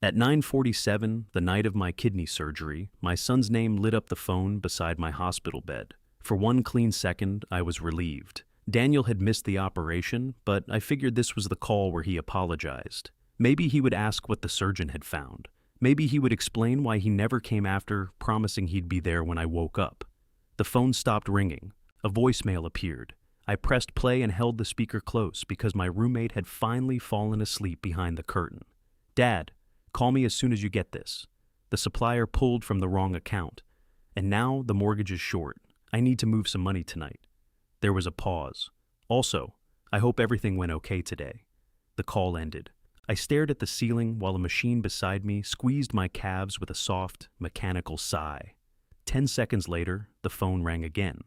At 9:47, the night of my kidney surgery, my son's name lit up the phone beside my hospital bed. For one clean second, I was relieved. Daniel had missed the operation, but I figured this was the call where he apologized. Maybe he would ask what the surgeon had found. Maybe he would explain why he never came after, promising he'd be there when I woke up. The phone stopped ringing. A voicemail appeared. I pressed play and held the speaker close because my roommate had finally fallen asleep behind the curtain. "Dad, call me as soon as you get this. The supplier pulled from the wrong account. And now the mortgage is short. I need to move some money tonight." There was a pause. "Also, I hope everything went okay today." The call ended. I stared at the ceiling while a machine beside me squeezed my calves with a soft, mechanical sigh. 10 seconds later, the phone rang again.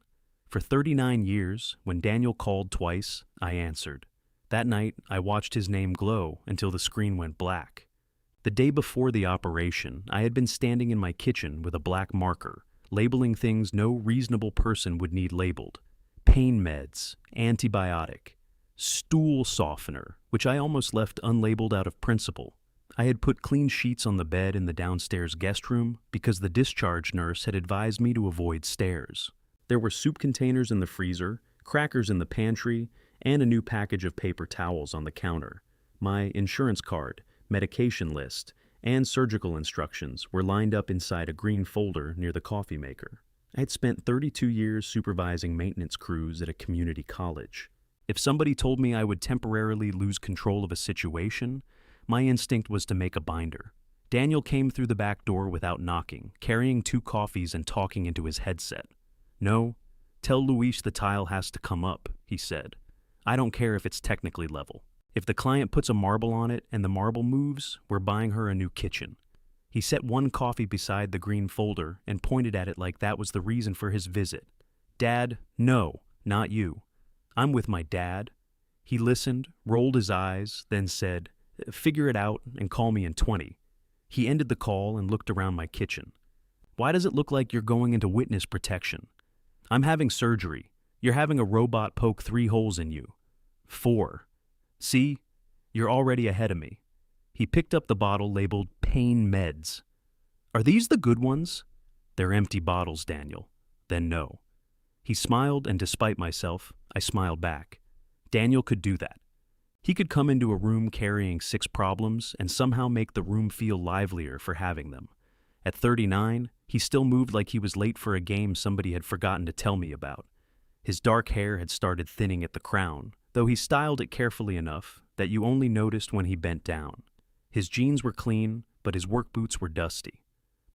For 39 years, when Daniel called twice, I answered. That night, I watched his name glow until the screen went black. The day before the operation, I had been standing in my kitchen with a black marker, labeling things no reasonable person would need labeled. Pain meds, antibiotic, stool softener, which I almost left unlabeled out of principle. I had put clean sheets on the bed in the downstairs guest room because the discharge nurse had advised me to avoid stairs. There were soup containers in the freezer, crackers in the pantry, and a new package of paper towels on the counter. My insurance card, medication list, and surgical instructions were lined up inside a green folder near the coffee maker. I had spent 32 years supervising maintenance crews at a community college. If somebody told me I would temporarily lose control of a situation, my instinct was to make a binder. Daniel came through the back door without knocking, carrying 2 coffees and talking into his headset. "No, tell Luis the tile has to come up," he said. "I don't care if it's technically level. If the client puts a marble on it and the marble moves, we're buying her a new kitchen." He set 1 coffee beside the green folder and pointed at it like that was the reason for his visit. "Dad, no, not you. I'm with my dad." He listened, rolled his eyes, then said, "Figure it out and call me in 20. He ended the call and looked around my kitchen. "Why does it look like you're going into witness protection?" "I'm having surgery. You're having a robot poke 3 holes in you." 4. "See? You're already ahead of me." He picked up the bottle labeled pain meds. "Are these the good ones?" "They're empty bottles, Daniel." "Then no." He smiled, and despite myself, I smiled back. Daniel could do that. He could come into a room carrying 6 problems and somehow make the room feel livelier for having them. At 39, he still moved like he was late for a game somebody had forgotten to tell me about. His dark hair had started thinning at the crown, though he styled it carefully enough that you only noticed when he bent down. His jeans were clean, but his work boots were dusty.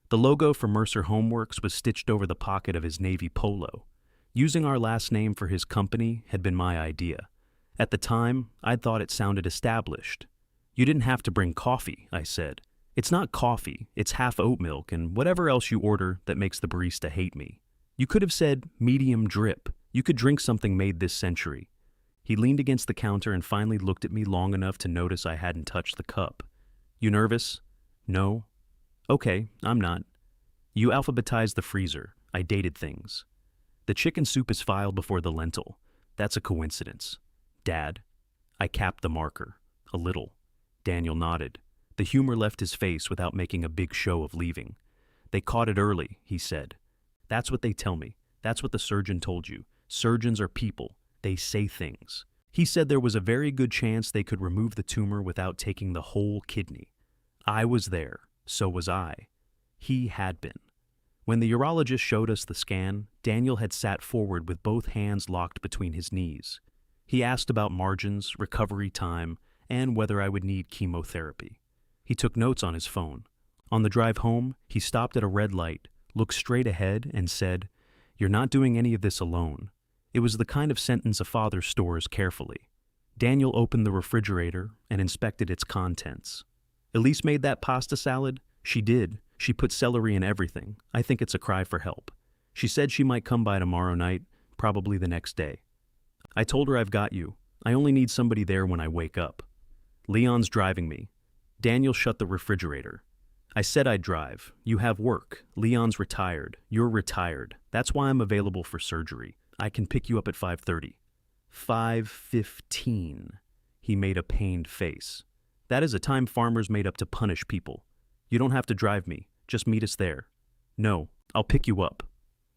The logo for Mercer Homeworks was stitched over the pocket of his navy polo. Using our last name for his company had been my idea. At the time, I'd thought it sounded established. "You didn't have to bring coffee," I said. "It's not coffee, it's half oat milk and whatever else you order that makes the barista hate me. You could have said medium drip. You could drink something made this century." He leaned against the counter and finally looked at me long enough to notice I hadn't touched the cup. "You nervous?" "No." "Okay, I'm not." "You alphabetized the freezer. I dated things." "The chicken soup is filed before the lentil. That's a coincidence." "Dad." I capped the marker. "A little." Daniel nodded. The humor left his face without making a big show of leaving. "They caught it early," he said. "That's what they tell me. That's what the surgeon told you. Surgeons are people. They say things." He said there was a very good chance they could remove the tumor without taking the whole kidney. I was there. So was I. He had been. When the urologist showed us the scan, Daniel had sat forward with both hands locked between his knees. He asked about margins, recovery time, and whether I would need chemotherapy. He took notes on his phone. On the drive home, he stopped at a red light, looked straight ahead, and said, "You're not doing any of this alone." It was the kind of sentence a father stores carefully. Daniel opened the refrigerator and inspected its contents. "Elise made that pasta salad?" "She did. She put celery in everything. I think it's a cry for help. She said she might come by tomorrow night, probably the next day." I told her I've got you. I only need somebody there when I wake up. "Leon's driving me." Daniel shut the refrigerator. "I said I'd drive. You have work. Leon's retired. You're retired. That's why I'm available for surgery. I can pick you up at 5:30. 5:15. He made a pained face. "That is a time farmers made up to punish people. You don't have to drive me. Just meet us there. No, I'll pick you up.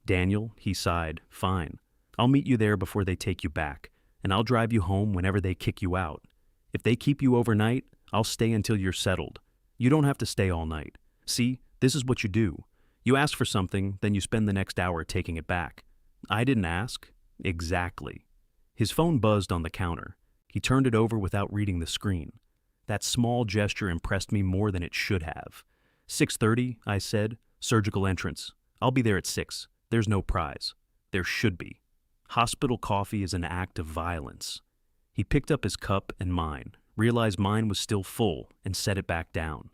Daniel, he sighed, fine. I'll meet you there before they take you back, and I'll drive you home whenever they kick you out. If they keep you overnight, I'll stay until you're settled. You don't have to stay all night. See, this is what you do. You ask for something, then you spend the next hour taking it back. I didn't ask. Exactly. His phone buzzed on the counter. He turned it over without reading the screen. That small gesture impressed me more than it should have. 6:30, I said. Surgical entrance. I'll be there at 6. There's no prize. There should be. Hospital coffee is an act of violence. He picked up his cup and mine, realized mine was still full, and set it back down.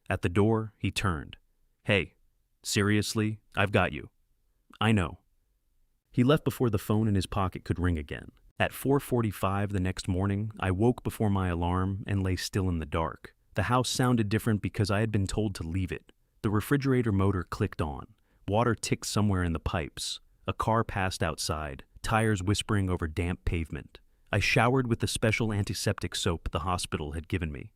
At the door, he turned. Hey, seriously, I've got you. I know. He left before the phone in his pocket could ring again. At 4:45 the next morning, I woke before my alarm and lay still in the dark. The house sounded different because I had been told to leave it. The refrigerator motor clicked on. Water ticked somewhere in the pipes. A car passed outside, tires whispering over damp pavement. I showered with the special antiseptic soap the hospital had given me.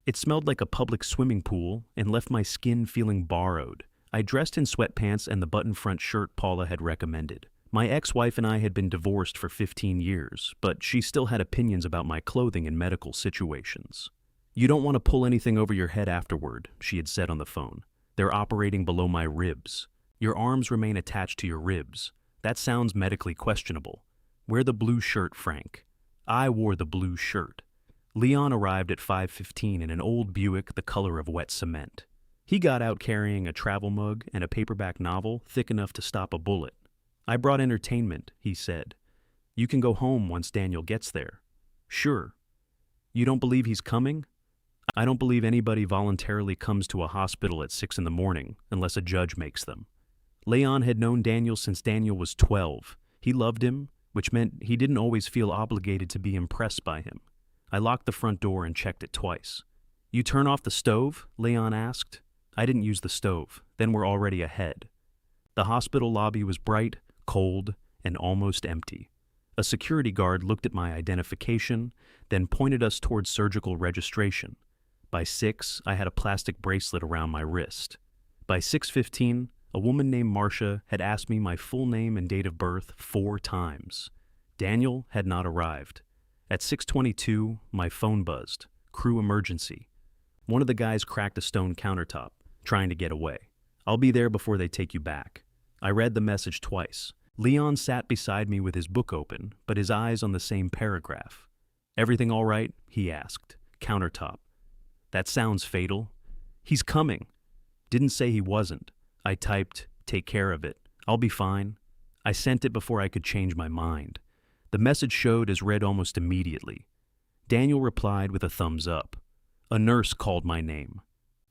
It smelled like a public swimming pool and left my skin feeling borrowed. I dressed in sweatpants and the button-front shirt Paula had recommended. My ex-wife and I had been divorced for 15 years, but she still had opinions about my clothing in medical situations. You don't want to pull anything over your head afterward, she had said on the phone. They're operating below my ribs. Your arms remain attached to your ribs. That sounds medically questionable. Wear the blue shirt, Frank. I wore the blue shirt. Leon arrived at 5:15 in an old Buick the color of wet cement. He got out carrying a travel mug and a paperback novel thick enough to stop a bullet. I brought entertainment, he said. You can go home once Daniel gets there. Sure. You don't believe he's coming? I don't believe anybody voluntarily comes to a hospital at 6 in the morning unless a judge makes them. Leon had known Daniel since Daniel was 12. He loved him, which meant he didn't always feel obligated to be impressed by him. I locked the front door and checked it twice. You turn off the stove? Leon asked. I didn't use the stove. Then we're already ahead. The hospital lobby was bright, cold, and almost empty. A security guard looked at my identification, then pointed us towards surgical registration. By 6, I had a plastic bracelet around my wrist. By 6:15, a woman named Marcia had asked me my full name and date of birth 4 times. Daniel had not arrived. At 6:22, my phone buzzed. Crew emergency. One of the guys cracked a stone countertop, trying to get away. I'll be there before they take you back. I read the message twice. Leon sat beside me with his book open, but his eyes on the same paragraph. Everything all right? He asked. Countertop. That sounds fatal. He's coming. Didn't say he wasn't. I typed, take care of it. I'll be fine. I sent it before I could change my mind. The message showed as read almost immediately. Daniel replied with a thumbs up. A nurse called my name.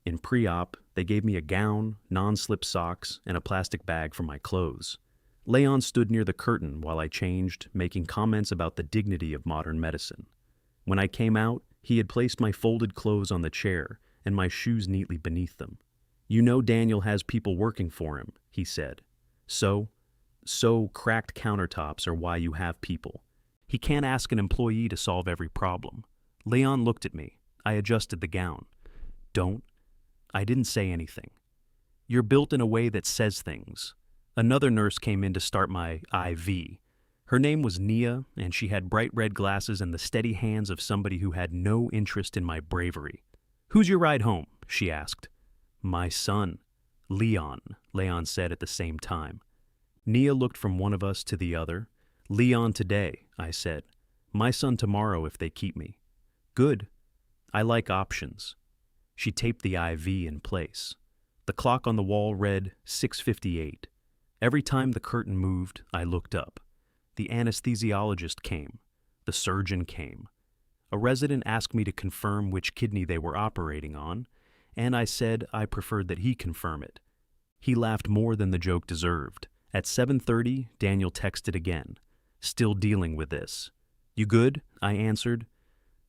In pre-op, they gave me a gown, non-slip socks, and a plastic bag for my clothes. Leon stood near the curtain while I changed, making comments about the dignity of modern medicine. When I came out, he had placed my folded clothes on the chair and my shoes neatly beneath them. You know Daniel has people working for him, he said. So cracked countertops are why you have people. He can't ask an employee to solve every problem. Leon looked at me. I adjusted the gown. Don't. I didn't say anything. You're built in a way that says things. Another nurse came in to start my IV. Her name was Nia, and she had bright red glasses and the steady hands of somebody who had no interest in my bravery. Who's your ride home? She asked. My son. Leon, Leon said at the same time. Nia looked from one of us to the other. Leon today, I said. My son tomorrow if they keep me. Good. I like options. She taped the IV in place. The clock on the wall read 6:58. Every time the curtain moved, I looked up. The anesthesiologist came. The surgeon came. A resident asked me to confirm which kidney they were operating on, and I said I preferred that he confirm it. He laughed more than the joke deserved. At 7:30, Daniel texted again. Still dealing with this. You good? I answered.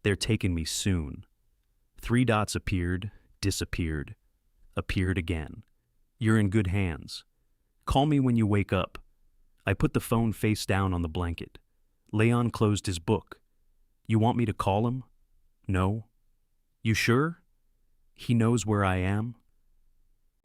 They're taking me soon. 3 dots appeared, disappeared, appeared again. You're in good hands. Call me when you wake up. I put the phone face down on the blanket. Leon closed his book. You want me to call him? No. You sure? He knows where I am?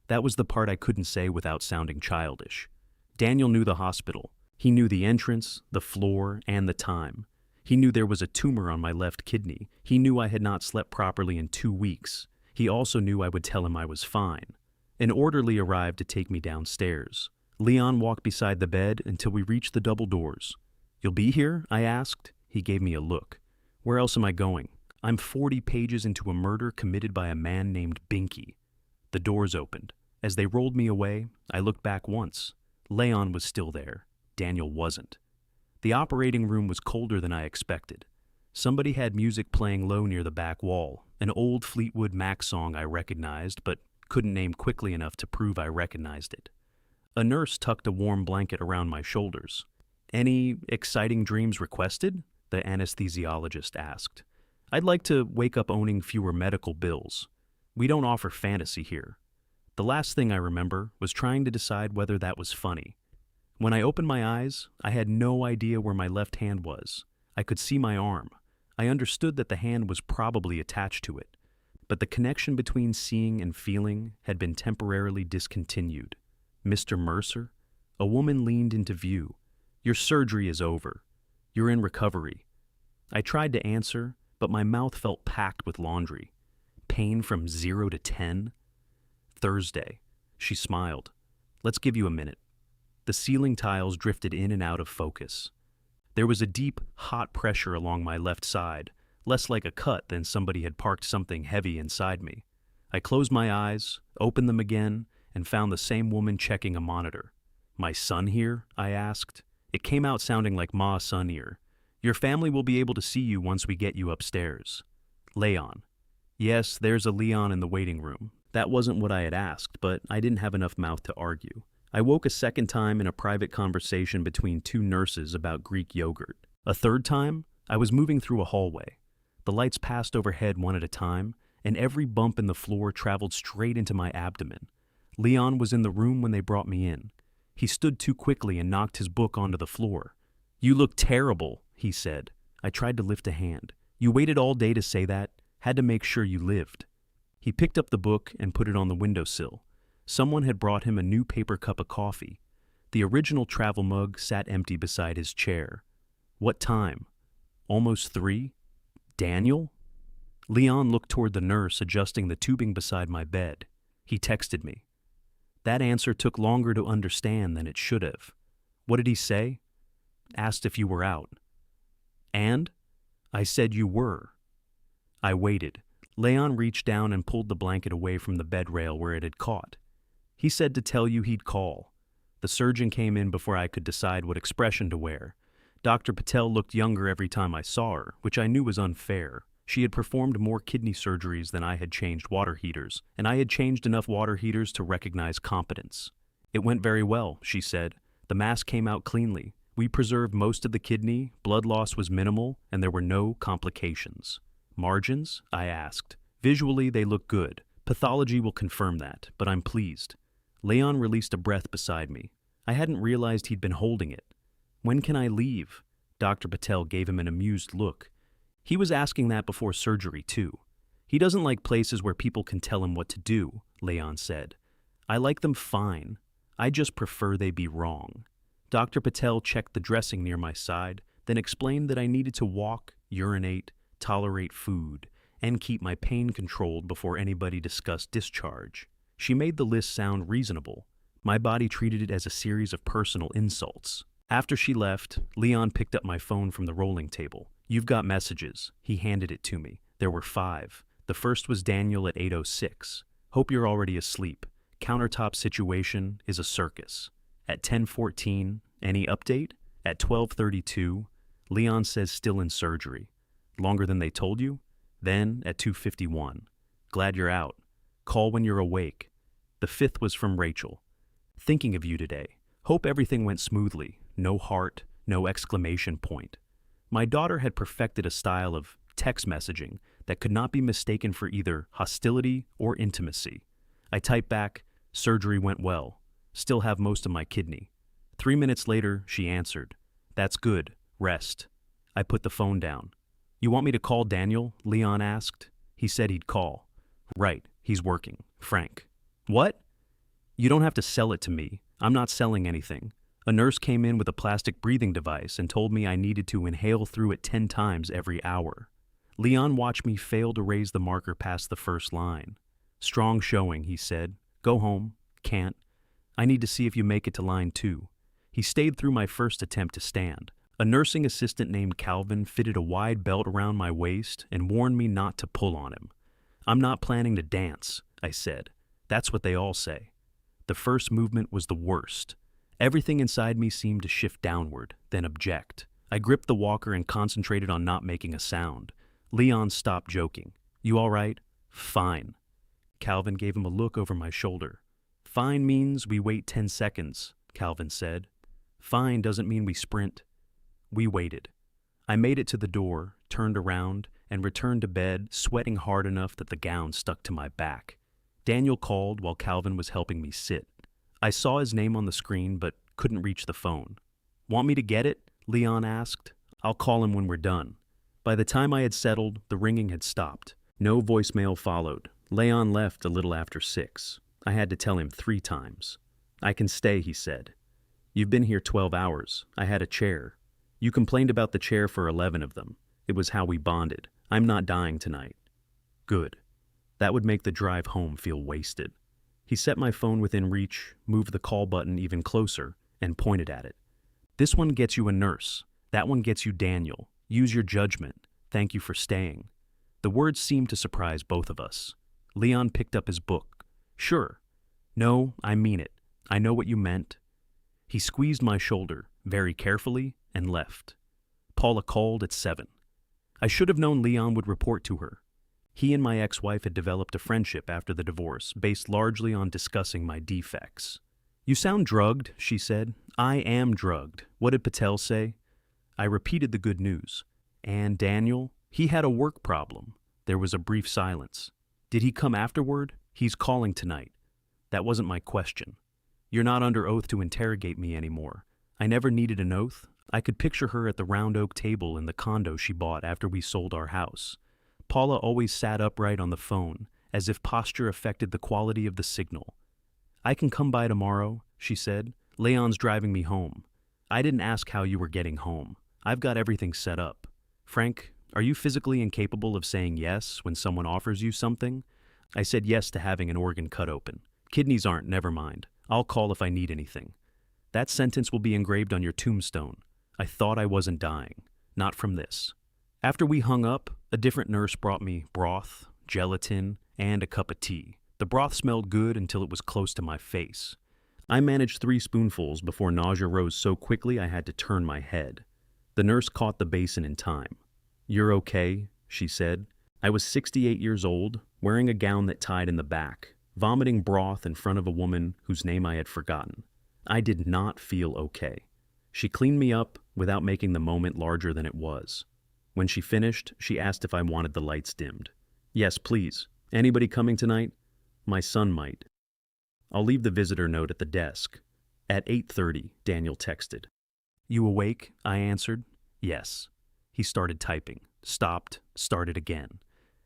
That was the part I couldn't say without sounding childish. Daniel knew the hospital. He knew the entrance, the floor, and the time. He knew there was a tumor on my left kidney. He knew I had not slept properly in 2 weeks. He also knew I would tell him I was fine. An orderly arrived to take me downstairs. Leon walked beside the bed until we reached the double doors. "You'll be here?" I asked. He gave me a look. "Where else am I going? I'm 40 pages into a murder committed by a man named Binky." The doors opened. As they rolled me away, I looked back once. Leon was still there. Daniel wasn't. The operating room was colder than I expected. Somebody had music playing low near the back wall, an old Fleetwood Mac song I recognized, but couldn't name quickly enough to prove I recognized it. A nurse tucked a warm blanket around my shoulders. "Any exciting dreams requested?" the anesthesiologist asked. "I'd like to wake up owning fewer medical bills. We don't offer fantasy here." The last thing I remember was trying to decide whether that was funny. When I opened my eyes, I had no idea where my left hand was. I could see my arm. I understood that the hand was probably attached to it, but the connection between seeing and feeling had been temporarily discontinued. "Mr. Mercer?" A woman leaned into view. "Your surgery is over. You're in recovery." I tried to answer, but my mouth felt packed with laundry. Pain from 0 to 10? "Thursday." She smiled. "Let's give you a minute." The ceiling tiles drifted in and out of focus. There was a deep, hot pressure along my left side, less like a cut than somebody had parked something heavy inside me. I closed my eyes, opened them again, and found the same woman checking a monitor. "My son here?" I asked. It came out sounding like Ma Son here. "Your family will be able to see you once we get you upstairs." "Leon." Yes, there's a Leon in the waiting room. That wasn't what I had asked, but I didn't have enough mouth to argue. I woke a second time in a private conversation between 2 nurses about Greek yogurt. A third time, I was moving through a hallway. The lights passed overhead one at a time, and every bump in the floor traveled straight into my abdomen. Leon was in the room when they brought me in. He stood too quickly and knocked his book onto the floor. "You look terrible," he said. I tried to lift a hand. "You waited all day to say that? Had to make sure you lived." He picked up the book and put it on the windowsill. Someone had brought him a new paper cup of coffee. The original travel mug sat empty beside his chair. "What time?" "Almost 3. "Daniel?" Leon looked toward the nurse adjusting the tubing beside my bed. He texted me. That answer took longer to understand than it should have. What did he say? "Asked if you were out." "And?" "I said you were." I waited. Leon reached down and pulled the blanket away from the bed rail where it had caught. "He said to tell you he'd call." The surgeon came in before I could decide what expression to wear. Dr. Patel looked younger every time I saw her, which I knew was unfair. She had performed more kidney surgeries than I had changed water heaters, and I had changed enough water heaters to recognize competence. "It went very well," she said. "The mass came out cleanly. We preserved most of the kidney, blood loss was minimal, and there were no complications." "Margins?" I asked. "Visually, they look good. Pathology will confirm that, but I'm pleased." Leon released a breath beside me. I hadn't realized he'd been holding it. "When can I leave?" Dr. Patel gave him an amused look. He was asking that before surgery, too. "He doesn't like places where people can tell him what to do," Leon said. "I like them fine. I just prefer they be wrong." Dr. Patel checked the dressing near my side, then explained that I needed to walk, urinate, tolerate food, and keep my pain controlled before anybody discussed discharge. She made the list sound reasonable. My body treated it as a series of personal insults. After she left, Leon picked up my phone from the rolling table. "You've got messages." He handed it to me. There were 5. The first was Daniel at 8:06. "Hope you're already asleep. Countertop situation is a circus." At 10:14, "Any update?" At 12:32, "Leon says still in surgery." "Longer than they told you?" Then at 2:51, "Glad you're out. Call when you're awake." The 5th was from Rachel. "Thinking of you today. Hope everything went smoothly. No heart, no exclamation point." My daughter had perfected a style of text messaging that could not be mistaken for either hostility or intimacy. I typed back, "Surgery went well. Still have most of my kidney." 3 minutes later, she answered, "That's good. Rest." I put the phone down. "You want me to call Daniel?" Leon asked. "He said he'd call." "Right. He's working. Frank." "What?" You don't have to sell it to me. I'm not selling anything. A nurse came in with a plastic breathing device and told me I needed to inhale through it 10 times every hour. Leon watched me fail to raise the marker past the first line. Strong showing, he said. Go home. Can't. I need to see if you make it to line 2. He stayed through my first attempt to stand. A nursing assistant named Calvin fitted a wide belt around my waist and warned me not to pull on him. I'm not planning to dance, I said. That's what they all say. The first movement was the worst. Everything inside me seemed to shift downward, then object. I gripped the walker and concentrated on not making a sound. Leon stopped joking. You all right? Fine. Calvin gave him a look over my shoulder. Fine means we wait 10 seconds, Calvin said. Fine doesn't mean we sprint. We waited. I made it to the door, turned around, and returned to bed, sweating hard enough that the gown stuck to my back. Daniel called while Calvin was helping me sit. I saw his name on the screen but couldn't reach the phone. Want me to get it? Leon asked. I'll call him when we're done. By the time I had settled, the ringing had stopped. No voicemail followed. Leon left a little after 6. I had to tell him 3 times. I can stay, he said. You've been here 12 hours. I had a chair. You complained about the chair for 11 of them. It was how we bonded. I'm not dying tonight. Good. That would make the drive home feel wasted. He set my phone within reach, moved the call button even closer, and pointed at it. This one gets you a nurse. That one gets you Daniel. Use your judgment. Thank you for staying. The words seemed to surprise both of us. Leon picked up his book. Sure. No, I mean it. I know what you meant. He squeezed my shoulder, very carefully, and left. Paula called at 7. I should have known Leon would report to her. He and my ex-wife had developed a friendship after the divorce, based largely on discussing my defects. You sound drugged, she said. I am drugged. What did Patel say? I repeated the good news. And Daniel? He had a work problem. There was a brief silence. Did he come afterward? He's calling tonight. That wasn't my question. You're not under oath to interrogate me anymore. I never needed an oath. I could picture her at the round oak table in the condo she bought after we sold our house. Paula always sat upright on the phone, as if posture affected the quality of the signal. I can come by tomorrow, she said. Leon's driving me home. I didn't ask how you were getting home. I've got everything set up. Frank, are you physically incapable of saying yes when someone offers you something? I said yes to having an organ cut open. Kidneys aren't, never mind. I'll call if I need anything. That sentence will be engraved on your tombstone. I thought I wasn't dying. Not from this. After we hung up, a different nurse brought me broth, gelatin, and a cup of tea. The broth smelled good until it was close to my face. I managed 3 spoonfuls before nausea rose so quickly I had to turn my head. The nurse caught the basin in time. You're okay, she said. I was 68 years old, wearing a gown that tied in the back, vomiting broth in front of a woman whose name I had forgotten. I did not feel okay. She cleaned me up without making the moment larger than it was. When she finished, she asked if I wanted the lights dimmed. Yes, please. Anybody coming tonight? My son might. I'll leave the visitor note at the desk. At 8:30, Daniel texted. You awake? I answered. Yes. He started typing, stopped, started again.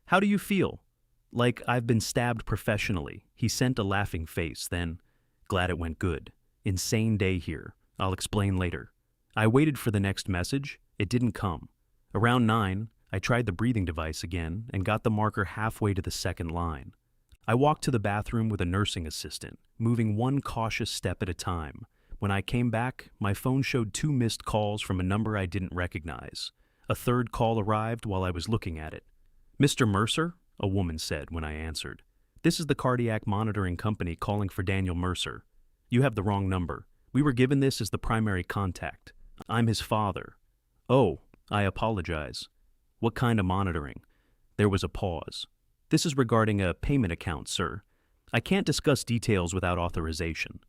How do you feel? Like I've been stabbed professionally. He sent a laughing face, then, glad it went good. Insane day here. I'll explain later. I waited for the next message. It didn't come. Around 9, I tried the breathing device again and got the marker halfway to the second line. I walked to the bathroom with a nursing assistant, moving one cautious step at a time. When I came back, my phone showed 2 missed calls from a number I didn't recognize. A third call arrived while I was looking at it. Mr. Mercer? A woman said when I answered. This is the cardiac monitoring company calling for Daniel Mercer. You have the wrong number. We were given this as the primary contact. I'm his father. Oh, I apologize. What kind of monitoring? There was a pause. This is regarding a payment account, sir. I can't discuss details without authorization.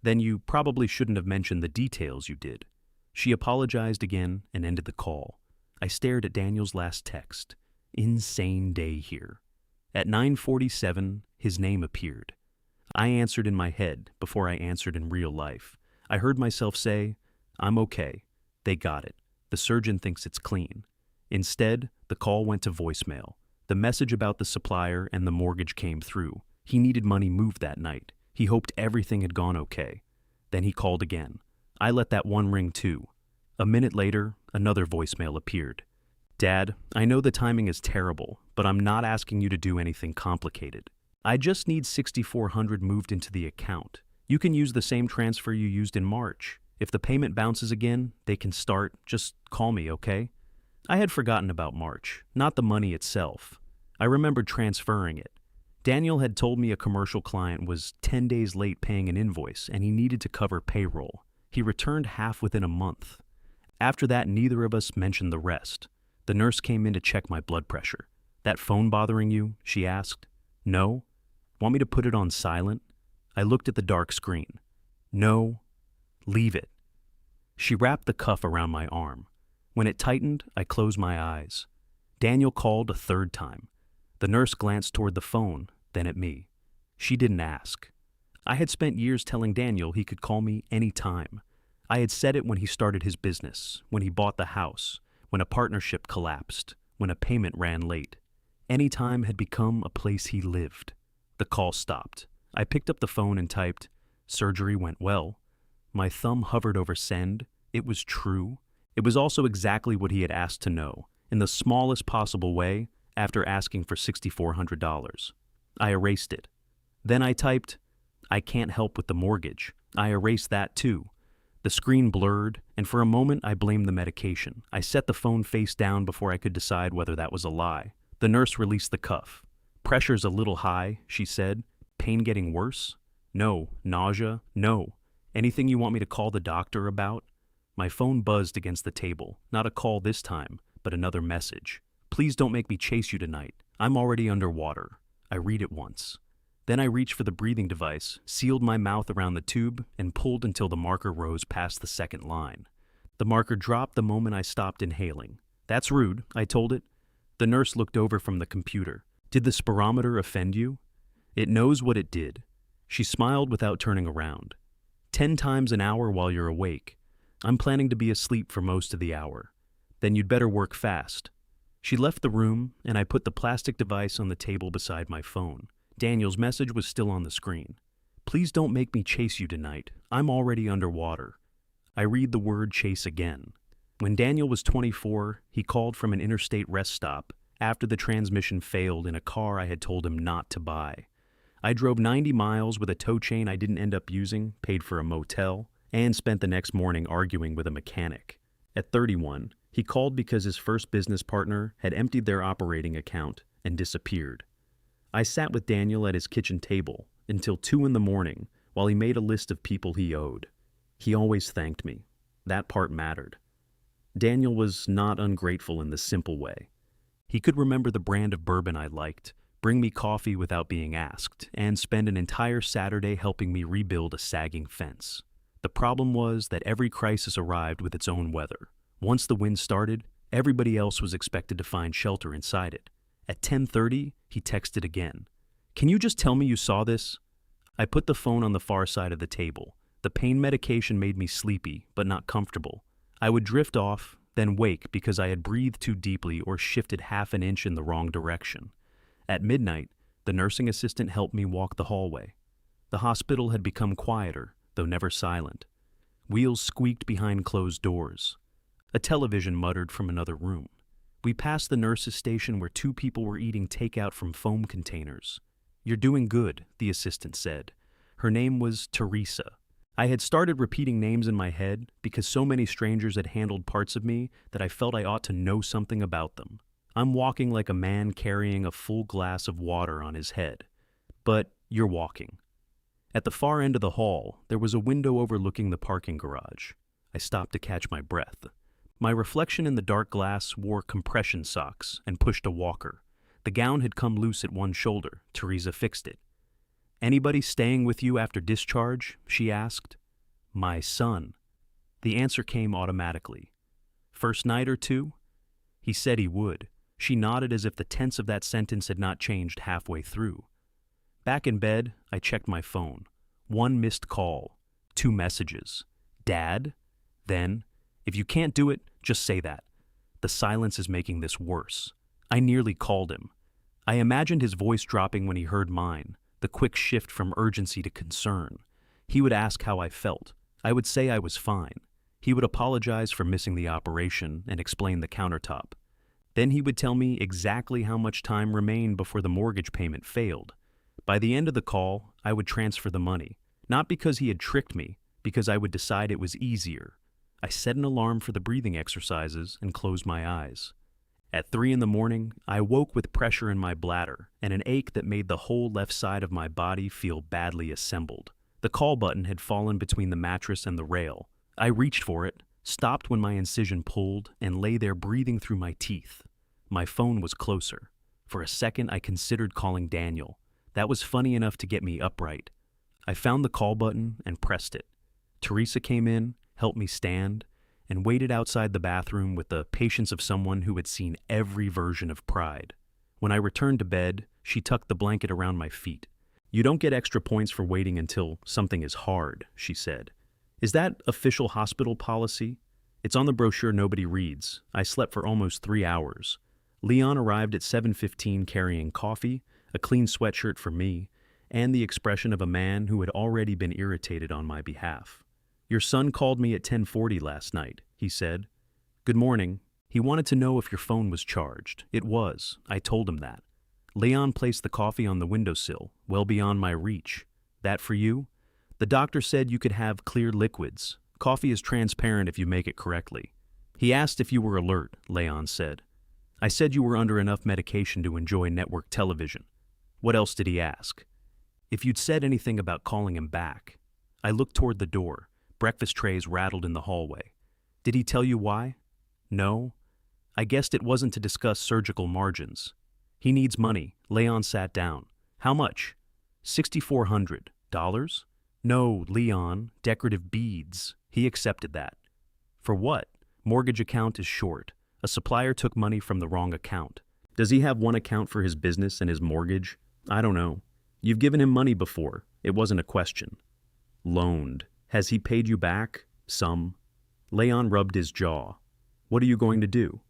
Then you probably shouldn't have mentioned the details you did. She apologized again and ended the call. I stared at Daniel's last text. Insane day here. At 9:47, his name appeared. I answered in my head before I answered in real life. I heard myself say, I'm okay. They got it. The surgeon thinks it's clean. Instead, the call went to voicemail. The message about the supplier and the mortgage came through. He needed money moved that night. He hoped everything had gone okay. Then he called again. I let that one ring too. A minute later, another voicemail appeared. Dad, I know the timing is terrible, but I'm not asking you to do anything complicated. I just need $6,400 moved into the account. You can use the same transfer you used in March. If the payment bounces again, they can start. Just call me, okay? I had forgotten about March, not the money itself. I remembered transferring it. Daniel had told me a commercial client was 10 days late paying an invoice and he needed to cover payroll. He returned half within a month. After that, neither of us mentioned the rest. The nurse came in to check my blood pressure. That phone bothering you? She asked. No. Want me to put it on silent? I looked at the dark screen. No. Leave it. She wrapped the cuff around my arm. When it tightened, I closed my eyes. Daniel called a third time. The nurse glanced toward the phone, then at me. She didn't ask. I had spent years telling Daniel he could call me any time. I had said it when he started his business, when he bought the house, when a partnership collapsed, when a payment ran late. Any time had become a place he lived. The call stopped. I picked up the phone and typed, "Surgery went well." My thumb hovered over send. It was true. It was also exactly what he had asked to know, in the smallest possible way, after asking for $6,400. I erased it. Then I typed, "I can't help with the mortgage." I erased that too. The screen blurred, and for a moment I blamed the medication. I set the phone face down before I could decide whether that was a lie. The nurse released the cuff. "Pressure's a little high," she said. "Pain getting worse?" "No." "Nausea?" "No." "Anything you want me to call the doctor about?" My phone buzzed against the table. Not a call this time, but another message. "Please don't make me chase you tonight. I'm already underwater." I read it once. Then I reached for the breathing device, sealed my mouth around the tube, and pulled until the marker rose past the second line. The marker dropped the moment I stopped inhaling. "That's rude," I told it. The nurse looked over from the computer. "Did the spirometer offend you?" "It knows what it did." She smiled without turning around. 10 times an hour while you're awake. I'm planning to be asleep for most of the hour. Then you'd better work fast." She left the room, and I put the plastic device on the table beside my phone. Daniel's message was still on the screen. "Please don't make me chase you tonight. I'm already underwater." I read the word chase again. When Daniel was 24, he called from an interstate rest stop after the transmission failed in a car I had told him not to buy. I drove 90 miles with a tow chain I didn't end up using, paid for a motel, and spent the next morning arguing with a mechanic. At 31, he called because his first business partner had emptied their operating account and disappeared. I sat with Daniel at his kitchen table until 2 in the morning while he made a list of people he owed. He always thanked me. That part mattered. Daniel was not ungrateful in the simple way. He could remember the brand of bourbon I liked, bring me coffee without being asked, and spend an entire Saturday helping me rebuild a sagging fence. The problem was that every crisis arrived with its own weather. Once the wind started, everybody else was expected to find shelter inside it. At 10:30, he texted again. "Can you just tell me you saw this?" I put the phone on the far side of the table. The pain medication made me sleepy, but not comfortable. I would drift off, then wake because I had breathed too deeply or shifted half an inch in the wrong direction. At midnight, the nursing assistant helped me walk the hallway. The hospital had become quieter, though never silent. Wheels squeaked behind closed doors. A television muttered from another room. We passed the nurse's station where 2 people were eating takeout from foam containers. "You're doing good," the assistant said. Her name was Teresa. I had started repeating names in my head because so many strangers had handled parts of me that I felt I ought to know something about them. I'm walking like a man carrying a full glass of water on his head. But you're walking. At the far end of the hall, there was a window overlooking the parking garage. I stopped to catch my breath. My reflection in the dark glass wore compression socks and pushed a walker. The gown had come loose at one shoulder. Teresa fixed it. "Anybody staying with you after discharge?" she asked. "My son." The answer came automatically. "First night or 2?" He said he would. She nodded as if the tense of that sentence had not changed halfway through. Back in bed, I checked my phone. 1 missed call. 2 messages. "Dad?" Then, "If you can't do it, just say that. The silence is making this worse." I nearly called him. I imagined his voice dropping when he heard mine, the quick shift from urgency to concern. He would ask how I felt. I would say I was fine. He would apologize for missing the operation and explain the countertop. Then he would tell me exactly how much time remained before the mortgage payment failed. By the end of the call, I would transfer the money, not because he had tricked me, because I would decide it was easier. I set an alarm for the breathing exercises and closed my eyes. At 3 in the morning, I woke with pressure in my bladder and an ache that made the whole left side of my body feel badly assembled. The call button had fallen between the mattress and the rail. I reached for it, stopped when my incision pulled, and lay there breathing through my teeth. My phone was closer. For a second, I considered calling Daniel. That was funny enough to get me upright. I found the call button and pressed it. Teresa came in, helped me stand, and waited outside the bathroom with the patience of someone who had seen every version of Pride. When I returned to bed, she tucked the blanket around my feet. "You don't get extra points for waiting until something is hard," she said. "Is that official hospital policy? It's on the brochure nobody reads. I slept for almost 3 hours. Leon arrived at 7:15 carrying coffee, a clean sweatshirt for me, and the expression of a man who had already been irritated on my behalf. "Your son called me at 10:40 last night," he said. "Good morning. He wanted to know if your phone was charged. It was. I told him that." Leon placed the coffee on the windowsill, well beyond my reach. "That for you? The doctor said you could have clear liquids. Coffee is transparent if you make it correctly." "He asked if you were alert," Leon said. "I said you were under enough medication to enjoy network television." "What else did he ask?" "If you'd said anything about calling him back." I looked toward the door. Breakfast trays rattled in the hallway. "Did he tell you why?" "No. I guessed it wasn't to discuss surgical margins." "He needs money." Leon sat down. "How much?" $6,400. "No, Leon, decorative beads." He accepted that. "For what?" "Mortgage account is short. A supplier took money from the wrong account." "Does he have one account for his business and his mortgage?" "I don't know." "You've given him money before. It wasn't a question." "Loaned. Has he paid you back?" "Some." Leon rubbed his jaw. "What are you going to do?"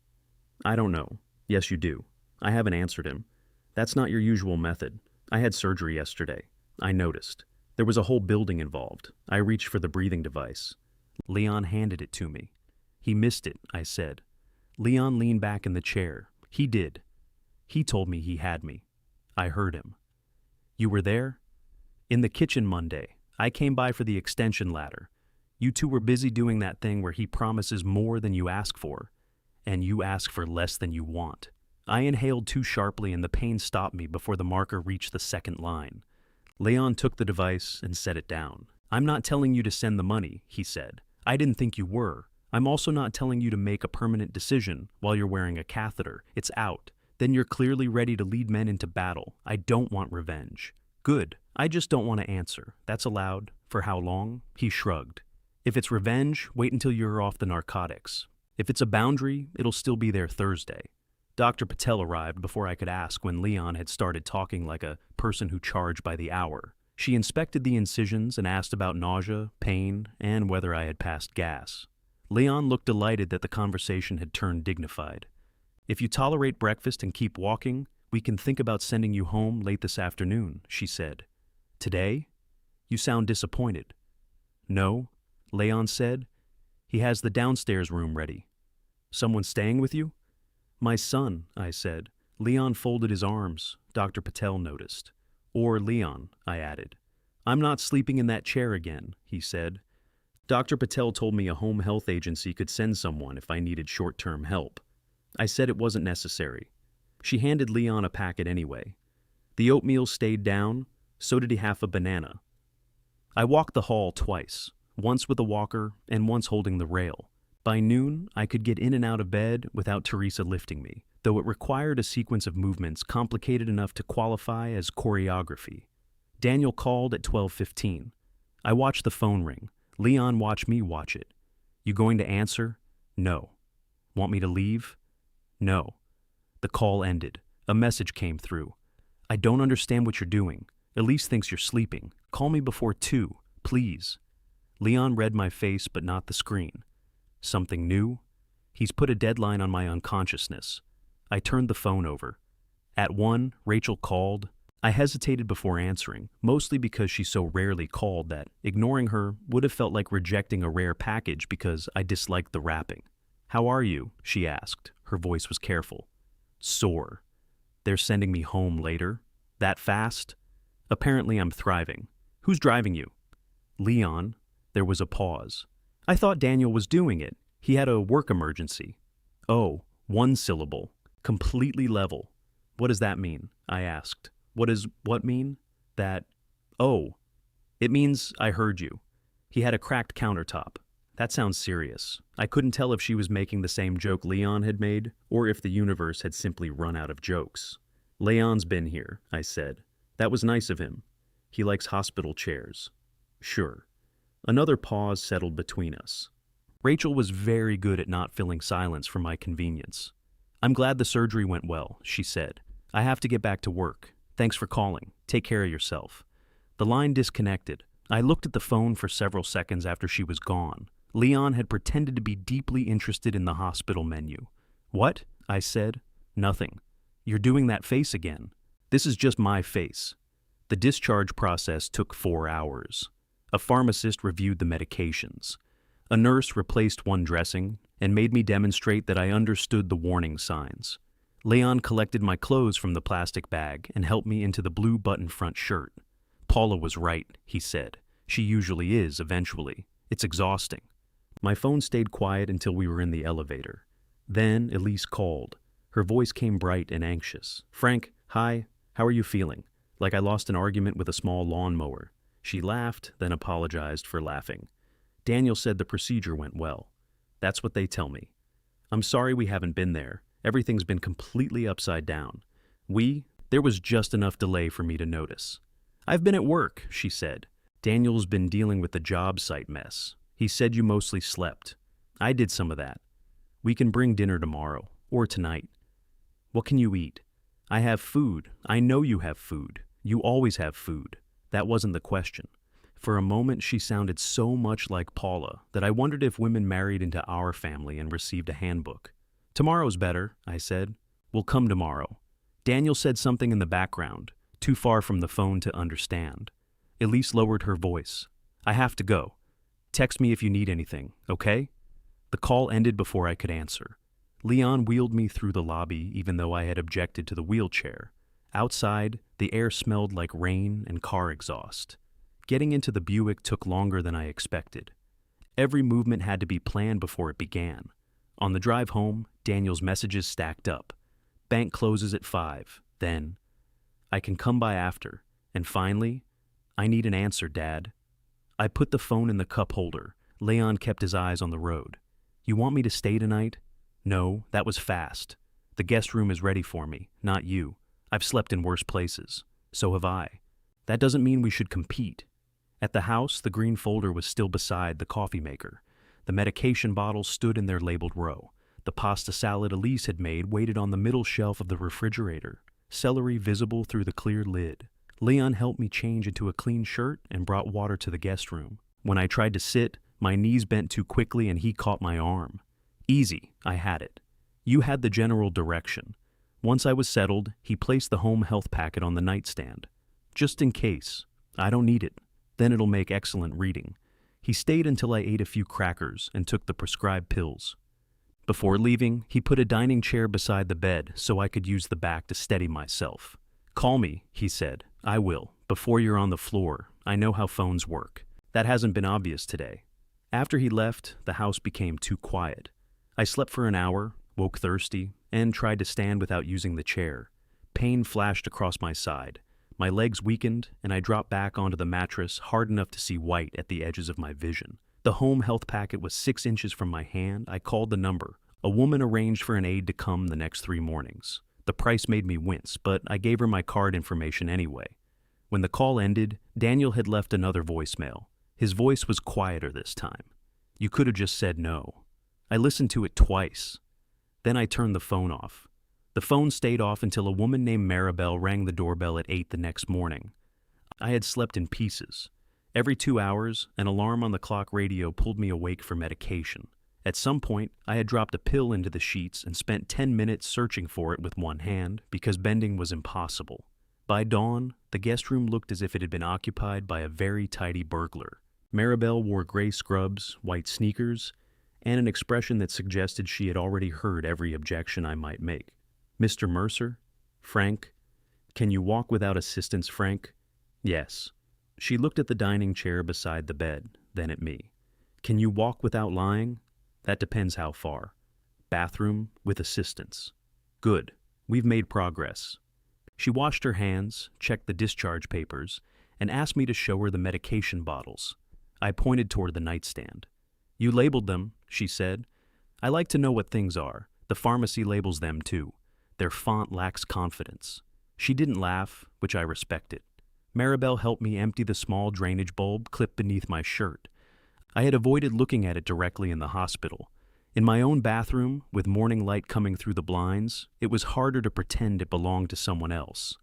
"I don't know." "Yes, you do." I haven't answered him. "That's not your usual method. I had surgery yesterday." I noticed. There was a whole building involved. I reached for the breathing device. Leon handed it to me. "He missed it," I said. Leon leaned back in the chair. "He did. He told me he had me." I heard him. "You were there?" "In the kitchen Monday. I came by for the extension ladder. You two were busy doing that thing where he promises more than you ask for, and you ask for less than you want." I inhaled too sharply and the pain stopped me before the marker reached the second line. Leon took the device and set it down. "I'm not telling you to send the money," he said. "I didn't think you were. I'm also not telling you to make a permanent decision while you're wearing a catheter. It's out. Then you're clearly ready to lead men into battle. I don't want revenge." "Good. I just don't want to answer. That's allowed. For how long?" He shrugged. "If it's revenge, wait until you're off the narcotics. If it's a boundary, it'll still be there Thursday." Dr. Patel arrived before I could ask when Leon had started talking like a person who charged by the hour. She inspected the incisions and asked about nausea, pain, and whether I had passed gas. Leon looked delighted that the conversation had turned dignified. "If you tolerate breakfast and keep walking, we can think about sending you home late this afternoon," she said. "Today? You sound disappointed." "No," Leon said. "He has the downstairs room ready." "Someone staying with you?" "My son," I said. Leon folded his arms. Dr. Patel noticed. "Or Leon," I added. "I'm not sleeping in that chair again," he said. "Dr. Patel told me a home health agency could send someone if I needed short-term help." I said it wasn't necessary. She handed Leon a packet anyway. The oatmeal stayed down, so did he half a banana. I walked the hall twice, once with a walker and once holding the rail. By noon, I could get in and out of bed without Teresa lifting me, though it required a sequence of movements complicated enough to qualify as choreography. Daniel called at 12:15. I watched the phone ring. Leon watched me watch it. "You going to answer?" "No." "Want me to leave?" "No." The call ended. A message came through. "I don't understand what you're doing. Elise thinks you're sleeping. Call me before 2, please." Leon read my face but not the screen. Something new? He's put a deadline on my unconsciousness. I turned the phone over. At 1, Rachel called. I hesitated before answering, mostly because she so rarely called that ignoring her would have felt like rejecting a rare package because I disliked the wrapping. "How are you?" she asked. Her voice was careful. "Sore. They're sending me home later? That fast?" "Apparently I'm thriving. Who's driving you?" "Leon." There was a pause. "I thought Daniel was doing it. He had a work emergency." "Oh, one syllable. Completely level." "What does that mean?" I asked. "What does what mean?" "That, oh, it means I heard you. He had a cracked countertop." That sounds serious. I couldn't tell if she was making the same joke Leon had made, or if the universe had simply run out of jokes. "Leon's been here," I said. "That was nice of him. He likes hospital chairs." "Sure." Another pause settled between us. Rachel was very good at not filling silence for my convenience. "I'm glad the surgery went well," she said. "I have to get back to work. Thanks for calling. Take care of yourself." The line disconnected. I looked at the phone for several seconds after she was gone. Leon had pretended to be deeply interested in the hospital menu. "What?" I said. "Nothing. You're doing that face again." "This is just my face." The discharge process took 4 hours. A pharmacist reviewed the medications. A nurse replaced one dressing and made me demonstrate that I understood the warning signs. Leon collected my clothes from the plastic bag and helped me into the blue button front shirt. "Paula was right," he said. "She usually is, eventually. It's exhausting." My phone stayed quiet until we were in the elevator. Then Elise called. Her voice came bright and anxious. "Frank, hi, how are you feeling?" Like I lost an argument with a small lawnmower. She laughed, then apologized for laughing. "Daniel said the procedure went well." "That's what they tell me." "I'm sorry we haven't been there. Everything's been completely upside down. There was just enough delay for me to notice." "I've been at work," she said. "Daniel's been dealing with the job site mess. He said you mostly slept." "I did some of that." "We can bring dinner tomorrow, or tonight." "What can you eat?" "I have food. I know you have food. You always have food." That wasn't the question. For a moment she sounded so much like Paula that I wondered if women married into our family and received a handbook. "Tomorrow's better," I said. "We'll come tomorrow." Daniel said something in the background, too far from the phone to understand. Elise lowered her voice. "I have to go. Text me if you need anything, okay?" The call ended before I could answer. Leon wheeled me through the lobby even though I had objected to the wheelchair. Outside, the air smelled like rain and car exhaust. Getting into the Buick took longer than I expected. Every movement had to be planned before it began. On the drive home, Daniel's messages stacked up. "Bank closes at 5. Then, I can come by after." And finally, "I need an answer, Dad." I put the phone in the cup holder. Leon kept his eyes on the road. "You want me to stay tonight?" "No, that was fast. The guest room is ready for me, not you. I've slept in worse places. So have I. That doesn't mean we should compete." At the house, the green folder was still beside the coffee maker. The medication bottles stood in their labeled row. The pasta salad Elise had made waited on the middle shelf of the refrigerator, celery visible through the clear lid. Leon helped me change into a clean shirt and brought water to the guest room. When I tried to sit, my knees bent too quickly and he caught my arm. "Easy," I had it. "You had the general direction." Once I was settled, he placed the home health packet on the nightstand. "Just in case. I don't need it. Then it'll make excellent reading." He stayed until I ate a few crackers and took the prescribed pills. Before leaving, he put a dining chair beside the bed so I could use the back to steady myself. "Call me," he said. "I will, before you're on the floor. I know how phones work." That hasn't been obvious today. After he left, the house became too quiet. I slept for an hour, woke thirsty, and tried to stand without using the chair. Pain flashed across my side. My legs weakened, and I dropped back onto the mattress hard enough to see white at the edges of my vision. The home health packet was 6 inches from my hand. I called the number. A woman arranged for an aide to come the next 3 mornings. The price made me wince, but I gave her my card information anyway. When the call ended, Daniel had left another voicemail. His voice was quieter this time. "You could have just said no." I listened to it twice. Then I turned the phone off. The phone stayed off until a woman named Maribel rang the doorbell at 8 the next morning. I had slept in pieces. Every 2 hours, an alarm on the clock radio pulled me awake for medication. At some point, I had dropped a pill into the sheets and spent 10 minutes searching for it with one hand because bending was impossible. By dawn, the guest room looked as if it had been occupied by a very tidy burglar. Maribel wore gray scrubs, white sneakers, and an expression that suggested she had already heard every objection I might make. "Mr. Mercer? Frank? Can you walk without assistance, Frank?" "Yes." She looked at the dining chair beside the bed, then at me. "Can you walk without lying?" "That depends how far." "Bathroom with assistance." "Good. We've made progress." She washed her hands, checked the discharge papers, and asked me to show her the medication bottles. I pointed toward the nightstand. "You labeled them," she said. "I like to know what things are. The pharmacy labels them too. Their font lacks confidence." She didn't laugh, which I respected. Maribel helped me empty the small drainage bulb clipped beneath my shirt. I had avoided looking at it directly in the hospital. In my own bathroom, with morning light coming through the blinds, it was harder to pretend it belonged to someone else.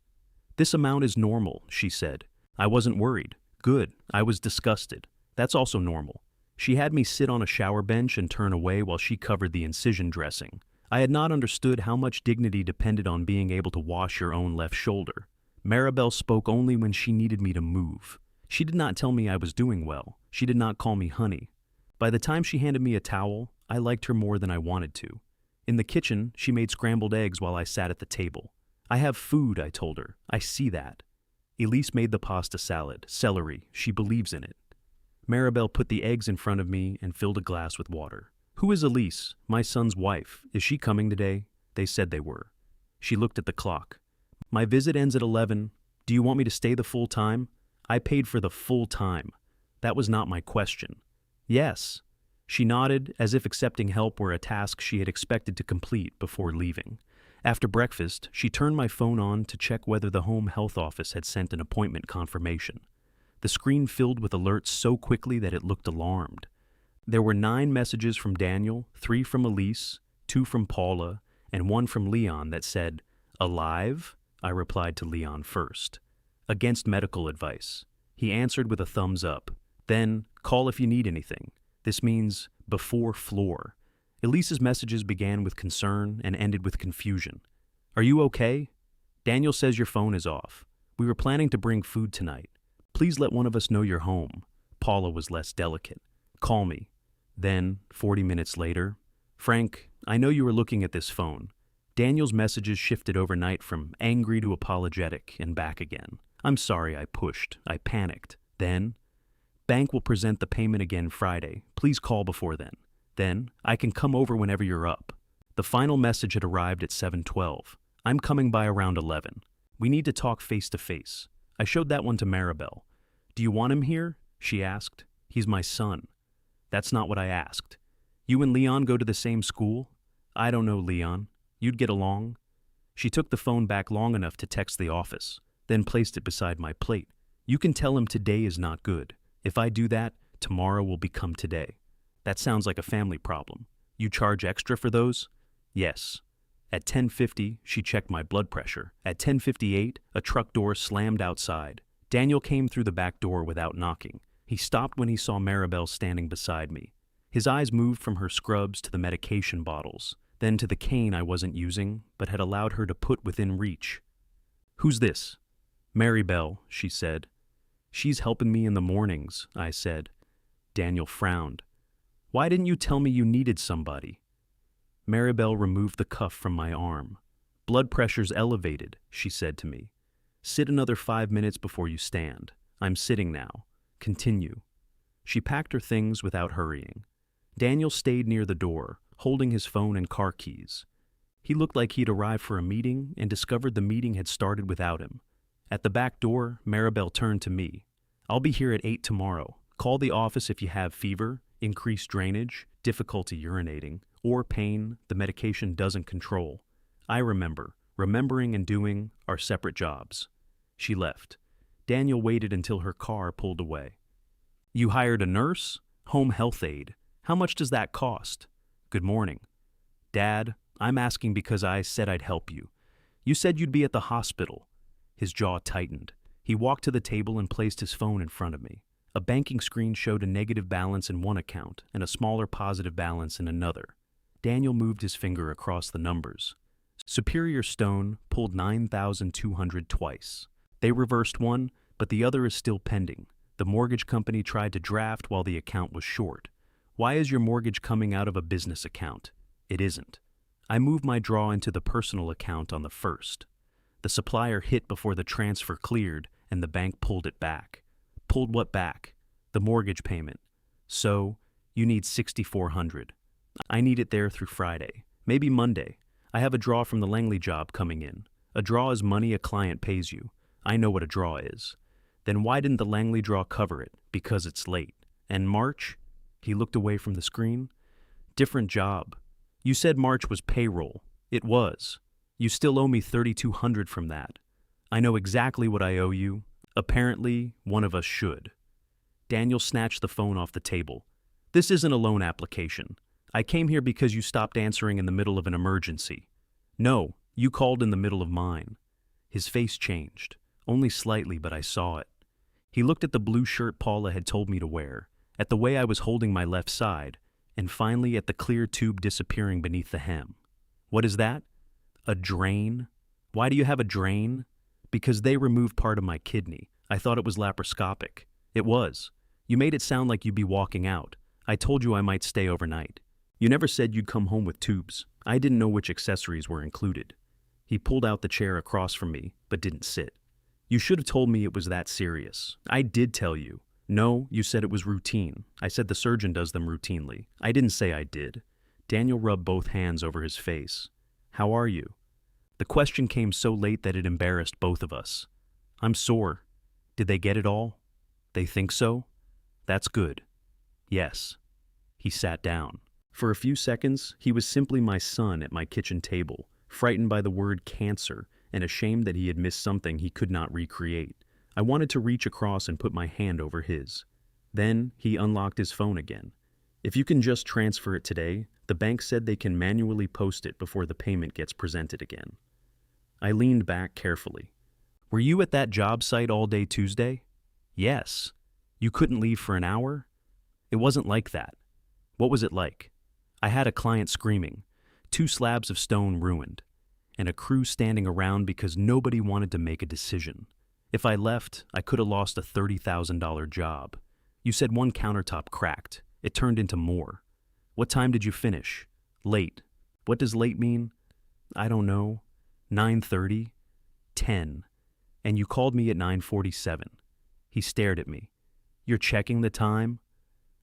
"This amount is normal," she said. I wasn't worried. Good. I was disgusted. That's also normal. She had me sit on a shower bench and turn away while she covered the incision dressing. I had not understood how much dignity depended on being able to wash your own left shoulder. Maribel spoke only when she needed me to move. She did not tell me I was doing well. She did not call me honey. By the time she handed me a towel, I liked her more than I wanted to. In the kitchen, she made scrambled eggs while I sat at the table. "I have food," I told her. "I see that." Elise made the pasta salad, celery. She believes in it. Maribel put the eggs in front of me and filled a glass with water. "Who is Elise? My son's wife. Is she coming today?" They said they were. She looked at the clock. "My visit ends at 11. Do you want me to stay the full time?" I paid for the full time. That was not my question. "Yes." She nodded, as if accepting help were a task she had expected to complete before leaving. After breakfast, she turned my phone on to check whether the home health office had sent an appointment confirmation. The screen filled with alerts so quickly that it looked alarmed. There were 9 messages from Daniel, 3 from Elise, 2 from Paula, and 1 from Leon that said, "Alive?" I replied to Leon first. "Against medical advice." He answered with a thumbs up. Then, "Call if you need anything." This means before floor. Elise's messages began with concern and ended with confusion. "Are you okay? Daniel says your phone is off. We were planning to bring food tonight. Please let one of us know you're home." Paula was less delicate. "Call me." Then, 40 minutes later, "Frank, I know you were looking at this phone." Daniel's messages shifted overnight from angry to apologetic and back again. "I'm sorry I pushed. I panicked." Then, "Bank will present the payment again Friday. Please call before then." Then, "I can come over whenever you're up." The final message had arrived at 7:12. "I'm coming by around 11. We need to talk face to face." I showed that one to Maribel. "Do you want him here?" she asked. "He's my son." "That's not what I asked." "You and Leon go to the same school?" "I don't know Leon. You'd get along?" She took the phone back long enough to text the office, then placed it beside my plate. "You can tell him today is not good. If I do that, tomorrow will become today." "That sounds like a family problem. You charge extra for those?" "Yes." At 10:50, she checked my blood pressure. At 10:58, a truck door slammed outside. Daniel came through the back door without knocking. He stopped when he saw Maribel standing beside me. His eyes moved from her scrubs to the medication bottles, then to the cane I wasn't using, but had allowed her to put within reach. "Who's this?" "Maribel," she said. "She's helping me in the mornings," I said. Daniel frowned. "Why didn't you tell me you needed somebody?" Maribel removed the cuff from my arm. "Blood pressure's elevated," she said to me. "Sit another 5 minutes before you stand. I'm sitting now. Continue." She packed her things without hurrying. Daniel stayed near the door, holding his phone and car keys. He looked like he'd arrived for a meeting and discovered the meeting had started without him. At the back door, Maribel turned to me. "I'll be here at 8 tomorrow. Call the office if you have fever, increased drainage, difficulty urinating, or pain the medication doesn't control." I remember. Remembering and doing are separate jobs. She left. Daniel waited until her car pulled away. "You hired a nurse? Home health aide. How much does that cost?" "Good morning." "Dad, I'm asking because I said I'd help you. You said you'd be at the hospital." His jaw tightened. He walked to the table and placed his phone in front of me. A banking screen showed a negative balance in one account and a smaller positive balance in another. Daniel moved his finger across the numbers. Superior Stone pulled 9,200 twice. They reversed one, but the other is still pending. The mortgage company tried to draft while the account was short. Why is your mortgage coming out of a business account? It isn't. I moved my draw into the personal account on the 1st. The supplier hit before the transfer cleared, and the bank pulled it back. Pulled what back? The mortgage payment. So, you need $6,400. I need it there through Friday, maybe Monday. I have a draw from the Langley job coming in. A draw is money a client pays you. I know what a draw is. Then why didn't the Langley draw cover it? Because it's late. And March? He looked away from the screen. Different job. You said March was payroll. It was. You still owe me $3,200 from that. I know exactly what I owe you. Apparently, one of us should. Daniel snatched the phone off the table. This isn't a loan application. I came here because you stopped answering in the middle of an emergency. No, you called in the middle of mine. His face changed. Only slightly, but I saw it. He looked at the blue shirt Paula had told me to wear, at the way I was holding my left side, and finally at the clear tube disappearing beneath the hem. What is that? A drain? Why do you have a drain? Because they removed part of my kidney. I thought it was laparoscopic. It was. You made it sound like you'd be walking out. I told you I might stay overnight. You never said you'd come home with tubes. I didn't know which accessories were included. He pulled out the chair across from me, but didn't sit. You should have told me it was that serious. I did tell you. No, you said it was routine. I said the surgeon does them routinely. I didn't say I did. Daniel rubbed both hands over his face. How are you? The question came so late that it embarrassed both of us. I'm sore. Did they get it all? They think so? That's good. Yes. He sat down. For a few seconds, he was simply my son at my kitchen table, frightened by the word cancer and ashamed that he had missed something he could not recreate. I wanted to reach across and put my hand over his. Then he unlocked his phone again. If you can just transfer it today, the bank said they can manually post it before the payment gets presented again. I leaned back carefully. Were you at that job site all day Tuesday? Yes. You couldn't leave for an hour? It wasn't like that. What was it like? I had a client screaming, 2 slabs of stone ruined, and a crew standing around because nobody wanted to make a decision. If I left, I could have lost a $30,000 job. You said one countertop cracked. It turned into more. What time did you finish? Late. What does late mean? I don't know. 9:30? 10. And you called me at 9:47. He stared at me. You're checking the time?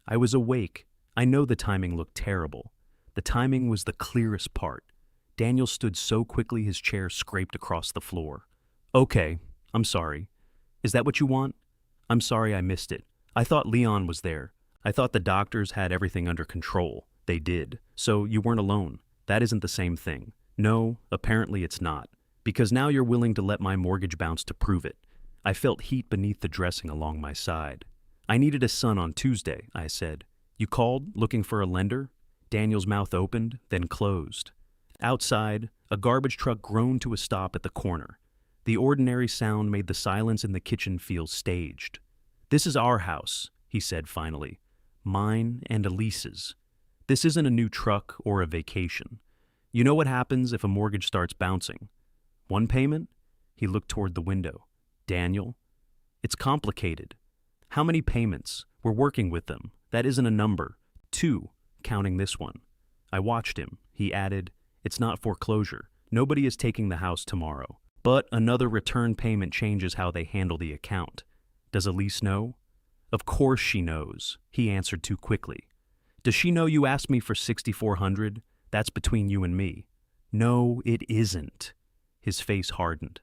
I was awake. I know the timing looked terrible. The timing was the clearest part. Daniel stood so quickly his chair scraped across the floor. Okay, I'm sorry. Is that what you want? I'm sorry I missed it. I thought Leon was there. I thought the doctors had everything under control. They did. So you weren't alone. That isn't the same thing. No, apparently it's not. Because now you're willing to let my mortgage bounce to prove it. I felt heat beneath the dressing along my side. I needed a son on Tuesday, I said. You called, looking for a lender? Daniel's mouth opened, then closed. Outside, a garbage truck groaned to a stop at the corner. The ordinary sound made the silence in the kitchen feel staged. This is our house, he said finally. Mine and Elise's. This isn't a new truck or a vacation. You know what happens if a mortgage starts bouncing? One payment? He looked toward the window. Daniel? It's complicated. How many payments? We're working with them. That isn't a number. 2, counting this one. I watched him. He added, it's not foreclosure. Nobody is taking the house tomorrow. But another return payment changes how they handle the account. Does Elise know? Of course she knows. He answered too quickly. Does she know you asked me for $6,400? That's between you and me. No, it isn't. His face hardened.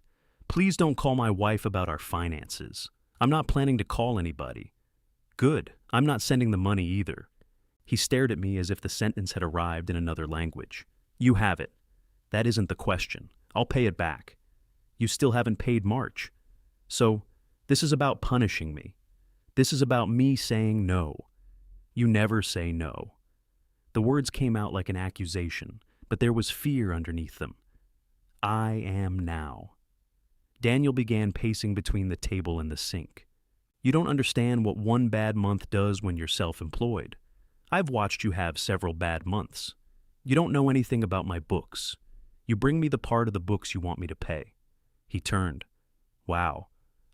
Please don't call my wife about our finances. I'm not planning to call anybody. Good. I'm not sending the money either. He stared at me as if the sentence had arrived in another language. You have it. That isn't the question. I'll pay it back. You still haven't paid March. So, this is about punishing me. This is about me saying no. You never say no. The words came out like an accusation, but there was fear underneath them. I am now. Daniel began pacing between the table and the sink. You don't understand what one bad month does when you're self-employed. I've watched you have several bad months. You don't know anything about my books. You bring me the part of the books you want me to pay. He turned. Wow,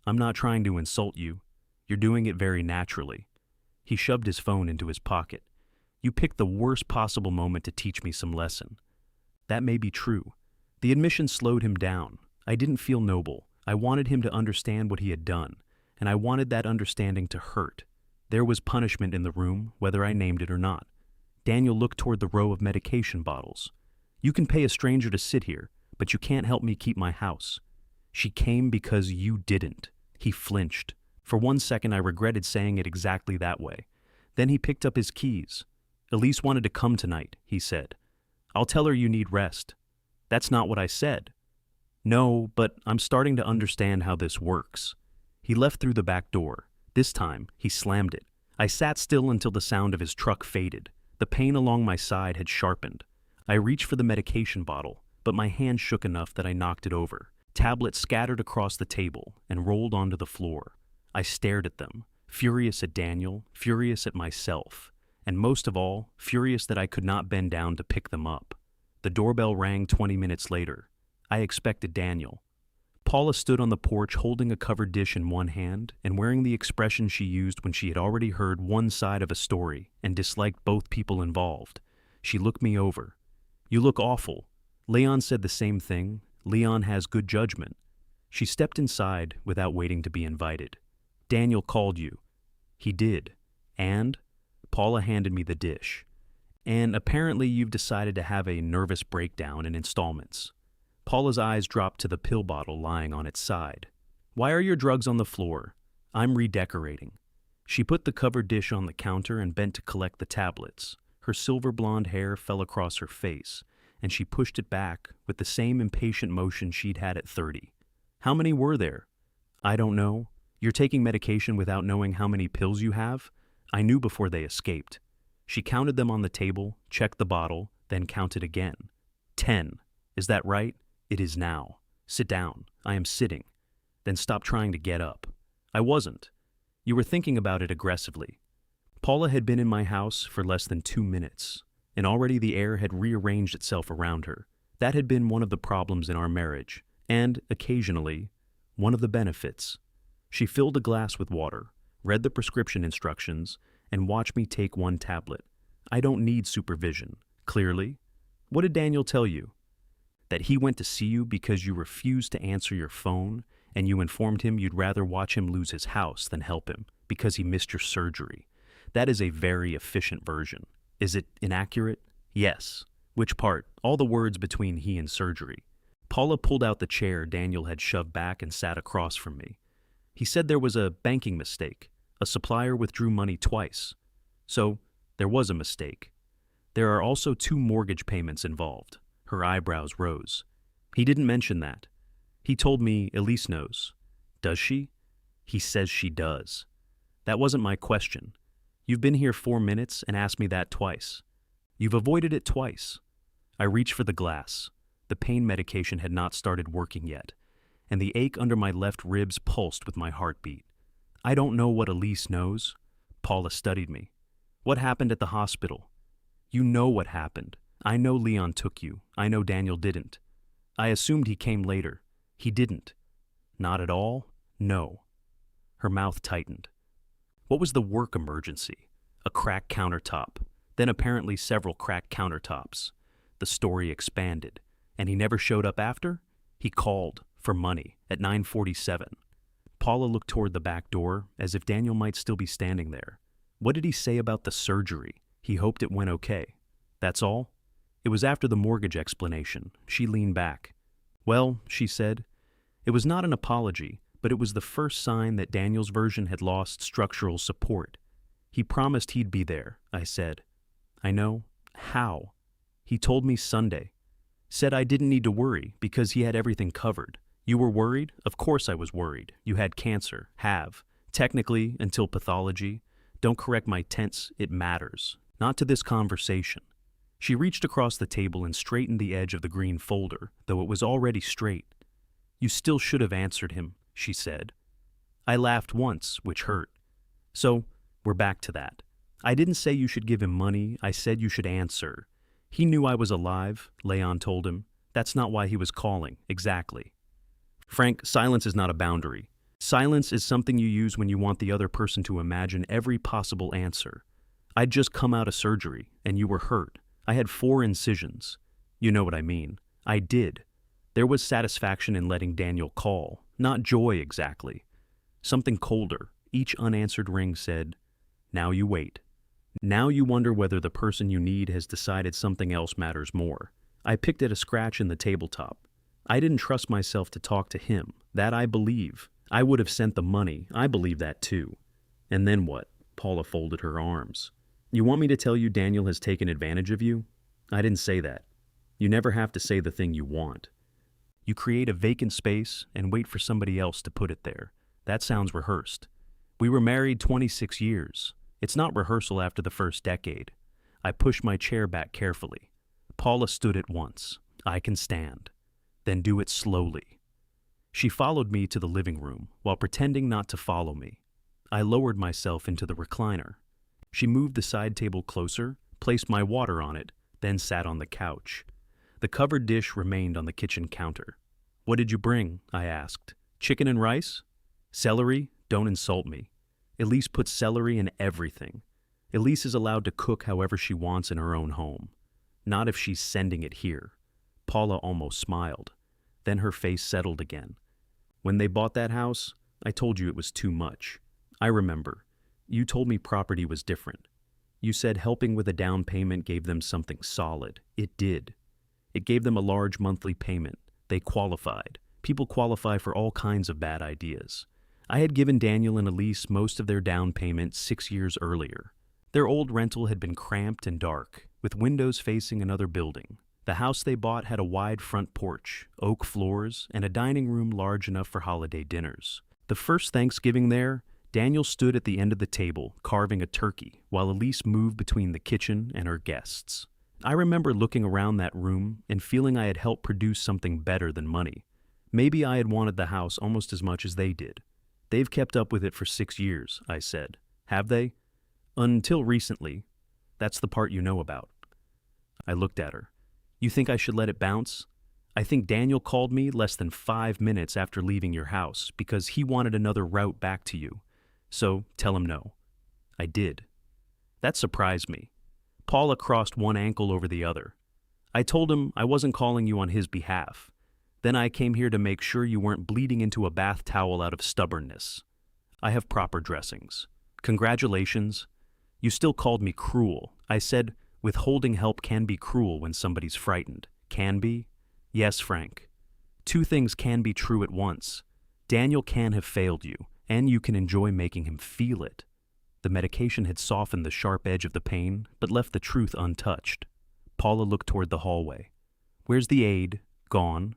I'm not trying to insult you. You're doing it very naturally." He shoved his phone into his pocket. "You picked the worst possible moment to teach me some lesson." That may be true. The admission slowed him down. I didn't feel noble. I wanted him to understand what he had done, and I wanted that understanding to hurt. There was punishment in the room, whether I named it or not. Daniel looked toward the row of medication bottles. "You can pay a stranger to sit here, but you can't help me keep my house." "She came because you didn't." He flinched. For 1 second I regretted saying it exactly that way. Then he picked up his keys. "Elise wanted to come tonight," he said. "I'll tell her you need rest." "That's not what I said." "No, but I'm starting to understand how this works." He left through the back door. This time, he slammed it. I sat still until the sound of his truck faded. The pain along my side had sharpened. I reached for the medication bottle, but my hand shook enough that I knocked it over. Tablets scattered across the table and rolled onto the floor. I stared at them, furious at Daniel, furious at myself, and most of all, furious that I could not bend down to pick them up. The doorbell rang 20 minutes later. I expected Daniel. Paula stood on the porch holding a covered dish in one hand and wearing the expression she used when she had already heard one side of a story and disliked both people involved. She looked me over. "You look awful." Leon said the same thing. Leon has good judgment. She stepped inside without waiting to be invited. "Daniel called you." "He did. And?" Paula handed me the dish. "And apparently you've decided to have a nervous breakdown in installments." Paula's eyes dropped to the pill bottle lying on its side. "Why are your drugs on the floor?" "I'm redecorating." She put the covered dish on the counter and bent to collect the tablets. Her silver blonde hair fell across her face, and she pushed it back with the same impatient motion she'd had at 30. "How many were there?" "I don't know." "You're taking medication without knowing how many pills you have?" "I knew before they escaped." She counted them on the table, checked the bottle, then counted again. 10. "Is that right?" "It is now." "Sit down." "I am sitting." "Then stop trying to get up." "I wasn't." "You were thinking about it aggressively." Paula had been in my house for less than 2 minutes, and already the air had rearranged itself around her. That had been one of the problems in our marriage, and, occasionally, one of the benefits. She filled a glass with water, read the prescription instructions, and watched me take one tablet. "I don't need supervision." "Clearly." "What did Daniel tell you?" "That he went to see you because you refused to answer your phone, and you informed him you'd rather watch him lose his house than help him, because he missed your surgery. That is a very efficient version. Is it inaccurate?" "Yes." "Which part?" "All the words between he and surgery." Paula pulled out the chair Daniel had shoved back and sat across from me. "He said there was a banking mistake. A supplier withdrew money twice. So, there was a mistake. There are also 2 mortgage payments involved." Her eyebrows rose. "He didn't mention that. He told me Elise knows." "Does she?" "He says she does." "That wasn't my question. You've been here 4 minutes and asked me that twice. You've avoided it twice." I reached for the glass. The pain medication had not started working yet, and the ache under my left ribs pulsed with my heartbeat. "I don't know what Elise knows." Paula studied me. "What happened at the hospital?" "You know what happened. I know Leon took you. I know Daniel didn't. I assumed he came later. He didn't." "Not at all?" "No." Her mouth tightened. "What was the work emergency?" "A cracked countertop. Then apparently several cracked countertops." The story expanded. "And he never showed up after?" "He called, for money, at 9:47. Paula looked toward the back door, as if Daniel might still be standing there. "What did he say about the surgery?" "He hoped it went okay." "That's all?" It was after the mortgage explanation. She leaned back. "Well," she said, "it was not an apology, but it was the first sign that Daniel's version had lost structural support." "He promised he'd be there," I said. "I know." "How?" "He told me Sunday. Said I didn't need to worry because he had everything covered." "You were worried?" "Of course I was worried. You had cancer." "Have. Technically, until pathology. Don't correct my tense, it matters. Not to this conversation." She reached across the table and straightened the edge of the green folder, though it was already straight. "You still should have answered him," she said. I laughed once, which hurt. "So, we're back to that. I didn't say you should give him money, I said you should answer." "He knew I was alive," Leon told him. "That's not why he was calling, exactly." "Frank, silence is not a boundary. Silence is something you use when you want the other person to imagine every possible answer. I'd just come out of surgery, and you were hurt. I had 4 incisions. You know what I mean. I did. There was satisfaction in letting Daniel call, not joy exactly. Something colder. Each unanswered ring said, "Now you wait." Now you wonder whether the person you need has decided something else matters more. I picked at a scratch in the tabletop. I didn't trust myself to talk to him. That I believe. I would have sent the money. I believe that too. And then what? Paula folded her arms. You want me to tell you Daniel has taken advantage of you? I didn't say that. You never have to say the thing you want. You create a vacant space and wait for somebody else to put it there. That sounds rehearsed. We were married 26 years. It's not rehearsal after the first decade. I pushed my chair back carefully. Paula stood at once. I can stand. Then do it slowly. She followed me to the living room while pretending not to follow me. I lowered myself into the recliner. She moved the side table closer, placed my water on it, then sat on the couch. The covered dish remained on the kitchen counter. What did you bring? I asked. Chicken and rice? Celery? Don't insult me. Elise puts celery in everything. Elise is allowed to cook however she wants in her own home. Not if she's sending it here. Paula almost smiled. Then her face settled again. When they bought that house, I told you it was too much. I remember. You told me property was different. You said helping with a down payment gave them something solid. It did. It gave them a large monthly payment. They qualified. People qualify for all kinds of bad ideas. I had given Daniel and Elise most of their down payment 6 years earlier. Their old rental had been cramped and dark, with windows facing another building. The house they bought had a wide front porch, oak floors, and a dining room large enough for holiday dinners. The first Thanksgiving there, Daniel stood at the end of the table, carving a turkey, while Elise moved between the kitchen and her guests. I remember looking around that room and feeling I had helped produce something better than money. Maybe I had wanted the house almost as much as they did. They've kept up with it for 6 years, I said. Have they? Until recently. That's the part you know about. I looked at her. You think I should let it bounce? I think Daniel called me less than 5 minutes after leaving your house because he wanted another route back to you. So tell him no. I did. That surprised me. Paula crossed one ankle over the other. I told him I wasn't calling you on his behalf. Then I came here to make sure you weren't bleeding into a bath towel out of stubbornness. I have proper dressings. Congratulations. You still called me cruel. I said withholding help can be cruel when somebody's frightened. Can be? Yes, Frank. 2 things can be true at once. Daniel can have failed you, and you can enjoy making him feel it. The medication had softened the sharp edge of the pain, but left the truth untouched. Paula looked toward the hallway. Where's the aide? Gone.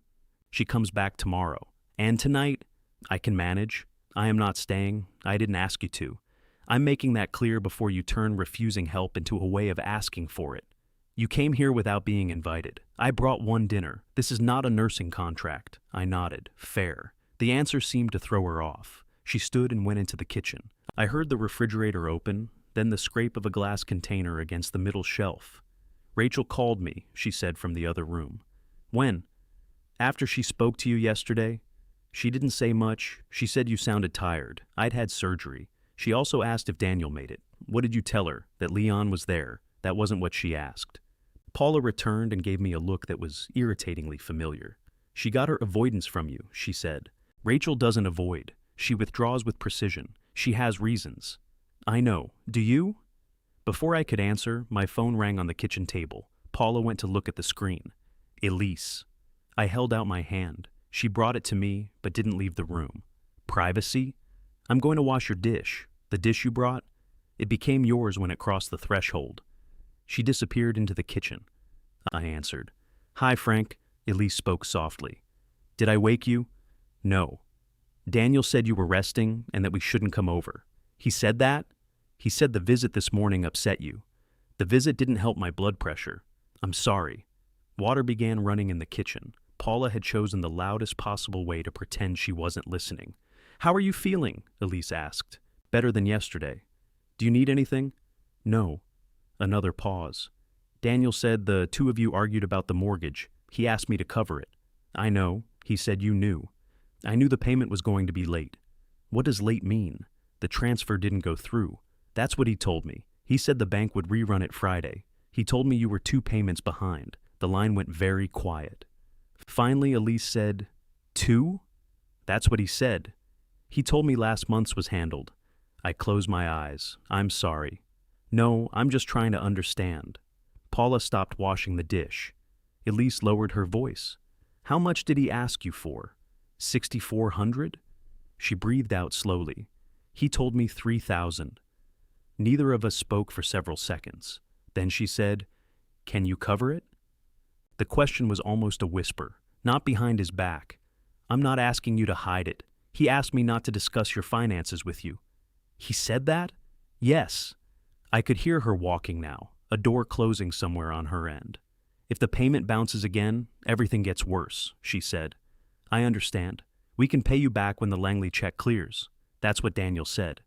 She comes back tomorrow. And tonight? I can manage. I am not staying. I didn't ask you to. I'm making that clear before you turn refusing help into a way of asking for it. You came here without being invited. I brought 1 dinner. This is not a nursing contract. I nodded. Fair. The answer seemed to throw her off. She stood and went into the kitchen. I heard the refrigerator open, then the scrape of a glass container against the middle shelf. Rachel called me, she said from the other room. When? After she spoke to you yesterday? She didn't say much. She said you sounded tired. I'd had surgery. She also asked if Daniel made it. What did you tell her? That Leon was there? That wasn't what she asked. Paula returned and gave me a look that was irritatingly familiar. She got her avoidance from you, she said. Rachel doesn't avoid. She withdraws with precision. She has reasons. I know. Do you? Before I could answer, my phone rang on the kitchen table. Paula went to look at the screen. Elise. I held out my hand. She brought it to me, but didn't leave the room. Privacy? I'm going to wash your dish. The dish you brought? It became yours when it crossed the threshold. She disappeared into the kitchen. I answered. Hi, Frank. Elise spoke softly. Did I wake you? No. Daniel said you were resting and that we shouldn't come over. He said that? He said the visit this morning upset you. The visit didn't help my blood pressure. I'm sorry. Water began running in the kitchen. Paula had chosen the loudest possible way to pretend she wasn't listening. How are you feeling? Elise asked. Better than yesterday. Do you need anything? No. Another pause. Daniel said the 2 of you argued about the mortgage. He asked me to cover it. I know. He said you knew. I knew the payment was going to be late. What does late mean? The transfer didn't go through. That's what he told me. He said the bank would rerun it Friday. He told me you were 2 payments behind. The line went very quiet. Finally, Elise said, 2? That's what he said. He told me last month's was handled. I closed my eyes. I'm sorry. No, I'm just trying to understand. Paula stopped washing the dish. Elise lowered her voice. How much did he ask you for? 6,400? She breathed out slowly. He told me 3,000. Neither of us spoke for several seconds. Then she said, Can you cover it? The question was almost a whisper, not behind his back. I'm not asking you to hide it. He asked me not to discuss your finances with you. He said that? Yes. I could hear her walking now, a door closing somewhere on her end. If the payment bounces again, everything gets worse, she said. I understand. We can pay you back when the Langley check clears. That's what Daniel said.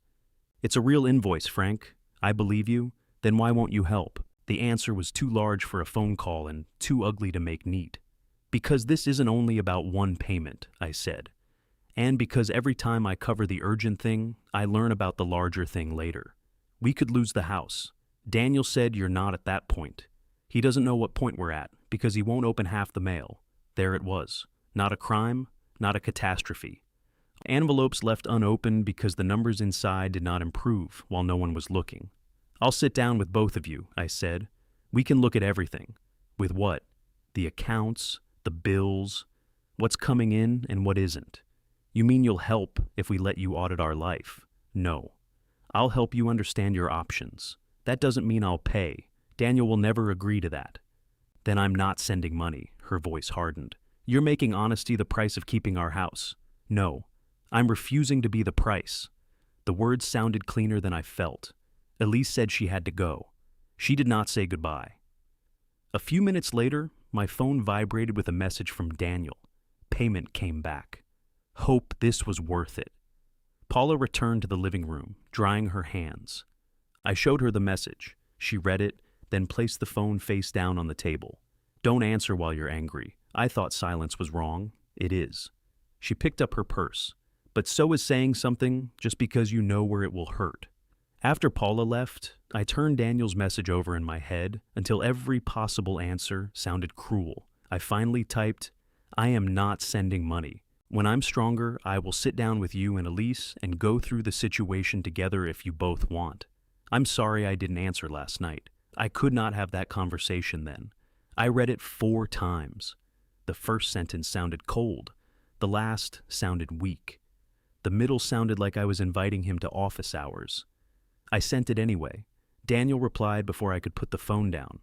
It's a real invoice, Frank. I believe you. Then why won't you help? The answer was too large for a phone call and too ugly to make neat. Because this isn't only about one payment, I said. And because every time I cover the urgent thing, I learn about the larger thing later. We could lose the house. Daniel said you're not at that point. He doesn't know what point we're at because he won't open half the mail. There it was. Not a crime, not a catastrophe. Envelopes left unopened because the numbers inside did not improve while no one was looking. I'll sit down with both of you, I said. We can look at everything. With what? The accounts, the bills, what's coming in and what isn't. You mean you'll help if we let you audit our life? No. I'll help you understand your options. That doesn't mean I'll pay. Daniel will never agree to that. Then I'm not sending money, her voice hardened. You're making honesty the price of keeping our house. No. I'm refusing to be the price. The words sounded cleaner than I felt. Elise said she had to go. She did not say goodbye. A few minutes later, my phone vibrated with a message from Daniel. Payment came back. Hope this was worth it. Paula returned to the living room, drying her hands. I showed her the message. She read it, then placed the phone face down on the table. Don't answer while you're angry. I thought silence was wrong. It is. She picked up her purse. But so is saying something just because you know where it will hurt. After Paula left, I turned Daniel's message over in my head until every possible answer sounded cruel. I finally typed, I am not sending money. When I'm stronger, I will sit down with you and Elise and go through the situation together if you both want. I'm sorry I didn't answer last night. I could not have that conversation then. I read it 4 times. The first sentence sounded cold. The last sounded weak. The middle sounded like I was inviting him to office hours. I sent it anyway. Daniel replied before I could put the phone down.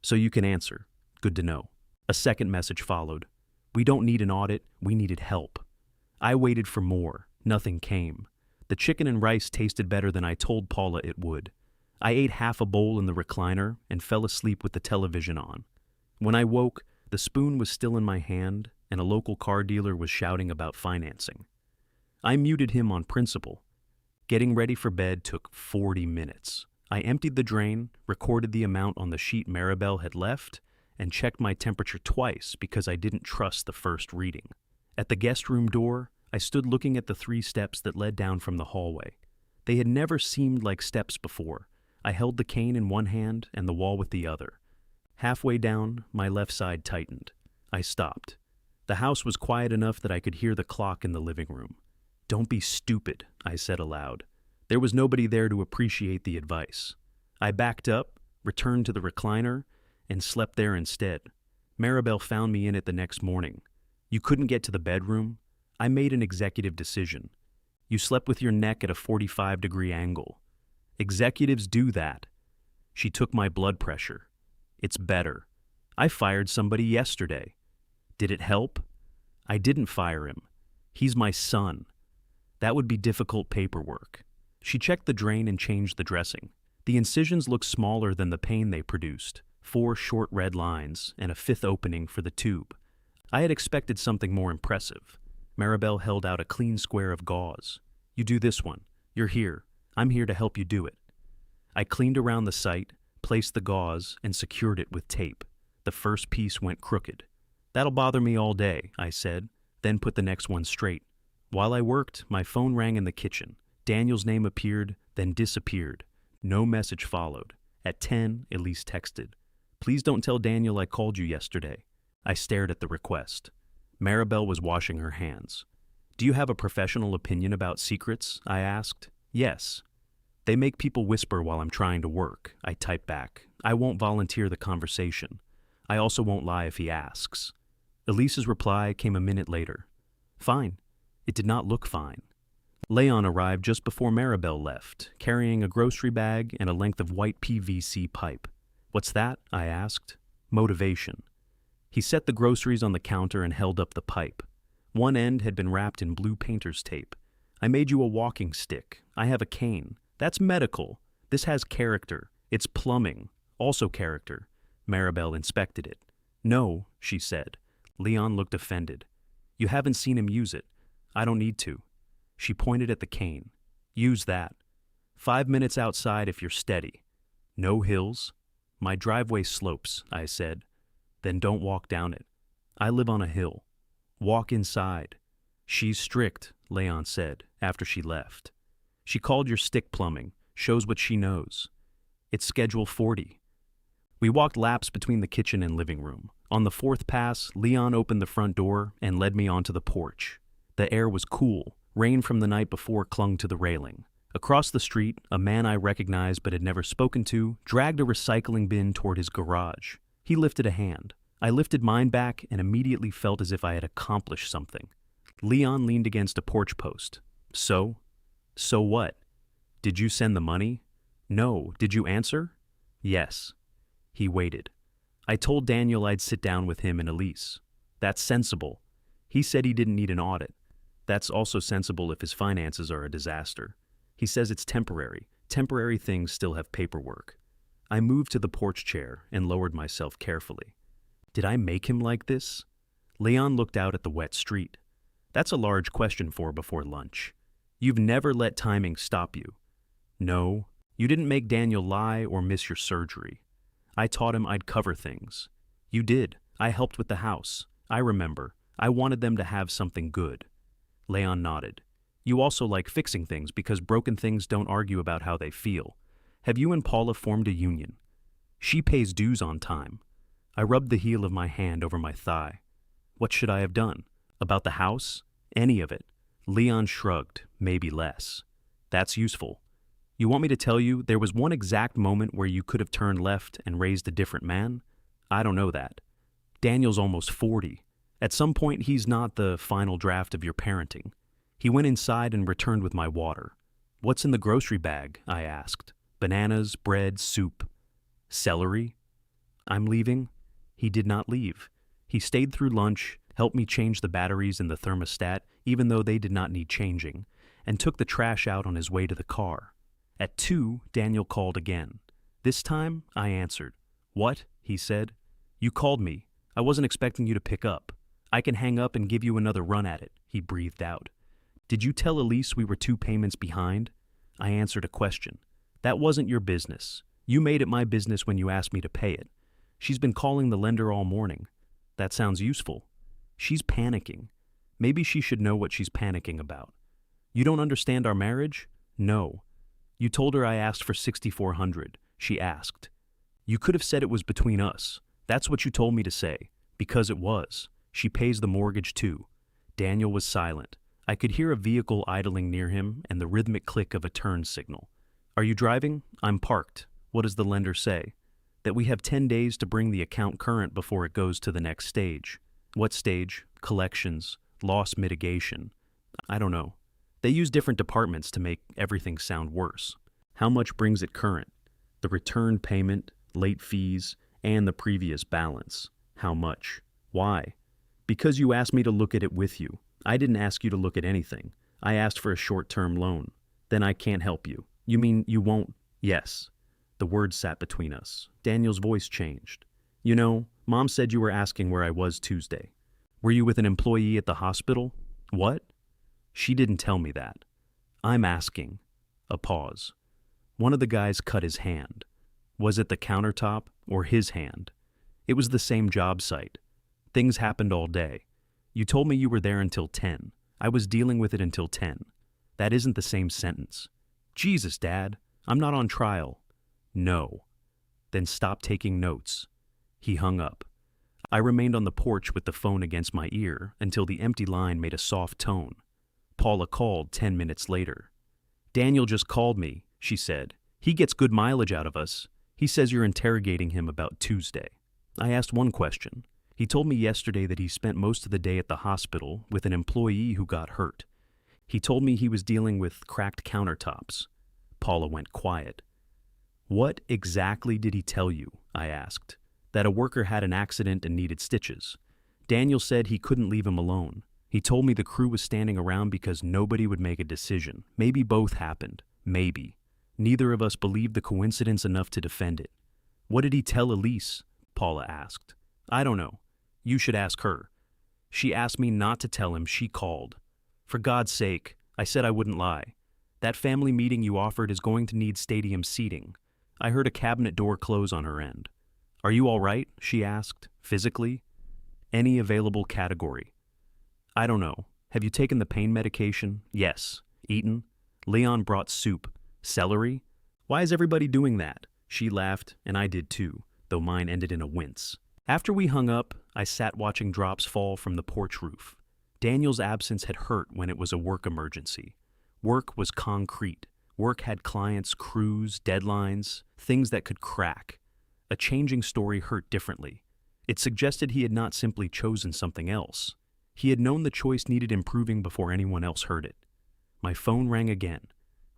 So you can answer. Good to know. A second message followed. We don't need an audit, we needed help. I waited for more. Nothing came. The chicken and rice tasted better than I told Paula it would. I ate half a bowl in the recliner and fell asleep with the television on. When I woke, the spoon was still in my hand and a local car dealer was shouting about financing. I muted him on principle. Getting ready for bed took 40 minutes. I emptied the drain, recorded the amount on the sheet Maribel had left, and checked my temperature twice because I didn't trust the first reading. At the guest room door, I stood looking at the 3 steps that led down from the hallway. They had never seemed like steps before. I held the cane in one hand and the wall with the other. Halfway down, my left side tightened. I stopped. The house was quiet enough that I could hear the clock in the living room. Don't be stupid, I said aloud. There was nobody there to appreciate the advice. I backed up, returned to the recliner, and slept there instead. Maribel found me in it the next morning. You couldn't get to the bedroom? I made an executive decision. You slept with your neck at a 45-degree angle. Executives do that. She took my blood pressure. It's better. I fired somebody yesterday. Did it help? I didn't fire him. He's my son. That would be difficult paperwork. She checked the drain and changed the dressing. The incisions looked smaller than the pain they produced, 4 short red lines and a 5th opening for the tube. I had expected something more impressive. Maribel held out a clean square of gauze. You do this one. You're here. I'm here to help you do it. I cleaned around the site, placed the gauze, and secured it with tape. The first piece went crooked. That'll bother me all day, I said, then put the next one straight. While I worked, my phone rang in the kitchen. Daniel's name appeared, then disappeared. No message followed. At 10, Elise texted, "Please don't tell Daniel I called you yesterday." I stared at the request. Maribel was washing her hands. "Do you have a professional opinion about secrets?" I asked. "Yes." "They make people whisper while I'm trying to work," I typed back. "I won't volunteer the conversation. I also won't lie if he asks." Elise's reply came a minute later. "Fine." It did not look fine. Leon arrived just before Maribel left, carrying a grocery bag and a length of white PVC pipe. "What's that?" I asked. "Motivation." He set the groceries on the counter and held up the pipe. One end had been wrapped in blue painter's tape. "I made you a walking stick. I have a cane. That's medical. This has character. It's plumbing. Also character." Maribel inspected it. "No," she said. Leon looked offended. "You haven't seen him use it. I don't need to." She pointed at the cane. "Use that. 5 minutes outside if you're steady. No hills." "My driveway slopes," I said. "Then don't walk down it. I live on a hill. Walk inside." "She's strict," Leon said after she left. "She called your stick plumbing. Shows what she knows. It's Schedule 40. We walked laps between the kitchen and living room. On the fourth pass, Leon opened the front door and led me onto the porch. The air was cool. Rain from the night before clung to the railing. Across the street, a man I recognized but had never spoken to dragged a recycling bin toward his garage. He lifted a hand. I lifted mine back and immediately felt as if I had accomplished something. Leon leaned against a porch post. "So? So what? Did you send the money?" "No. Did you answer?" "Yes." He waited. "I told Daniel I'd sit down with him and Elise. That's sensible. He said he didn't need an audit. That's also sensible if his finances are a disaster. He says it's temporary. Temporary things still have paperwork." I moved to the porch chair and lowered myself carefully. Did I make him like this? Leon looked out at the wet street. "That's a large question for before lunch. You've never let timing stop you." "No, you didn't make Daniel lie or miss your surgery. I taught him I'd cover things." "You did. I helped with the house. I remember. I wanted them to have something good." Leon nodded. "You also like fixing things because broken things don't argue about how they feel. Have you and Paula formed a union?" "She pays dues on time." I rubbed the heel of my hand over my thigh. "What should I have done? About the house? Any of it?" Leon shrugged, maybe less. "That's useful. You want me to tell you there was one exact moment where you could have turned left and raised a different man? I don't know that. Daniel's almost 40. At some point, he's not the final draft of your parenting." He went inside and returned with my water. "What's in the grocery bag?" I asked. "Bananas, bread, soup." "Celery?" "I'm leaving." He did not leave. He stayed through lunch, helped me change the batteries in the thermostat, even though they did not need changing, and took the trash out on his way to the car. At 2, Daniel called again. This time, I answered. "What?" he said. "You called me. I wasn't expecting you to pick up. I can hang up and give you another run at it," he breathed out. "Did you tell Elise we were 2 payments behind?" I answered a question. "That wasn't your business. You made it my business when you asked me to pay it. She's been calling the lender all morning." "That sounds useful." "She's panicking. Maybe she should know what she's panicking about." "You don't understand our marriage?" "No." "You told her I asked for $6,400. She asked." "You could have said it was between us. That's what you told me to say. Because it was. She pays the mortgage too." Daniel was silent. I could hear a vehicle idling near him and the rhythmic click of a turn signal. "Are you driving?" "I'm parked." "What does the lender say?" "That we have 10 days to bring the account current before it goes to the next stage." "What stage?" "Collections. Loss mitigation." "I don't know. They use different departments to make everything sound worse." "How much brings it current?" "The return payment, late fees, and the previous balance." "How much?" "Why?" "Because you asked me to look at it with you. I didn't ask you to look at anything. I asked for a short-term loan." "Then I can't help you." "You mean you won't?" "Yes." The words sat between us. Daniel's voice changed. "You know, Mom said you were asking where I was Tuesday. Were you with an employee at the hospital?" "What?" "She didn't tell me that." "I'm asking." A pause. One of the guys cut his hand. Was it the countertop or his hand? It was the same job site. "Things happened all day. You told me you were there until 10. I was dealing with it until 10. That isn't the same sentence. Jesus, Dad, I'm not on trial. No. Then stop taking notes. He hung up. I remained on the porch with the phone against my ear until the empty line made a soft tone. Paula called 10 minutes later. Daniel just called me, she said. He gets good mileage out of us. He says you're interrogating him about Tuesday. I asked one question. He told me yesterday that he spent most of the day at the hospital with an employee who got hurt. He told me he was dealing with cracked countertops. Paula went quiet. What exactly did he tell you? I asked. That a worker had an accident and needed stitches. Daniel said he couldn't leave him alone. He told me the crew was standing around because nobody would make a decision. Maybe both happened. Maybe. Neither of us believed the coincidence enough to defend it. What did he tell Elise? Paula asked. I don't know. You should ask her. She asked me not to tell him she called. For God's sake, I said I wouldn't lie. That family meeting you offered is going to need stadium seating. I heard a cabinet door close on her end. Are you all right? She asked. Physically? Any available category. I don't know. Have you taken the pain medication? Yes. Eaten? Leon brought soup. Celery? Why is everybody doing that? She laughed, and I did too, though mine ended in a wince. After we hung up, I sat watching drops fall from the porch roof. Daniel's absence had hurt when it was a work emergency. Work was concrete. Work had clients, crews, deadlines, things that could crack. A changing story hurt differently. It suggested he had not simply chosen something else. He had known the choice needed improving before anyone else heard it. My phone rang again.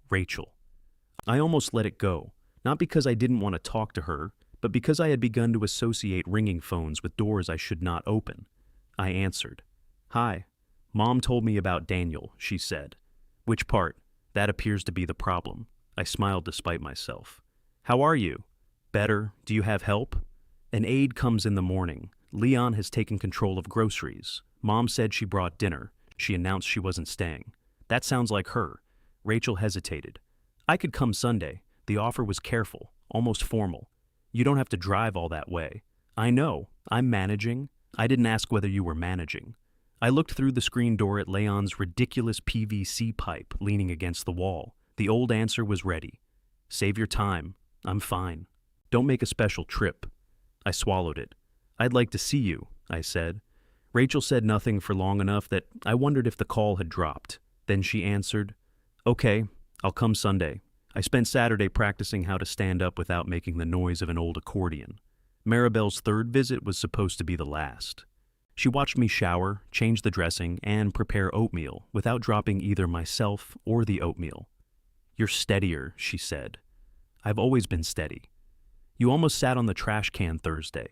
Rachel. I almost let it go, not because I didn't want to talk to her, but because I had begun to associate ringing phones with doors I should not open. I answered. Hi. Mom told me about Daniel, she said. Which part? That appears to be the problem. I smiled despite myself. How are you? Better. Do you have help? An aide comes in the morning. Leon has taken control of groceries. Mom said she brought dinner. She announced she wasn't staying. That sounds like her. Rachel hesitated. I could come Sunday. The offer was careful, almost formal. You don't have to drive all that way. I know. I'm managing. I didn't ask whether you were managing. I looked through the screen door at Leon's ridiculous PVC pipe leaning against the wall. The old answer was ready. Save your time. I'm fine. Don't make a special trip. I swallowed it. I'd like to see you, I said. Rachel said nothing for long enough that I wondered if the call had dropped. Then she answered, Okay, I'll come Sunday. I spent Saturday practicing how to stand up without making the noise of an old accordion. Maribel's third visit was supposed to be the last. She watched me shower, change the dressing, and prepare oatmeal without dropping either myself or the oatmeal. You're steadier, she said. I've always been steady. You almost sat on the trash can Thursday.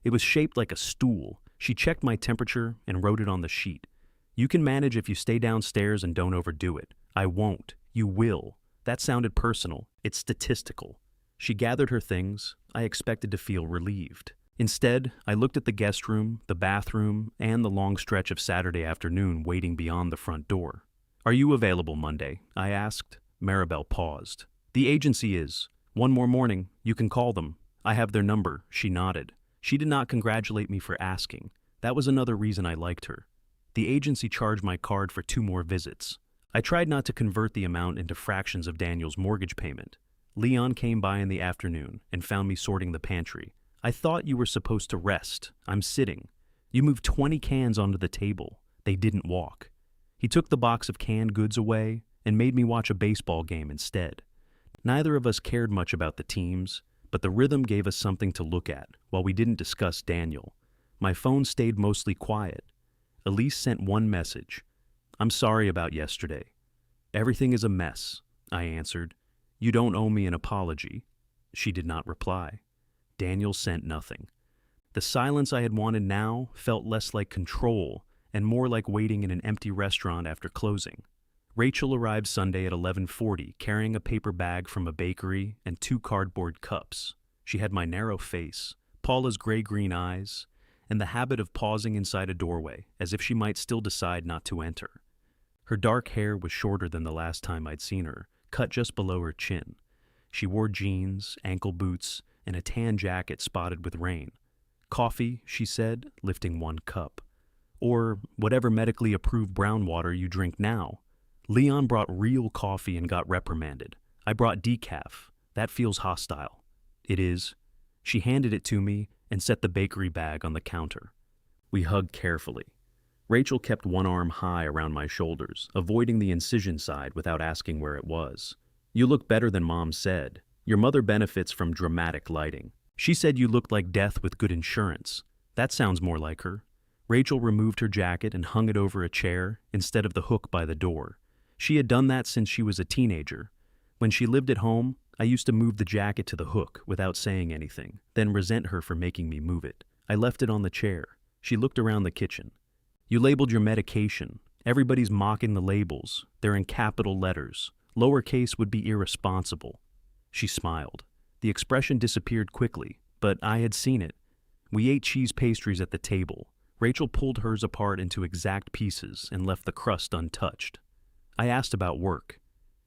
It was shaped like a stool. She checked my temperature and wrote it on the sheet. You can manage if you stay downstairs and don't overdo it. I won't. You will. That sounded personal. It's statistical. She gathered her things. I expected to feel relieved. Instead, I looked at the guest room, the bathroom, and the long stretch of Saturday afternoon waiting beyond the front door. Are you available Monday? I asked. Maribel paused. The agency is. One more morning. You can call them. I have their number. She nodded. She did not congratulate me for asking. That was another reason I liked her. The agency charged my card for 2 more visits. I tried not to convert the amount into fractions of Daniel's mortgage payment. Leon came by in the afternoon and found me sorting the pantry. I thought you were supposed to rest. I'm sitting. You moved 20 cans onto the table. They didn't walk. He took the box of canned goods away and made me watch a baseball game instead. Neither of us cared much about the teams, but the rhythm gave us something to look at while we didn't discuss Daniel. My phone stayed mostly quiet. Elise sent one message. I'm sorry about yesterday. Everything is a mess, I answered. You don't owe me an apology. She did not reply. Daniel sent nothing. The silence I had wanted now felt less like control and more like waiting in an empty restaurant after closing. Rachel arrived Sunday at 11:40, carrying a paper bag from a bakery and 2 cardboard cups. She had my narrow face, Paula's gray-green eyes, and the habit of pausing inside a doorway as if she might still decide not to enter. Her dark hair was shorter than the last time I'd seen her, cut just below her chin. She wore jeans, ankle boots, and a tan jacket spotted with rain. Coffee, she said, lifting 1 cup. Or whatever medically approved brown water you drink now. Leon brought real coffee and got reprimanded. I brought decaf. That feels hostile. It is. She handed it to me and set the bakery bag on the counter. We hugged carefully. Rachel kept one arm high around my shoulders, avoiding the incision side without asking where it was. You look better than Mom said. Your mother benefits from dramatic lighting. She said you looked like death with good insurance. That sounds more like her. Rachel removed her jacket and hung it over a chair instead of the hook by the door. She had done that since she was a teenager. When she lived at home, I used to move the jacket to the hook without saying anything, then resent her for making me move it. I left it on the chair. She looked around the kitchen. You labeled your medication. Everybody's mocking the labels. They're in capital letters. Lowercase would be irresponsible. She smiled. The expression disappeared quickly, but I had seen it. We ate cheese pastries at the table. Rachel pulled hers apart into exact pieces and left the crust untouched. I asked about work.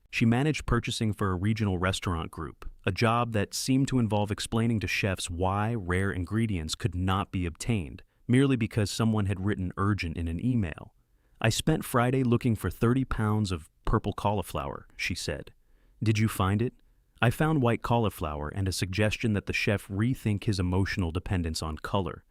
She managed purchasing for a regional restaurant group, a job that seemed to involve explaining to chefs why rare ingredients could not be obtained, merely because someone had written urgent in an email. I spent Friday looking for 30 pounds of purple cauliflower, she said. Did you find it? I found white cauliflower and a suggestion that the chef rethink his emotional dependence on color.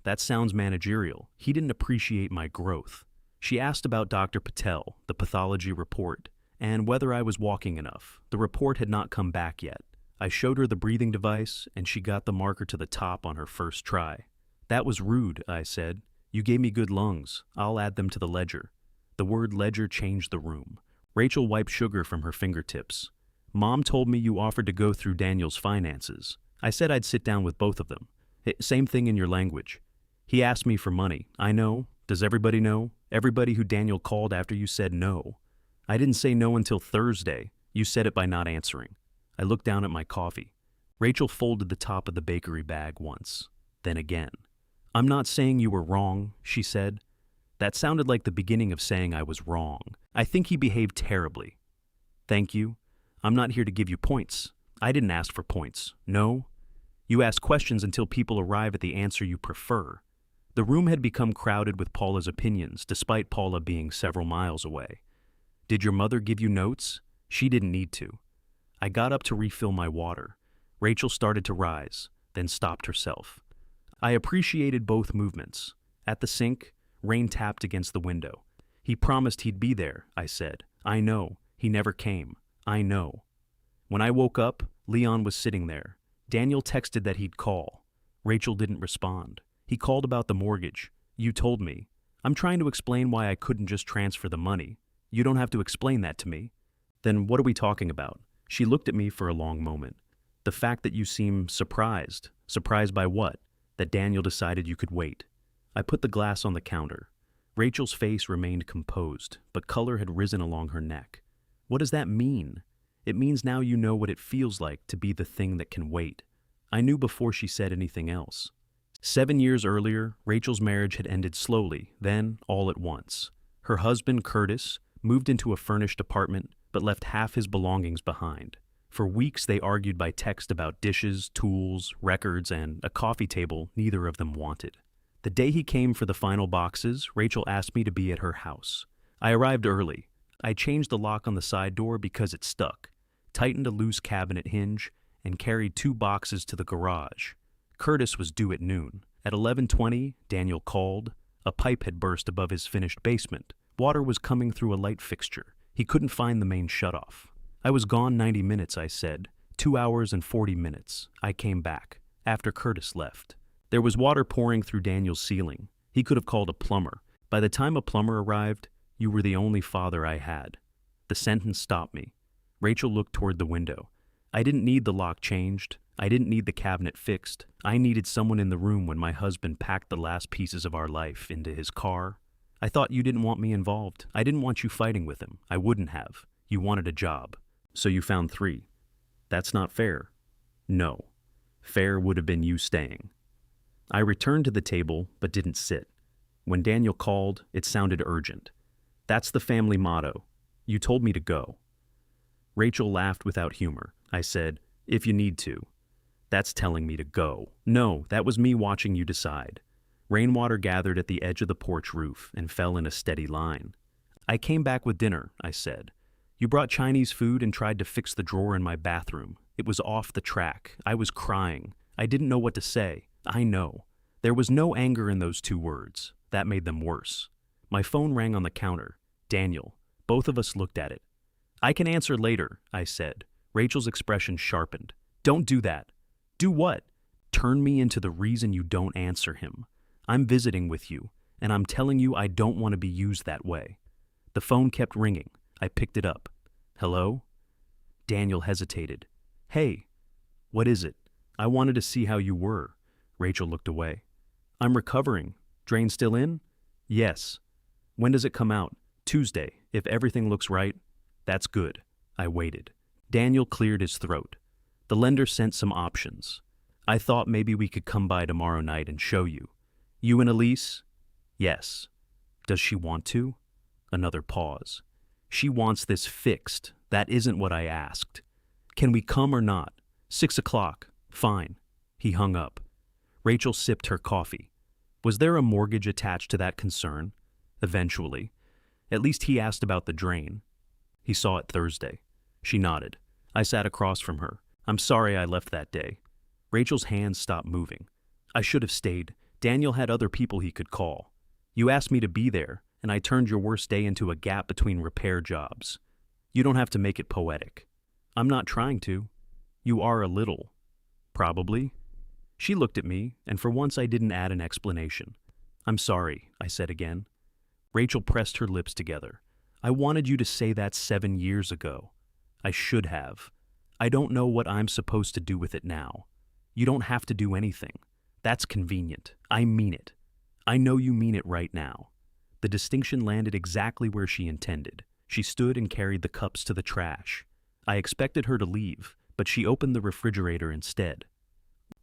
That sounds managerial. He didn't appreciate my growth. She asked about Dr. Patel, the pathology report, and whether I was walking enough. The report had not come back yet. I showed her the breathing device, and she got the marker to the top on her first try. That was rude, I said. You gave me good lungs. I'll add them to the ledger. The word ledger changed the room. Rachel wiped sugar from her fingertips. Mom told me you offered to go through Daniel's finances. I said I'd sit down with both of them. Same thing in your language. He asked me for money. I know. Does everybody know? Everybody who Daniel called after you said no. I didn't say no until Thursday. You said it by not answering. I looked down at my coffee. Rachel folded the top of the bakery bag once, then again. I'm not saying you were wrong, she said. That sounded like the beginning of saying I was wrong. I think he behaved terribly. Thank you. I'm not here to give you points. I didn't ask for points. No. You ask questions until people arrive at the answer you prefer. The room had become crowded with Paula's opinions, despite Paula being several miles away. Did your mother give you notes? She didn't need to. I got up to refill my water. Rachel started to rise, then stopped herself. I appreciated both movements. At the sink, rain tapped against the window. He promised he'd be there, I said. I know. He never came. I know. When I woke up, Leon was sitting there. Daniel texted that he'd call. Rachel didn't respond. He called about the mortgage. You told me. I'm trying to explain why I couldn't just transfer the money. You don't have to explain that to me. Then what are we talking about? She looked at me for a long moment. The fact that you seem surprised. Surprised by what? That Daniel decided you could wait. I put the glass on the counter. Rachel's face remained composed, but color had risen along her neck. What does that mean? It means now you know what it feels like to be the thing that can wait. I knew before she said anything else. 7 years earlier, Rachel's marriage had ended slowly, then all at once. Her husband, Curtis, moved into a furnished apartment, but left half his belongings behind. For weeks they argued by text about dishes, tools, records, and a coffee table neither of them wanted. The day he came for the final boxes, Rachel asked me to be at her house. I arrived early. I changed the lock on the side door because it stuck, tightened a loose cabinet hinge, and carried 2 boxes to the garage. Curtis was due at noon. At 11:20, Daniel called. A pipe had burst above his finished basement. Water was coming through a light fixture. He couldn't find the main shutoff. I was gone 90 minutes, I said. 2 hours and 40 minutes. I came back, after Curtis left. There was water pouring through Daniel's ceiling. He could have called a plumber. By the time a plumber arrived, you were the only father I had. The sentence stopped me. Rachel looked toward the window. I didn't need the lock changed. I didn't need the cabinet fixed. I needed someone in the room when my husband packed the last pieces of our life into his car. I thought you didn't want me involved. I didn't want you fighting with him. I wouldn't have. You wanted a job. So you found 3. That's not fair. No. Fair would have been you staying. I returned to the table, but didn't sit. When Daniel called, it sounded urgent. That's the family motto. You told me to go. Rachel laughed without humor. I said, if you need to. That's telling me to go. No, that was me watching you decide. Rainwater gathered at the edge of the porch roof and fell in a steady line. I came back with dinner, I said. You brought Chinese food and tried to fix the drawer in my bathroom. It was off the track. I was crying. I didn't know what to say. I know. There was no anger in those 2 words. That made them worse. My phone rang on the counter. Daniel. Both of us looked at it. I can answer later, I said. Rachel's expression sharpened. Don't do that. Do what? Turn me into the reason you don't answer him. I'm visiting with you, and I'm telling you I don't want to be used that way. The phone kept ringing. I picked it up. Hello? Daniel hesitated. Hey. What is it? I wanted to see how you were. Rachel looked away. I'm recovering. Drain still in? Yes. When does it come out? Tuesday. If everything looks right. That's good. I waited. Daniel cleared his throat. The lender sent some options. I thought maybe we could come by tomorrow night and show you. You and Elise? Yes. Does she want to? Another pause. She wants this fixed. That isn't what I asked. Can we come or not? 6 o'clock. Fine. He hung up. Rachel sipped her coffee. Was there a mortgage attached to that concern? Eventually. At least he asked about the drain. He saw it Thursday. She nodded. I sat across from her. I'm sorry I left that day. Rachel's hands stopped moving. I should have stayed. Daniel had other people he could call. You asked me to be there, and I turned your worst day into a gap between repair jobs. You don't have to make it poetic. I'm not trying to. You are a little. Probably. She looked at me, and for once I didn't add an explanation. I'm sorry, I said again. Rachel pressed her lips together. I wanted you to say that 7 years ago. I should have. I don't know what I'm supposed to do with it now. You don't have to do anything. That's convenient. I mean it. I know you mean it right now. The distinction landed exactly where she intended. She stood and carried the cups to the trash. I expected her to leave, but she opened the refrigerator instead.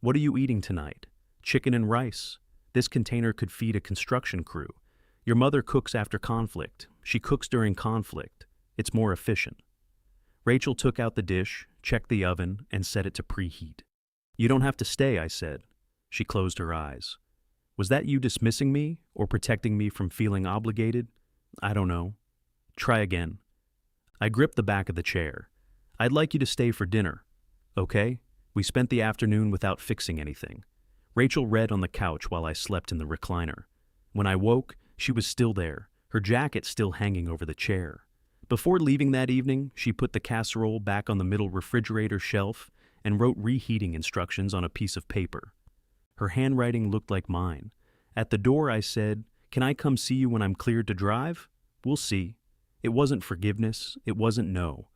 What are you eating tonight? Chicken and rice. This container could feed a construction crew. Your mother cooks after conflict. She cooks during conflict. It's more efficient. Rachel took out the dish, checked the oven, and set it to preheat. You don't have to stay, I said. She closed her eyes. Was that you dismissing me or protecting me from feeling obligated? I don't know. Try again. I gripped the back of the chair. I'd like you to stay for dinner. Okay? We spent the afternoon without fixing anything. Rachel read on the couch while I slept in the recliner. When I woke, she was still there, her jacket still hanging over the chair. Before leaving that evening, she put the casserole back on the middle refrigerator shelf and wrote reheating instructions on a piece of paper. Her handwriting looked like mine. At the door, I said, "Can I come see you when I'm cleared to drive? We'll see." It wasn't forgiveness. It wasn't no.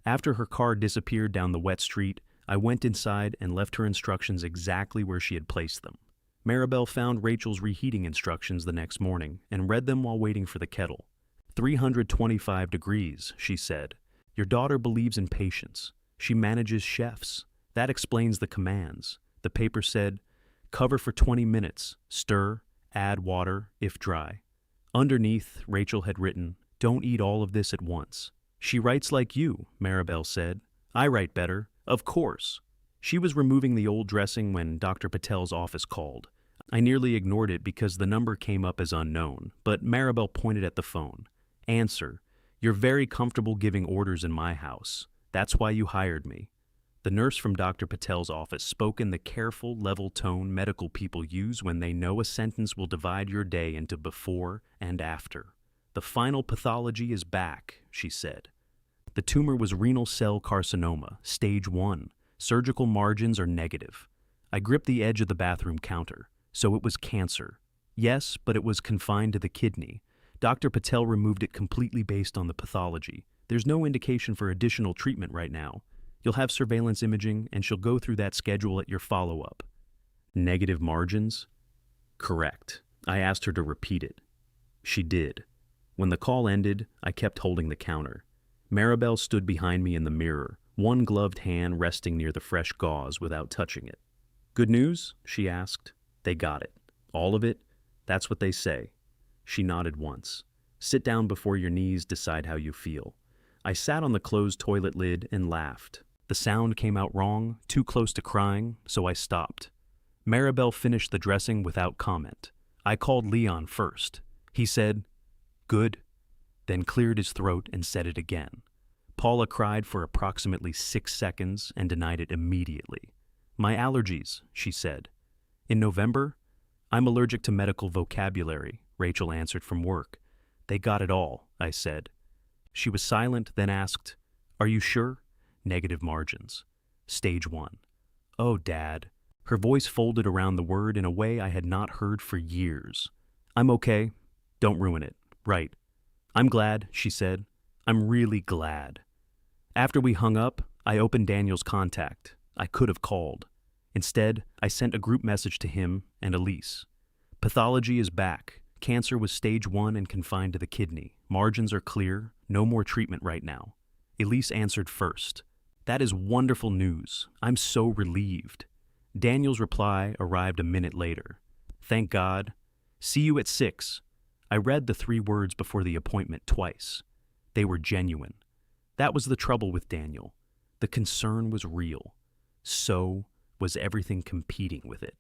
After her car disappeared down the wet street, I went inside and left her instructions exactly where she had placed them. Maribel found Rachel's reheating instructions the next morning and read them while waiting for the kettle. 325 degrees, she said. Your daughter believes in patience. She manages chefs. That explains the commands. The paper said, cover for 20 minutes, stir, add water, if dry. Underneath, Rachel had written, don't eat all of this at once. She writes like you, Maribel said. I write better, of course. She was removing the old dressing when Dr. Patel's office called. I nearly ignored it because the number came up as unknown, but Maribel pointed at the phone. Answer, you're very comfortable giving orders in my house. That's why you hired me. The nurse from Dr. Patel's office spoke in the careful, level tone medical people use when they know a sentence will divide your day into before and after. The final pathology is back, she said. The tumor was renal cell carcinoma, stage 1. Surgical margins are negative. I gripped the edge of the bathroom counter. So it was cancer. Yes, but it was confined to the kidney. Dr. Patel removed it completely based on the pathology. There's no indication for additional treatment right now. You'll have surveillance imaging, and she'll go through that schedule at your follow-up. Negative margins? Correct. I asked her to repeat it. She did. When the call ended, I kept holding the counter. Maribel stood behind me in the mirror, one gloved hand resting near the fresh gauze without touching it. Good news? She asked. They got it. All of it? That's what they say. She nodded once. Sit down before your knees decide how you feel. I sat on the closed toilet lid and laughed. The sound came out wrong, too close to crying, so I stopped. Maribel finished the dressing without comment. I called Leon first. He said, "Good," then cleared his throat and said it again. Paula cried for approximately 6 seconds and denied it immediately. "My allergies," she said. "In November? I'm allergic to medical vocabulary," Rachel answered from work. "They got it all," I said. She was silent, then asked, "Are you sure?" "Negative margins. Stage 1. "Oh, Dad." Her voice folded around the word in a way I had not heard for years. "I'm okay. Don't ruin it. Right. I'm glad," she said. "I'm really glad." After we hung up, I opened Daniel's contact. I could have called. Instead, I sent a group message to him and Elise. "Pathology is back. Cancer was stage 1 and confined to the kidney. Margins are clear. No more treatment right now." Elise answered first. "That is wonderful news. I'm so relieved." Daniel's reply arrived a minute later. "Thank God. See you at 6. I read the 3 words before the appointment twice. They were genuine. That was the trouble with Daniel. The concern was real. So was everything competing with it.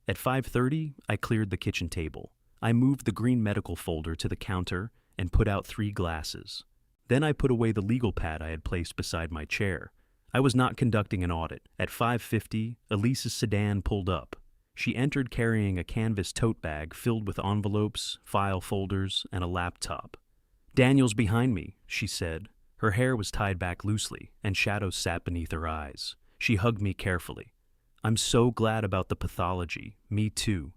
At 5:30, I cleared the kitchen table. I moved the green medical folder to the counter and put out 3 glasses. Then I put away the legal pad I had placed beside my chair. I was not conducting an audit. At 5:50, Elise's sedan pulled up. She entered carrying a canvas tote bag filled with envelopes, file folders, and a laptop. "Daniel's behind me," she said. Her hair was tied back loosely, and shadows sat beneath her eyes. She hugged me carefully. "I'm so glad about the pathology. Me too.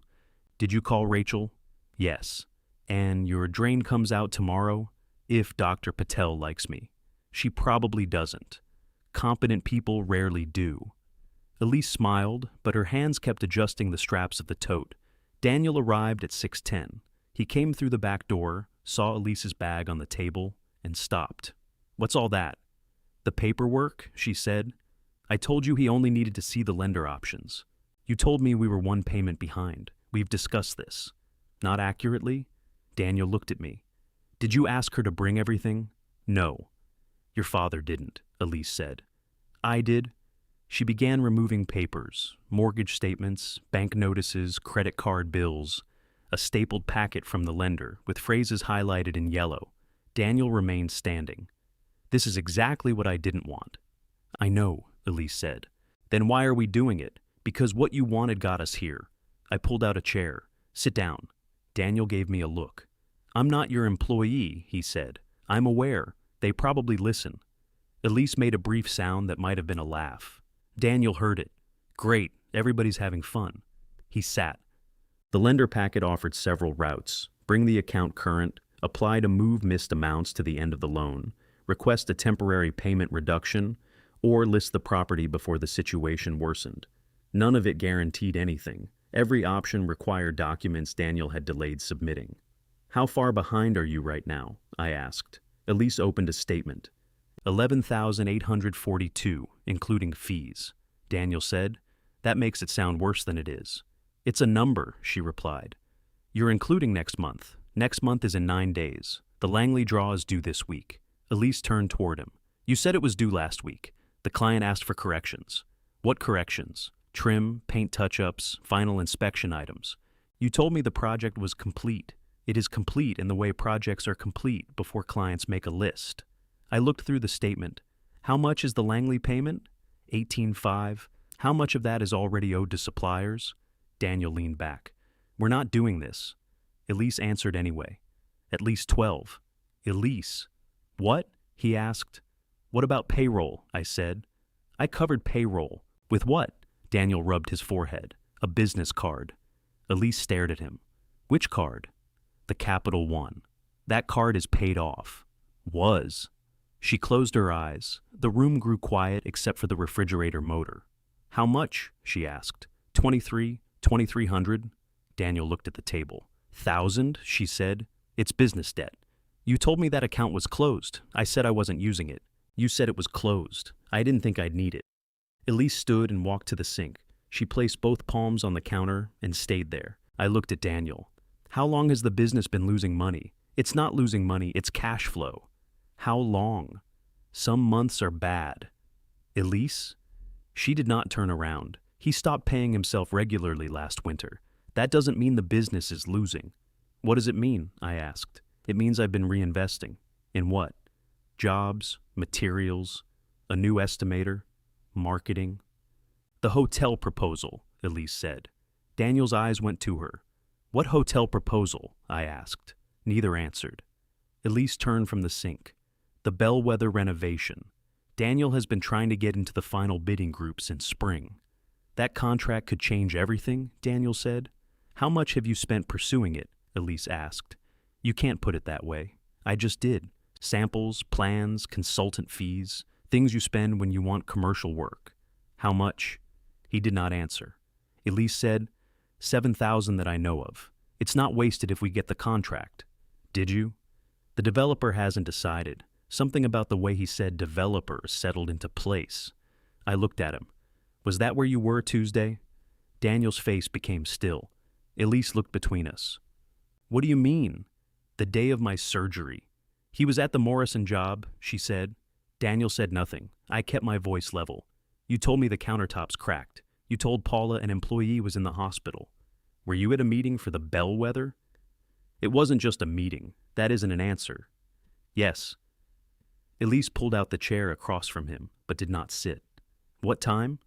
Did you call Rachel?" "Yes." "And your drain comes out tomorrow? If Dr. Patel likes me." "She probably doesn't. Competent people rarely do." Elise smiled, but her hands kept adjusting the straps of the tote. Daniel arrived at 6:10. He came through the back door, saw Elise's bag on the table, and stopped. "What's all that?" "The paperwork," she said. "I told you he only needed to see the lender options. You told me we were 1 payment behind. We've discussed this." "Not accurately?" Daniel looked at me. "Did you ask her to bring everything?" "No." "Your father didn't," Elise said. "I did." She began removing papers, mortgage statements, bank notices, credit card bills, a stapled packet from the lender with phrases highlighted in yellow. Daniel remained standing. "This is exactly what I didn't want." "I know," Elise said. "Then why are we doing it?" "Because what you wanted got us here." I pulled out a chair. "Sit down." Daniel gave me a look. "I'm not your employee," he said. "I'm aware. They probably listen." Elise made a brief sound that might have been a laugh. Daniel heard it. "Great, everybody's having fun." He sat. The lender packet offered several routes: bring the account current, apply to move missed amounts to the end of the loan, request a temporary payment reduction, or list the property before the situation worsened. None of it guaranteed anything. Every option required documents Daniel had delayed submitting. "How far behind are you right now?" I asked. Elise opened a statement. $11,842, including fees. Daniel said, "That makes it sound worse than it is." "It's a number," she replied. "You're including next month. Next month is in 9 days. The Langley draw is due this week." Elise turned toward him. "You said it was due last week. The client asked for corrections." "What corrections?" "Trim, paint touch-ups, final inspection items." "You told me the project was complete." "It is complete in the way projects are complete before clients make a list." I looked through the statement. "How much is the Langley payment?" $18,500. "How much of that is already owed to suppliers?" Daniel leaned back. "We're not doing this." Elise answered anyway. "At least 12. "Elise." "What?" he asked. "What about payroll?" I said. "I covered payroll." "With what?" Daniel rubbed his forehead. "A business card." Elise stared at him. "Which card?" "The Capital One. That card is paid off." "Was." She closed her eyes. The room grew quiet except for the refrigerator motor. "How much?" she asked. 2,300. Daniel looked at the table. 1,000, she said. "It's business debt." "You told me that account was closed." I said I wasn't using it. "You said it was closed. I didn't think I'd need it." Elise stood and walked to the sink. She placed both palms on the counter and stayed there. I looked at Daniel. "How long has the business been losing money?" "It's not losing money, it's cash flow." "How long?" "Some months are bad." "Elise?" She did not turn around. "He stopped paying himself regularly last winter. That doesn't mean the business is losing. What does it mean? I asked. It means I've been reinvesting. In what? Jobs, materials, a new estimator, marketing. The hotel proposal, Elise said. Daniel's eyes went to her. What hotel proposal? I asked. Neither answered. Elise turned from the sink. The Bellwether renovation. Daniel has been trying to get into the final bidding group since spring. That contract could change everything, Daniel said. How much have you spent pursuing it? Elise asked. You can't put it that way. I just did. Samples, plans, consultant fees, things you spend when you want commercial work. How much? He did not answer. Elise said, 7,000 that I know of. It's not wasted if we get the contract. Did you? The developer hasn't decided. Something about the way he said developer settled into place. I looked at him. Was that where you were Tuesday? Daniel's face became still. Elise looked between us. What do you mean? The day of my surgery. He was at the Morrison job, she said. Daniel said nothing. I kept my voice level. You told me the countertops cracked. You told Paula an employee was in the hospital. Were you at a meeting for the Bellwether? It wasn't just a meeting. That isn't an answer. Yes. Elise pulled out the chair across from him, but did not sit. What time?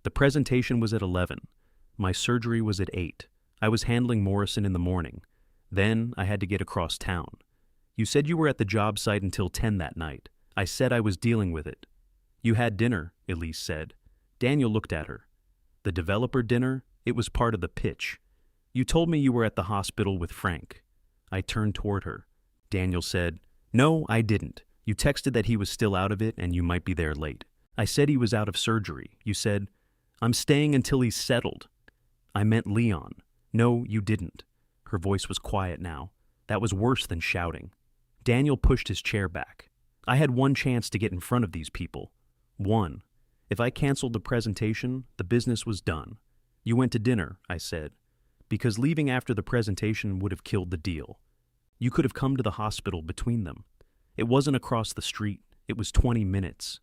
The presentation was at 11. My surgery was at 8. I was handling Morrison in the morning. Then I had to get across town. You said you were at the job site until 10 that night. I said I was dealing with it. You had dinner, Elise said. Daniel looked at her. The developer dinner? It was part of the pitch. You told me you were at the hospital with Frank. I turned toward her. Daniel said, No, I didn't. You texted that he was still out of it and you might be there late. I said he was out of surgery. You said, I'm staying until he's settled. I meant Leon. No, you didn't. Her voice was quiet now. That was worse than shouting. Daniel pushed his chair back. I had one chance to get in front of these people. One. If I canceled the presentation, the business was done. You went to dinner, I said, because leaving after the presentation would have killed the deal. You could have come to the hospital between them. It wasn't across the street. It was 20 minutes.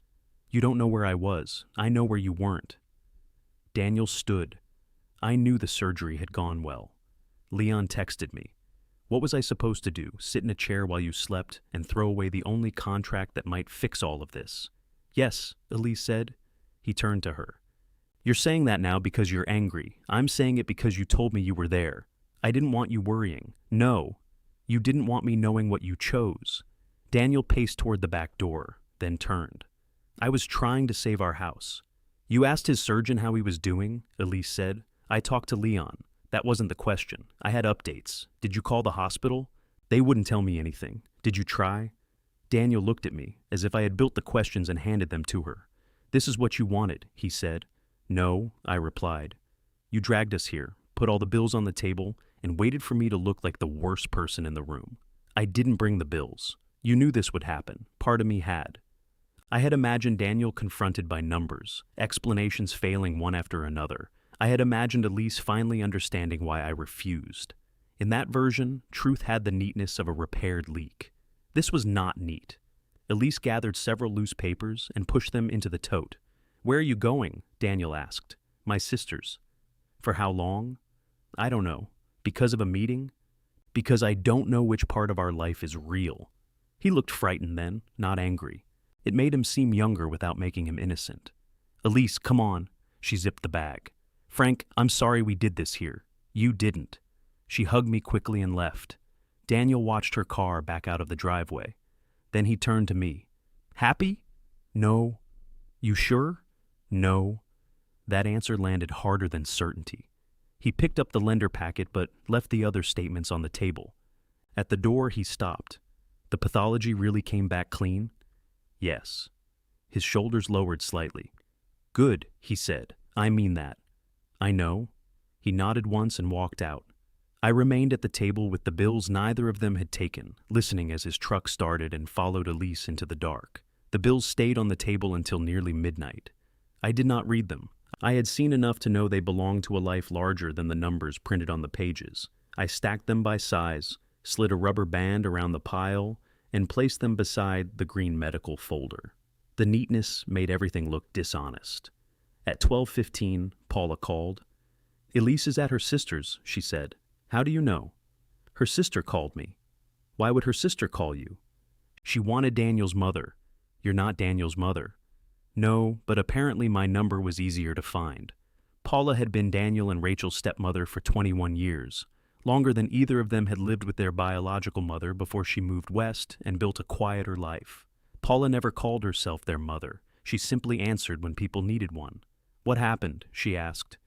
You don't know where I was. I know where you weren't. Daniel stood. I knew the surgery had gone well. Leon texted me. What was I supposed to do, sit in a chair while you slept and throw away the only contract that might fix all of this? Yes, Elise said. He turned to her. You're saying that now because you're angry. I'm saying it because you told me you were there. I didn't want you worrying. No. You didn't want me knowing what you chose. Daniel paced toward the back door, then turned. I was trying to save our house. You asked his surgeon how he was doing, Elise said. I talked to Leon. That wasn't the question. I had updates. Did you call the hospital? They wouldn't tell me anything. Did you try? Daniel looked at me, as if I had built the questions and handed them to her. This is what you wanted, he said. No, I replied. You dragged us here, put all the bills on the table, and waited for me to look like the worst person in the room. I didn't bring the bills. You knew this would happen. Part of me had. I had imagined Daniel confronted by numbers, explanations failing one after another. I had imagined Elise finally understanding why I refused. In that version, truth had the neatness of a repaired leak. This was not neat. Elise gathered several loose papers and pushed them into the tote. Where are you going? Daniel asked. My sister's. For how long? I don't know. Because of a meeting? Because I don't know which part of our life is real. He looked frightened then, not angry. It made him seem younger without making him innocent. Elise, come on. She zipped the bag. Frank, I'm sorry we did this here. You didn't. She hugged me quickly and left. Daniel watched her car back out of the driveway. Then he turned to me. Happy? No. You sure? No. That answer landed harder than certainty. He picked up the lender packet but left the other statements on the table. At the door, he stopped. The pathology really came back clean? Yes. His shoulders lowered slightly. Good, he said. I mean that. I know. He nodded once and walked out. I remained at the table with the bills neither of them had taken, listening as his truck started and followed Elise into the dark. The bills stayed on the table until nearly midnight. I did not read them. I had seen enough to know they belonged to a life larger than the numbers printed on the pages. I stacked them by size, slid a rubber band around the pile, and placed them beside the green medical folder. The neatness made everything look dishonest. At 12:15, Paula called. Elise is at her sister's, she said. How do you know? Her sister called me. Why would her sister call you? She wanted Daniel's mother. You're not Daniel's mother. No, but apparently my number was easier to find. Paula had been Daniel and Rachel's stepmother for 21 years, longer than either of them had lived with their biological mother before she moved west and built a quieter life. Paula never called herself their mother. She simply answered when people needed one. What happened? She asked.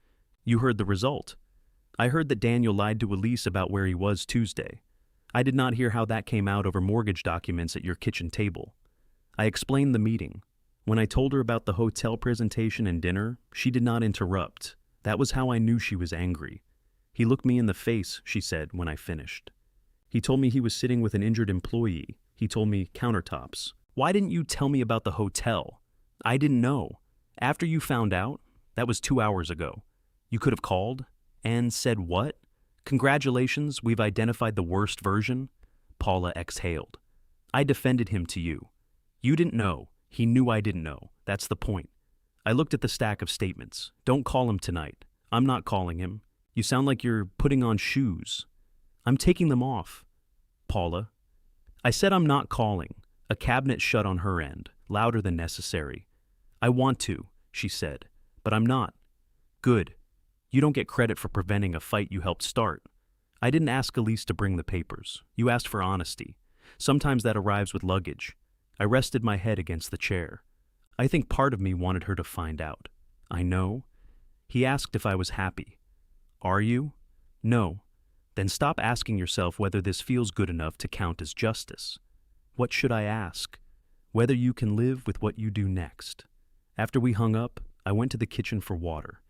You heard the result. I heard that Daniel lied to Elise about where he was Tuesday. I did not hear how that came out over mortgage documents at your kitchen table. I explained the meeting. When I told her about the hotel presentation and dinner, she did not interrupt. That was how I knew she was angry. He looked me in the face, she said when I finished. He told me he was sitting with an injured employee. He told me countertops. Why didn't you tell me about the hotel? I didn't know. After you found out, that was 2 hours ago. You could have called and said what? Congratulations, we've identified the worst version. Paula exhaled. I defended him to you. You didn't know. He knew I didn't know. That's the point. I looked at the stack of statements. Don't call him tonight. I'm not calling him. You sound like you're putting on shoes. I'm taking them off. Paula. I said I'm not calling. A cabinet shut on her end, louder than necessary. I want to, she said, but I'm not. Good. You don't get credit for preventing a fight you helped start. I didn't ask Elise to bring the papers. You asked for honesty. Sometimes that arrives with luggage. I rested my head against the chair. I think part of me wanted her to find out. I know. He asked if I was happy. Are you? No. Then stop asking yourself whether this feels good enough to count as justice. What should I ask? Whether you can live with what you do next. After we hung up, I went to the kitchen for water.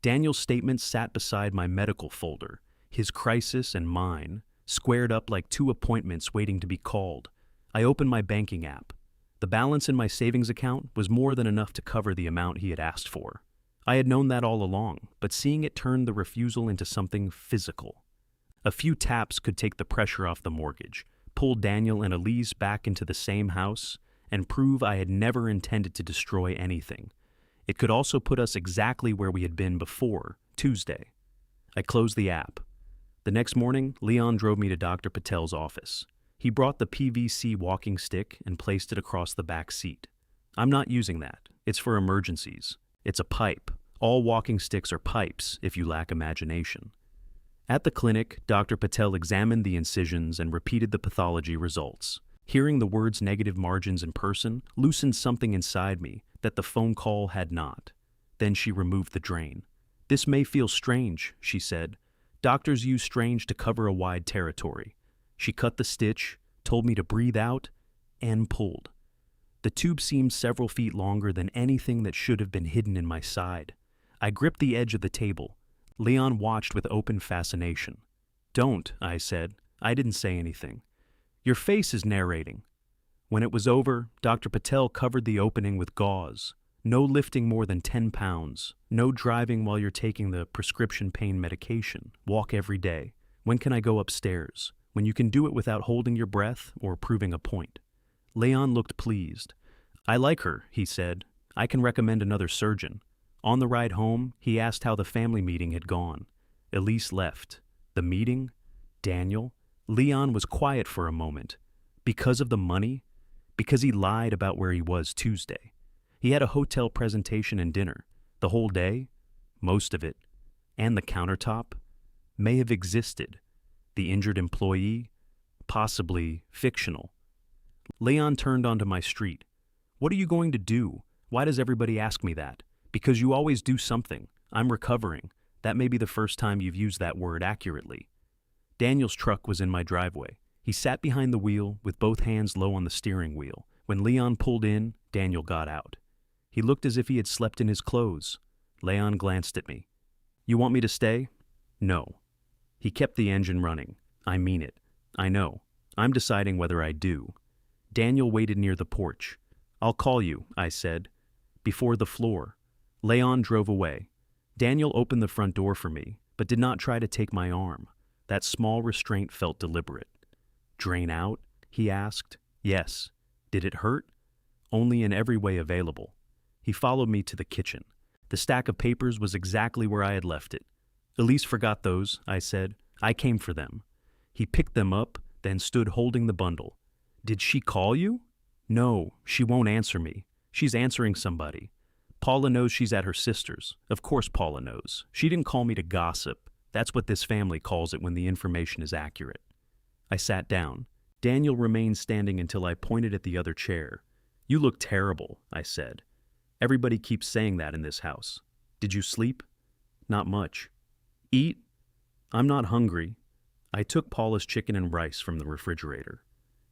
Daniel's statement sat beside my medical folder, his crisis and mine, squared up like two appointments waiting to be called. I opened my banking app. The balance in my savings account was more than enough to cover the amount he had asked for. I had known that all along, but seeing it turned the refusal into something physical. A few taps could take the pressure off the mortgage, pull Daniel and Elise back into the same house, and prove I had never intended to destroy anything. It could also put us exactly where we had been before, Tuesday. I closed the app. The next morning, Leon drove me to Dr. Patel's office. He brought the PVC walking stick and placed it across the back seat. I'm not using that. It's for emergencies. It's a pipe. All walking sticks are pipes if you lack imagination. At the clinic, Dr. Patel examined the incisions and repeated the pathology results. Hearing the words negative margins in person loosened something inside me that the phone call had not. Then she removed the drain. This may feel strange, she said. Doctors use strange to cover a wide territory. She cut the stitch, told me to breathe out, and pulled. The tube seemed several feet longer than anything that should have been hidden in my side. I gripped the edge of the table. Leon watched with open fascination. Don't, I said. I didn't say anything. Your face is narrating. When it was over, Dr. Patel covered the opening with gauze. No lifting more than 10 pounds. No driving while you're taking the prescription pain medication. Walk every day. When can I go upstairs? When you can do it without holding your breath or proving a point. Leon looked pleased. I like her, he said. I can recommend another surgeon. On the ride home, he asked how the family meeting had gone. Elise left. The meeting? Daniel? Leon was quiet for a moment. Because of the money? Because he lied about where he was Tuesday. He had a hotel presentation and dinner. The whole day? Most of it. And the countertop? May have existed. The injured employee? Possibly fictional. Leon turned onto my street. What are you going to do? Why does everybody ask me that? Because you always do something. I'm recovering. That may be the first time you've used that word accurately. Daniel's truck was in my driveway. He sat behind the wheel with both hands low on the steering wheel. When Leon pulled in, Daniel got out. He looked as if he had slept in his clothes. Leon glanced at me. You want me to stay? No. He kept the engine running. I mean it. I know. I'm deciding whether I do. Daniel waited near the porch. I'll call you, I said. Before the floor. Leon drove away. Daniel opened the front door for me, but did not try to take my arm. That small restraint felt deliberate. Drain out? He asked. Yes. Did it hurt? Only in every way available. He followed me to the kitchen. The stack of papers was exactly where I had left it. Elise forgot those, I said. I came for them. He picked them up, then stood holding the bundle. Did she call you? No, she won't answer me. She's answering somebody. Paula knows she's at her sister's. Of course Paula knows. She didn't call me to gossip. That's what this family calls it when the information is accurate. I sat down. Daniel remained standing until I pointed at the other chair. You look terrible, I said. Everybody keeps saying that in this house. Did you sleep? Not much. Eat? I'm not hungry. I took Paula's chicken and rice from the refrigerator.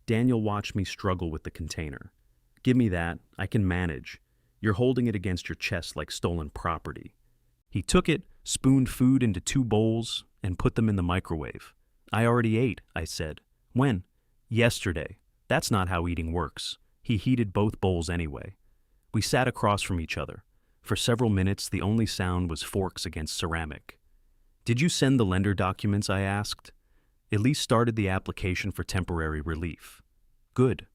Daniel watched me struggle with the container. Give me that. I can manage. You're holding it against your chest like stolen property. He took it, spooned food into 2 bowls, and put them in the microwave. I already ate, I said. When? Yesterday. That's not how eating works. He heated both bowls anyway. We sat across from each other. For several minutes, the only sound was forks against ceramic. Did you send the lender documents? I asked. Elise started the application for temporary relief. Good.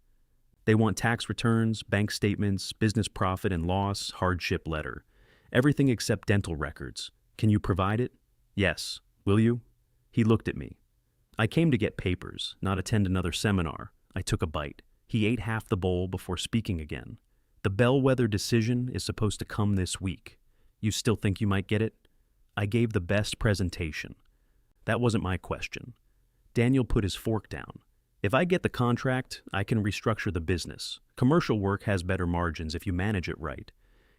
They want tax returns, bank statements, business profit and loss, hardship letter. Everything except dental records. Can you provide it? Yes. Will you? He looked at me. I came to get papers, not attend another seminar. I took a bite. He ate half the bowl before speaking again. The bellwether decision is supposed to come this week. You still think you might get it? I gave the best presentation. That wasn't my question. Daniel put his fork down. If I get the contract, I can restructure the business. Commercial work has better margins if you manage it right.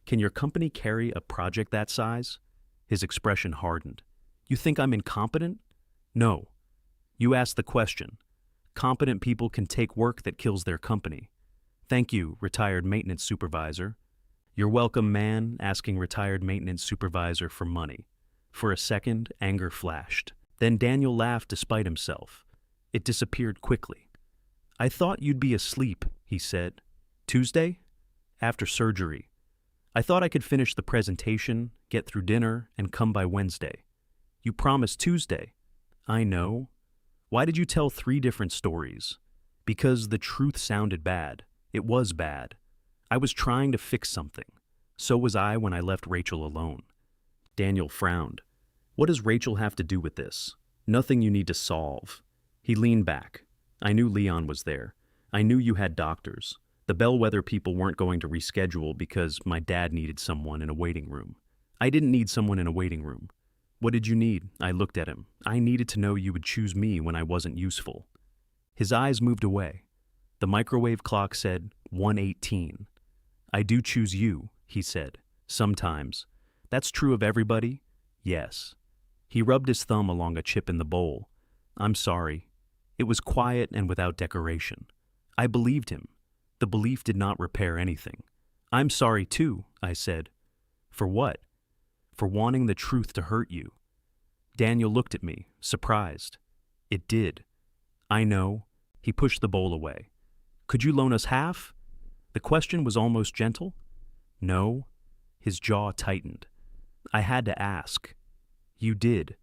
Can your company carry a project that size? His expression hardened. You think I'm incompetent? No. You asked the question. Competent people can take work that kills their company. Thank you, retired maintenance supervisor. You're welcome, man, asking retired maintenance supervisor for money. For a second, anger flashed. Then Daniel laughed despite himself. It disappeared quickly. I thought you'd be asleep, he said. Tuesday? After surgery. I thought I could finish the presentation, get through dinner, and come by Wednesday. You promised Tuesday. I know. Why did you tell 3 different stories? Because the truth sounded bad. It was bad. I was trying to fix something. So was I when I left Rachel alone. Daniel frowned. What does Rachel have to do with this? Nothing you need to solve. He leaned back. I knew Leon was there. I knew you had doctors. The bellwether people weren't going to reschedule because my dad needed someone in a waiting room. I didn't need someone in a waiting room. What did you need? I looked at him. I needed to know you would choose me when I wasn't useful. His eyes moved away. The microwave clock said 1:18. I do choose you, he said. Sometimes. That's true of everybody? Yes. He rubbed his thumb along a chip in the bowl. I'm sorry. It was quiet and without decoration. I believed him. The belief did not repair anything. I'm sorry too, I said. For what? For wanting the truth to hurt you. Daniel looked at me, surprised. It did. I know. He pushed the bowl away. Could you loan us half? The question was almost gentle. No. His jaw tightened. I had to ask. You did.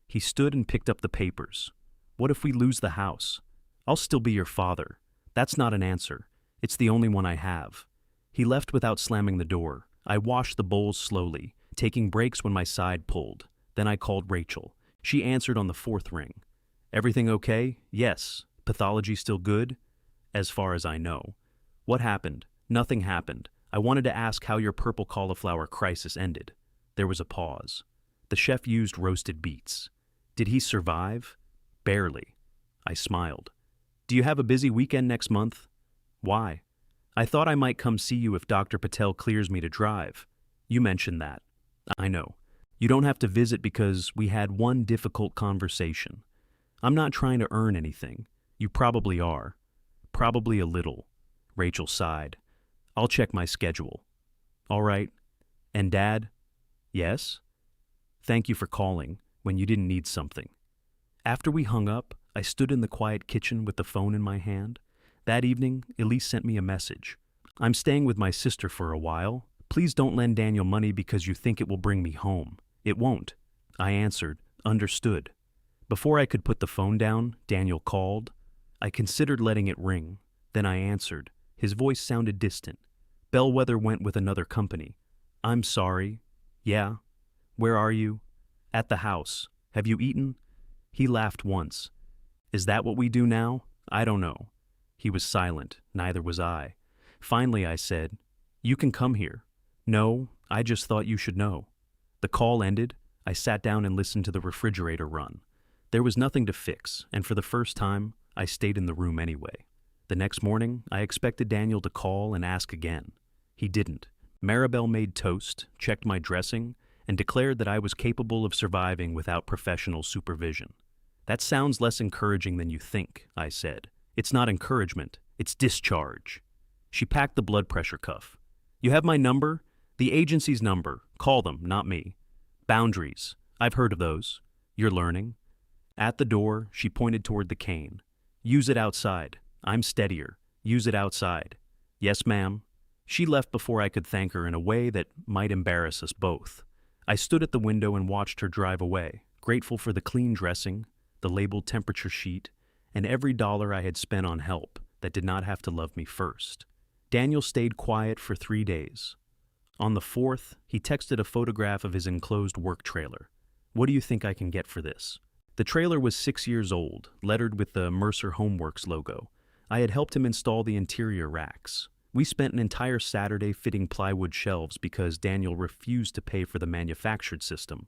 He stood and picked up the papers. What if we lose the house? I'll still be your father. That's not an answer. It's the only one I have. He left without slamming the door. I washed the bowls slowly, taking breaks when my side pulled. Then I called Rachel. She answered on the 4th ring. Everything okay? Yes. Pathology still good? As far as I know. What happened? Nothing happened. I wanted to ask how your purple cauliflower crisis ended. There was a pause. The chef used roasted beets. Did he survive? Barely. I smiled. Do you have a busy weekend next month? Why? I thought I might come see you if Dr. Patel clears me to drive. You mentioned that. I know. You don't have to visit because we had one difficult conversation. I'm not trying to earn anything. You probably are. Probably a little. Rachel sighed. I'll check my schedule. All right. And Dad? Yes? Thank you for calling when you didn't need something. After we hung up, I stood in the quiet kitchen with the phone in my hand. That evening, Elise sent me a message. I'm staying with my sister for a while. Please don't lend Daniel money because you think it will bring me home. It won't. I answered, understood. Before I could put the phone down, Daniel called. I considered letting it ring. Then I answered. His voice sounded distant. Bellwether went with another company. I'm sorry. Yeah. Where are you? At the house. Have you eaten? He laughed once. Is that what we do now? I don't know. He was silent, neither was I. Finally I said, You can come here. No, I just thought you should know. The call ended. I sat down and listened to the refrigerator run. There was nothing to fix, and for the first time, I stayed in the room anyway. The next morning, I expected Daniel to call and ask again. He didn't. Maribel made toast, checked my dressing, and declared that I was capable of surviving without professional supervision. That sounds less encouraging than you think, I said. It's not encouragement, it's discharge. She packed the blood pressure cuff. You have my number? The agency's number. Call them, not me. Boundaries. I've heard of those. You're learning. At the door, she pointed toward the cane. Use it outside. I'm steadier. Use it outside. Yes, ma'am. She left before I could thank her in a way that might embarrass us both. I stood at the window and watched her drive away, grateful for the clean dressing, the labeled temperature sheet, and every dollar I had spent on help that did not have to love me first. Daniel stayed quiet for 3 days. On the 4th, he texted a photograph of his enclosed work trailer. What do you think I can get for this? The trailer was 6 years old, lettered with the Mercer Homeworks logo. I had helped him install the interior racks. We spent an entire Saturday fitting plywood shelves because Daniel refused to pay for the manufactured system.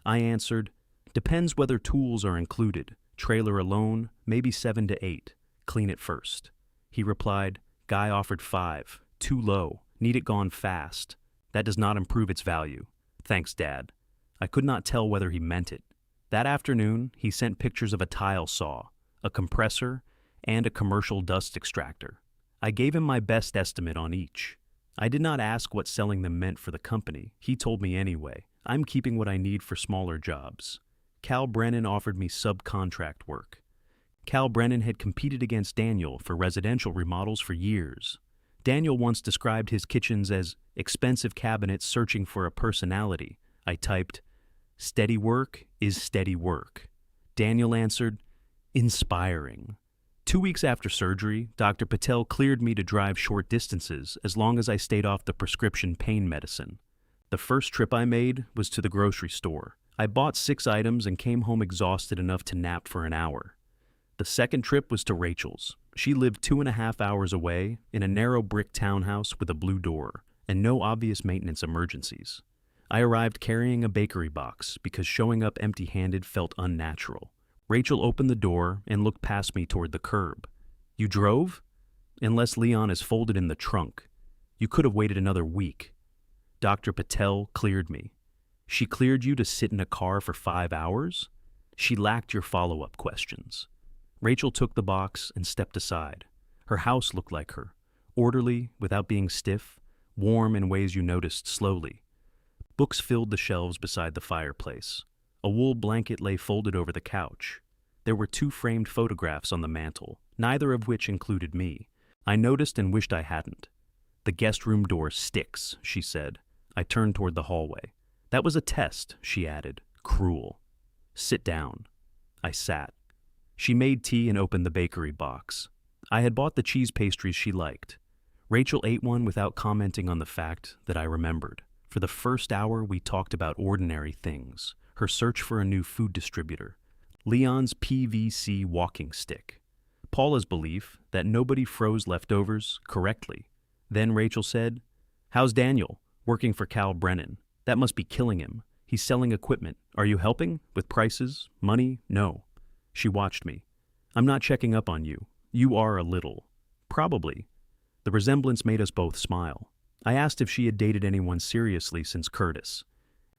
I answered, Depends whether tools are included. Trailer alone, maybe 7 to 8. Clean it first. He replied, Guy offered 5. Too low. Need it gone fast. That does not improve its value. Thanks, Dad. I could not tell whether he meant it. That afternoon, he sent pictures of a tile saw, a compressor, and a commercial dust extractor. I gave him my best estimate on each. I did not ask what selling them meant for the company. He told me anyway. I'm keeping what I need for smaller jobs. Cal Brennan offered me subcontract work. Cal Brennan had competed against Daniel for residential remodels for years. Daniel once described his kitchens as expensive cabinets searching for a personality. I typed, Steady work is steady work. Daniel answered, Inspiring. 2 weeks after surgery, Dr. Patel cleared me to drive short distances as long as I stayed off the prescription pain medicine. The first trip I made was to the grocery store. I bought 6 items and came home exhausted enough to nap for an hour. The second trip was to Rachel's. She lived 2.5 hours away in a narrow brick townhouse with a blue door and no obvious maintenance emergencies. I arrived carrying a bakery box because showing up empty-handed felt unnatural. Rachel opened the door and looked past me toward the curb. You drove? Unless Leon is folded in the trunk. You could have waited another week. Dr. Patel cleared me. She cleared you to sit in a car for 5 hours? She lacked your follow-up questions. Rachel took the box and stepped aside. Her house looked like her, orderly without being stiff, warm in ways you noticed slowly. Books filled the shelves beside the fireplace. A wool blanket lay folded over the couch. There were 2 framed photographs on the mantel, neither of which included me. I noticed and wished I hadn't. The guest room door sticks, she said. I turned toward the hallway. That was a test, she added, cruel. Sit down. I sat. She made tea and opened the bakery box. I had bought the cheese pastries she liked. Rachel ate one without commenting on the fact that I remembered. For the first hour, we talked about ordinary things. Her search for a new food distributor, Leon's PVC walking stick, Paula's belief that nobody froze leftovers correctly. Then Rachel said, How's Daniel? Working for Cal Brennan. That must be killing him. He's selling equipment. Are you helping? With prices? Money? No. She watched me. I'm not checking up on you. You are a little. Probably. The resemblance made us both smile. I asked if she had dated anyone seriously since Curtis.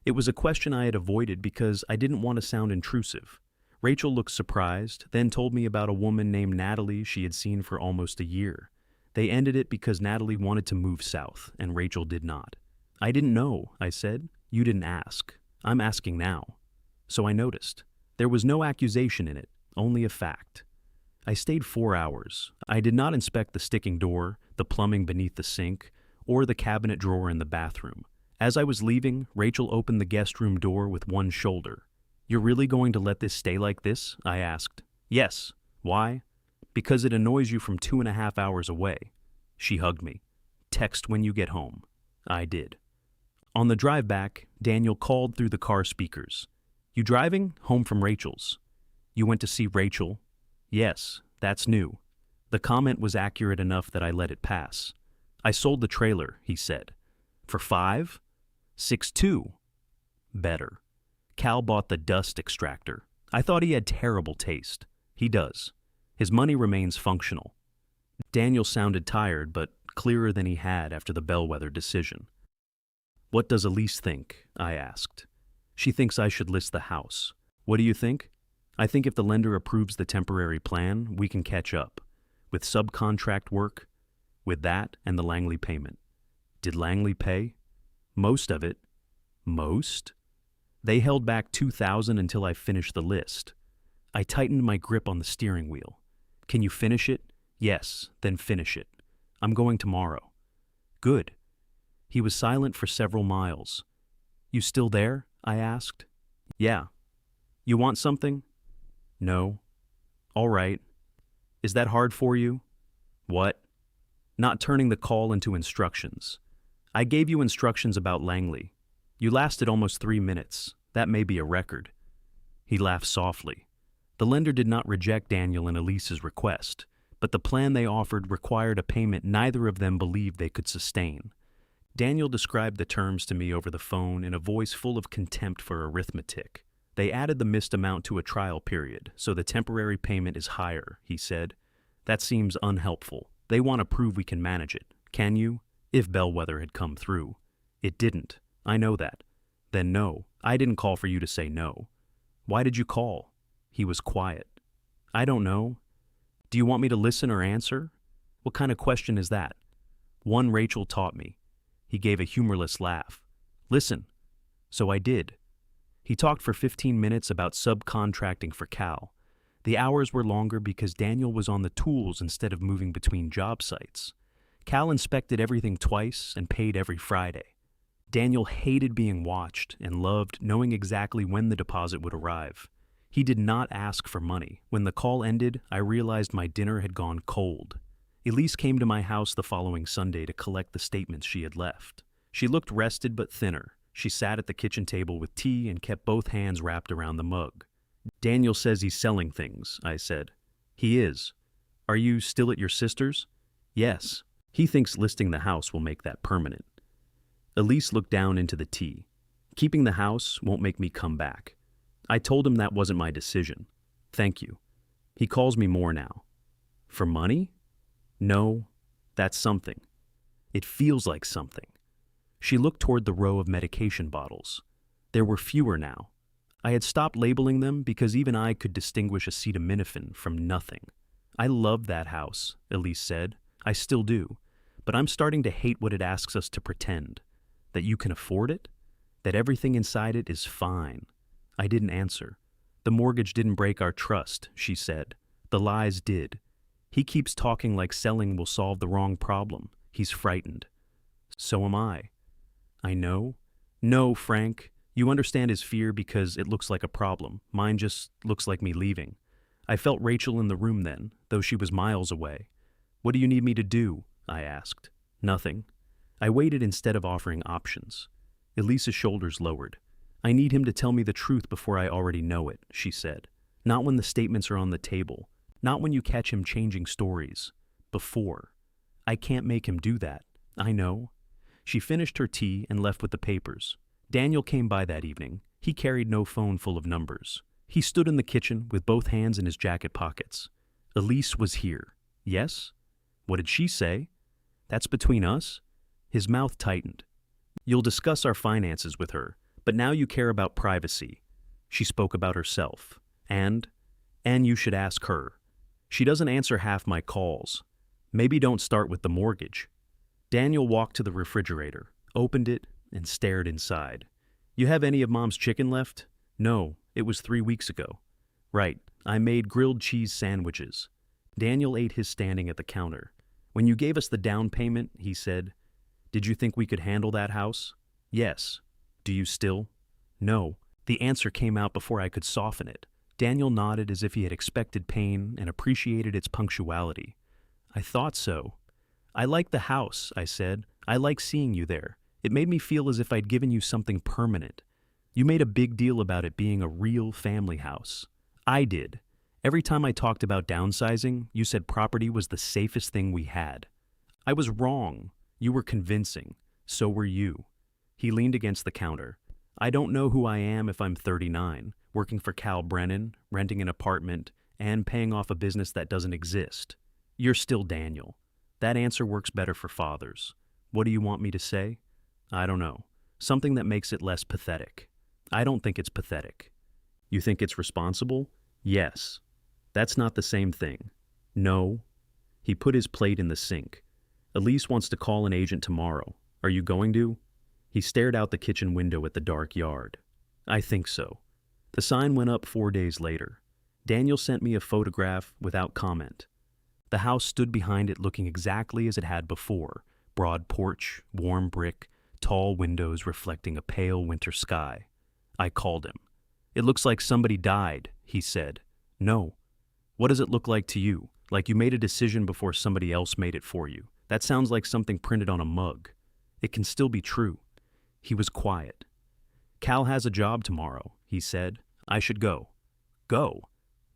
It was a question I had avoided because I didn't want to sound intrusive. Rachel looked surprised, then told me about a woman named Natalie she had seen for almost a year. They ended it because Natalie wanted to move south, and Rachel did not. I didn't know, I said. You didn't ask. I'm asking now. So I noticed. There was no accusation in it, only a fact. I stayed 4 hours. I did not inspect the sticking door, the plumbing beneath the sink, or the cabinet drawer in the bathroom. As I was leaving, Rachel opened the guest room door with one shoulder. You're really going to let this stay like this? I asked. Yes. Why? Because it annoys you from 2.5 hours away. She hugged me. Text when you get home. I did. On the drive back, Daniel called through the car speakers. You driving? Home from Rachel's. You went to see Rachel? Yes, that's new. The comment was accurate enough that I let it pass. I sold the trailer, he said. For 5? 6.2. Better. Cal bought the dust extractor. I thought he had terrible taste. He does. His money remains functional. Daniel sounded tired, but clearer than he had after the bellwether decision. What does Elise think? I asked. She thinks I should list the house. What do you think? I think if the lender approves the temporary plan, we can catch up. With subcontract work, with that and the Langley payment. Did Langley pay? Most of it. Most? They held back $2,000 until I finished the list. I tightened my grip on the steering wheel. Can you finish it? Yes, then finish it. I'm going tomorrow. Good. He was silent for several miles. You still there? I asked. Yeah. You want something? No. All right. Is that hard for you? What? Not turning the call into instructions. I gave you instructions about Langley. You lasted almost 3 minutes. That may be a record. He laughed softly. The lender did not reject Daniel and Elise's request, but the plan they offered required a payment neither of them believed they could sustain. Daniel described the terms to me over the phone in a voice full of contempt for arithmetic. They added the missed amount to a trial period, so the temporary payment is higher, he said. That seems unhelpful. They want to prove we can manage it. Can you? If bellwether had come through. It didn't. I know that. Then no, I didn't call for you to say no. Why did you call? He was quiet. I don't know. Do you want me to listen or answer? What kind of question is that? One Rachel taught me. He gave a humorless laugh. Listen. So I did. He talked for 15 minutes about subcontracting for Cal. The hours were longer because Daniel was on the tools instead of moving between job sites. Cal inspected everything twice and paid every Friday. Daniel hated being watched and loved knowing exactly when the deposit would arrive. He did not ask for money. When the call ended, I realized my dinner had gone cold. Elise came to my house the following Sunday to collect the statements she had left. She looked rested but thinner. She sat at the kitchen table with tea and kept both hands wrapped around the mug. Daniel says he's selling things, I said. He is. Are you still at your sister's? Yes. He thinks listing the house will make that permanent. Elise looked down into the tea. Keeping the house won't make me come back. I told him that wasn't my decision. Thank you. He calls me more now. For money? No, that's something. It feels like something. She looked toward the row of medication bottles. There were fewer now. I had stopped labeling them because even I could distinguish acetaminophen from nothing. I loved that house, Elise said. I still do. But I'm starting to hate what it asks us to pretend. That you can afford it? That everything inside it is fine. I didn't answer. The mortgage didn't break our trust, she said. The lies did. He keeps talking like selling will solve the wrong problem. He's frightened. So am I. I know. No, Frank. You understand his fear because it looks like a problem. Mine just looks like me leaving. I felt Rachel in the room then, though she was miles away. What do you need me to do? I asked. Nothing. I waited instead of offering options. Elise's shoulders lowered. I need him to tell me the truth before I already know it, she said. Not when the statements are on the table. Not when you catch him changing stories. Before. I can't make him do that. I know. She finished her tea and left with the papers. Daniel came by that evening. He carried no phone full of numbers. He stood in the kitchen with both hands in his jacket pockets. Elise was here. Yes? What did she say? That's between us? His mouth tightened. You'll discuss our finances with her, but now you care about privacy. She spoke about herself. And you should ask her. She doesn't answer half my calls. Maybe don't start with the mortgage. Daniel walked to the refrigerator, opened it, and stared inside. You have any of Mom's chicken left? No, it was 3 weeks ago. Right, I made grilled cheese sandwiches. Daniel ate his standing at the counter. When you gave us the down payment, he said, did you think we could handle that house? Yes. Do you still? No. The answer came out before I could soften it. Daniel nodded as if he had expected pain and appreciated its punctuality. I thought so. I like the house, I said. I like seeing you there. It made me feel as if I'd given you something permanent. You made a big deal about it being a real family house. I did. Every time I talked about downsizing, you said property was the safest thing we had. I was wrong. You were convincing. So were you. He leaned against the counter. I don't know who I am if I'm 39, working for Cal Brennan, renting an apartment, and paying off a business that doesn't exist. You're still Daniel. That answer works better for fathers. What do you want me to say? I don't know. Something that makes it less pathetic. I don't think it's pathetic. You think it's responsible? Yes. That's not the same thing. No. He put his plate in the sink. Elise wants to call an agent tomorrow. Are you going to? He stared out the kitchen window at the dark yard. I think so. The sign went up 4 days later. Daniel sent me a photograph without comment. The house stood behind it looking exactly as it had before. Broad porch, warm brick, tall windows reflecting a pale winter sky. I called him. It looks like somebody died, he said. No. What does it look like to you? Like you made a decision before somebody else made it for you. That sounds like something printed on a mug. It can still be true. He was quiet. Cal has a job tomorrow, he said. I should go. Go?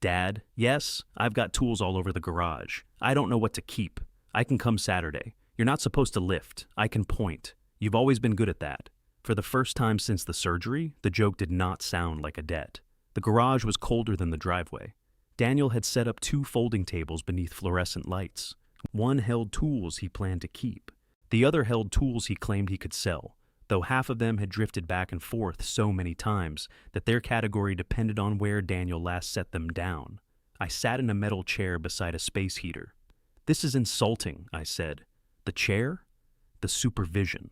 Dad, yes, I've got tools all over the garage. I don't know what to keep. I can come Saturday. You're not supposed to lift. I can point. You've always been good at that. For the first time since the surgery, the joke did not sound like a debt. The garage was colder than the driveway. Daniel had set up 2 folding tables beneath fluorescent lights. One held tools he planned to keep. The other held tools he claimed he could sell, though half of them had drifted back and forth so many times that their category depended on where Daniel last set them down. I sat in a metal chair beside a space heater. This is insulting, I said. The chair? The supervision.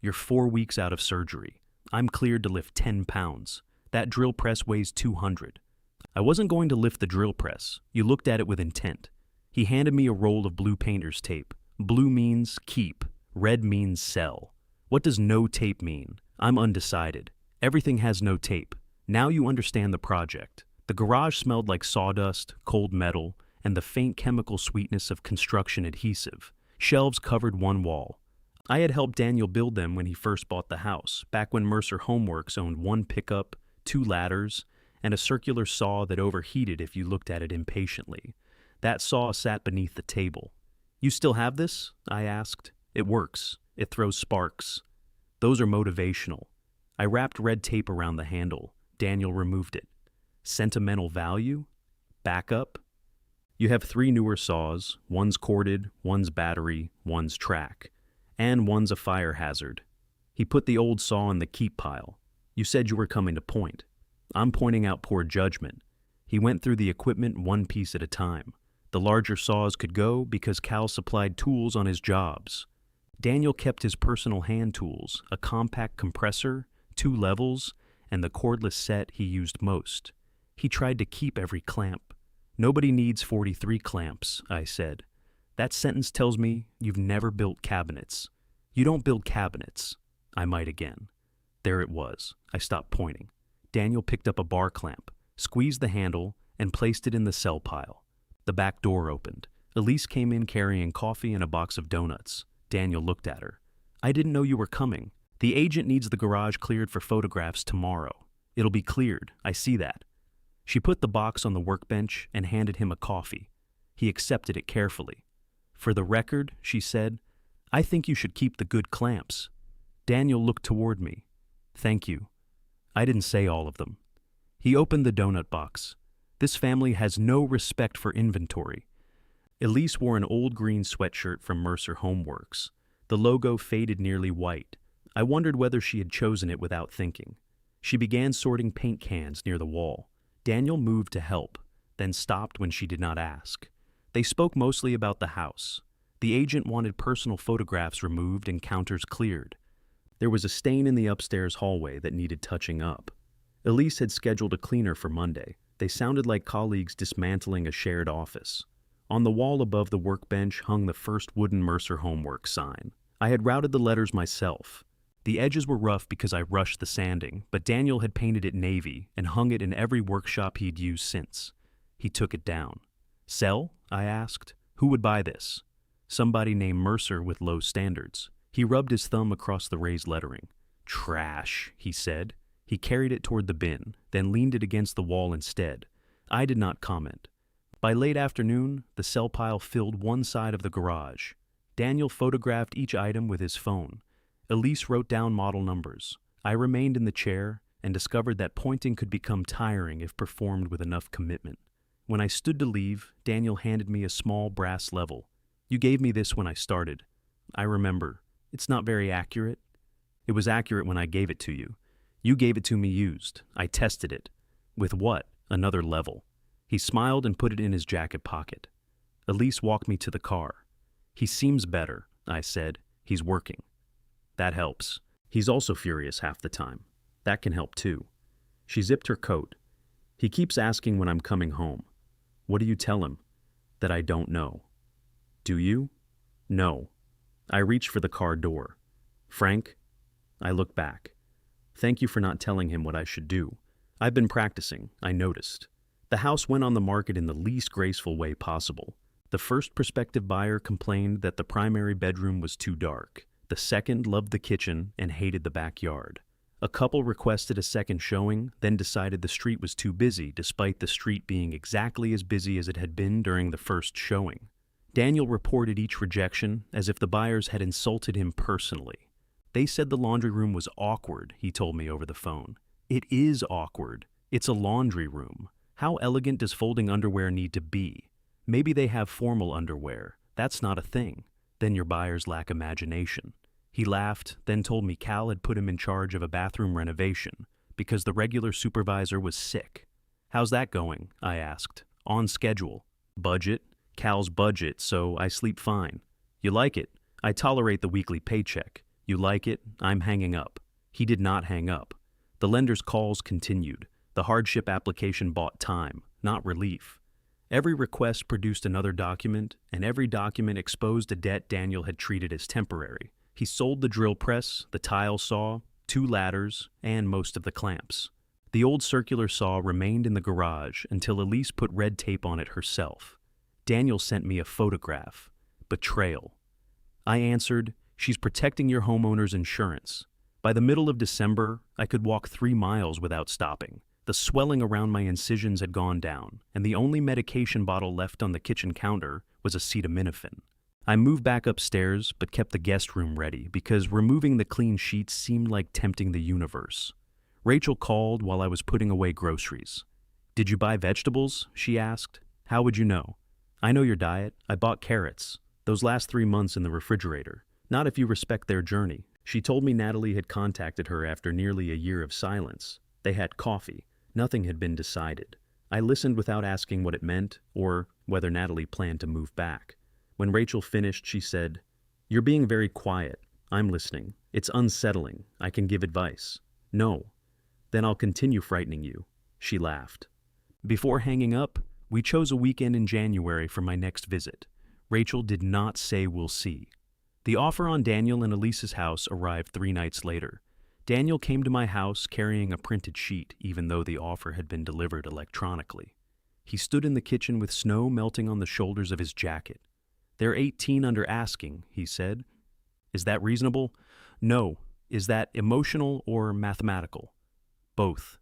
You're 4 weeks out of surgery. I'm cleared to lift 10 pounds. That drill press weighs 200. I wasn't going to lift the drill press. You looked at it with intent. He handed me a roll of blue painter's tape. Blue means keep. Red means sell. What does no tape mean? I'm undecided. Everything has no tape. Now you understand the project. The garage smelled like sawdust, cold metal, and the faint chemical sweetness of construction adhesive. Shelves covered one wall. I had helped Daniel build them when he first bought the house, back when Mercer Homeworks owned 1 pickup, 2 ladders, and a circular saw that overheated if you looked at it impatiently. That saw sat beneath the table. You still have this? I asked. It works. It throws sparks. Those are motivational. I wrapped red tape around the handle. Daniel removed it. Sentimental value? Backup? You have 3 newer saws. One's corded, one's battery, one's track. And one's a fire hazard. He put the old saw in the keep pile. You said you were coming to point. I'm pointing out poor judgment. He went through the equipment 1 piece at a time. The larger saws could go because Cal supplied tools on his jobs. Daniel kept his personal hand tools, a compact compressor, 2 levels, and the cordless set he used most. He tried to keep every clamp. Nobody needs 43 clamps, I said. That sentence tells me you've never built cabinets. You don't build cabinets. I might again. There it was. I stopped pointing. Daniel picked up a bar clamp, squeezed the handle, and placed it in the cell pile. The back door opened. Elise came in carrying coffee and a box of donuts. Daniel looked at her. I didn't know you were coming. The agent needs the garage cleared for photographs tomorrow. It'll be cleared. I see that. She put the box on the workbench and handed him a coffee. He accepted it carefully. For the record, she said, I think you should keep the good clamps. Daniel looked toward me. Thank you. I didn't say all of them. He opened the donut box. This family has no respect for inventory. Elise wore an old green sweatshirt from Mercer Homeworks. The logo faded nearly white. I wondered whether she had chosen it without thinking. She began sorting paint cans near the wall. Daniel moved to help, then stopped when she did not ask. They spoke mostly about the house. The agent wanted personal photographs removed and counters cleared. There was a stain in the upstairs hallway that needed touching up. Elise had scheduled a cleaner for Monday. They sounded like colleagues dismantling a shared office. On the wall above the workbench hung the first wooden Mercer Homework sign. I had routed the letters myself. The edges were rough because I rushed the sanding, but Daniel had painted it navy and hung it in every workshop he'd used since. He took it down. Sell? I asked. Who would buy this? Somebody named Mercer with low standards. He rubbed his thumb across the raised lettering. Trash, he said. He carried it toward the bin, then leaned it against the wall instead. I did not comment. By late afternoon, the cell pile filled one side of the garage. Daniel photographed each item with his phone. Elise wrote down model numbers. I remained in the chair and discovered that pointing could become tiring if performed with enough commitment. When I stood to leave, Daniel handed me a small brass level. You gave me this when I started. I remember. It's not very accurate. It was accurate when I gave it to you. You gave it to me used. I tested it. With what? Another level. He smiled and put it in his jacket pocket. Elise walked me to the car. He seems better, I said. He's working. That helps. He's also furious half the time. That can help too. She zipped her coat. He keeps asking when I'm coming home. What do you tell him? That I don't know. Do you? No. I reach for the car door. Frank? I look back. Thank you for not telling him what I should do. I've been practicing, I noticed. The house went on the market in the least graceful way possible. The first prospective buyer complained that the primary bedroom was too dark. The second loved the kitchen and hated the backyard. A couple requested a second showing, then decided the street was too busy, despite the street being exactly as busy as it had been during the first showing. Daniel reported each rejection as if the buyers had insulted him personally. They said the laundry room was awkward, he told me over the phone. It is awkward. It's a laundry room. How elegant does folding underwear need to be? Maybe they have formal underwear. That's not a thing. Then your buyers lack imagination. He laughed, then told me Cal had put him in charge of a bathroom renovation because the regular supervisor was sick. How's that going? I asked. On schedule. Budget? Cal's budget, so I sleep fine. You like it? I tolerate the weekly paycheck. You like it? I'm hanging up. He did not hang up. The lender's calls continued. The hardship application bought time, not relief. Every request produced another document, and every document exposed a debt Daniel had treated as temporary. He sold the drill press, the tile saw, 2 ladders, and most of the clamps. The old circular saw remained in the garage until Elise put red tape on it herself. Daniel sent me a photograph. Betrayal. I answered, she's protecting your homeowner's insurance. By the middle of December, I could walk 3 miles without stopping. The swelling around my incisions had gone down, and the only medication bottle left on the kitchen counter was acetaminophen. I moved back upstairs, but kept the guest room ready because removing the clean sheets seemed like tempting the universe. Rachel called while I was putting away groceries. Did you buy vegetables? She asked. How would you know? I know your diet. I bought carrots. Those last 3 months in the refrigerator. Not if you respect their journey. She told me Natalie had contacted her after nearly a year of silence. They had coffee. Nothing had been decided. I listened without asking what it meant or whether Natalie planned to move back. When Rachel finished, she said, You're being very quiet. I'm listening. It's unsettling. I can give advice. No. Then I'll continue frightening you. She laughed. Before hanging up, we chose a weekend in January for my next visit. Rachel did not say we'll see. The offer on Daniel and Elise's house arrived 3 nights later. Daniel came to my house carrying a printed sheet, even though the offer had been delivered electronically. He stood in the kitchen with snow melting on the shoulders of his jacket. They're 18 under asking, he said. Is that reasonable? No. Is that emotional or mathematical? Both.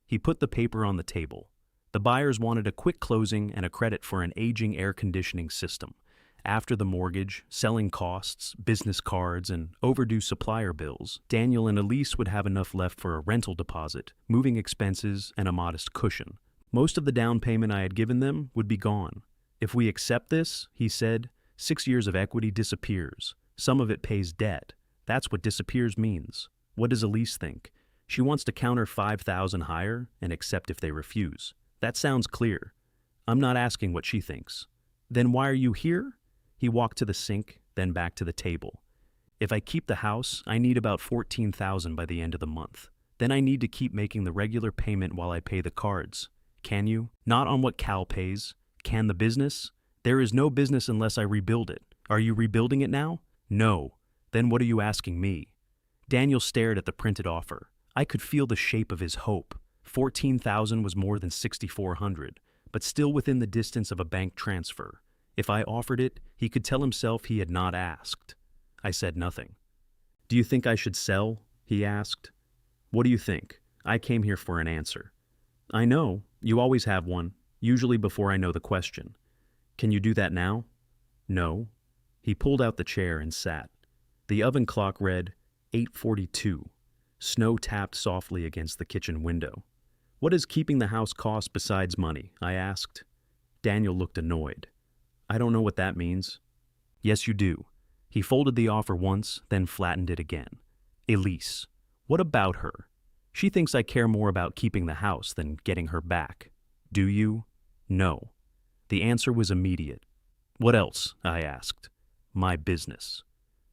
He put the paper on the table. The buyers wanted a quick closing and a credit for an aging air conditioning system. After the mortgage, selling costs, business cards, and overdue supplier bills, Daniel and Elise would have enough left for a rental deposit, moving expenses, and a modest cushion. Most of the down payment I had given them would be gone. If we accept this, he said, 6 years of equity disappears. Some of it pays debt. That's what disappears means. What does Elise think? She wants to counter $5,000 higher and accept if they refuse. That sounds clear. I'm not asking what she thinks. Then why are you here? He walked to the sink, then back to the table. If I keep the house, I need about $14,000 by the end of the month. Then I need to keep making the regular payment while I pay the cards. Can you? Not on what Cal pays. Can the business? There is no business unless I rebuild it. Are you rebuilding it now? No. Then what are you asking me? Daniel stared at the printed offer. I could feel the shape of his hope. $14,000 was more than $6,400, but still within the distance of a bank transfer. If I offered it, he could tell himself he had not asked. I said nothing. Do you think I should sell? He asked. What do you think? I came here for an answer. I know, you always have one, usually before I know the question. Can you do that now? No. He pulled out the chair and sat. The oven clock read 8:42. Snow tapped softly against the kitchen window. What does keeping the house cost besides money? I asked. Daniel looked annoyed. I don't know what that means. Yes, you do. He folded the offer once, then flattened it again. Elise. What about her? She thinks I care more about keeping the house than getting her back. Do you? No. The answer was immediate. What else? I asked. My business.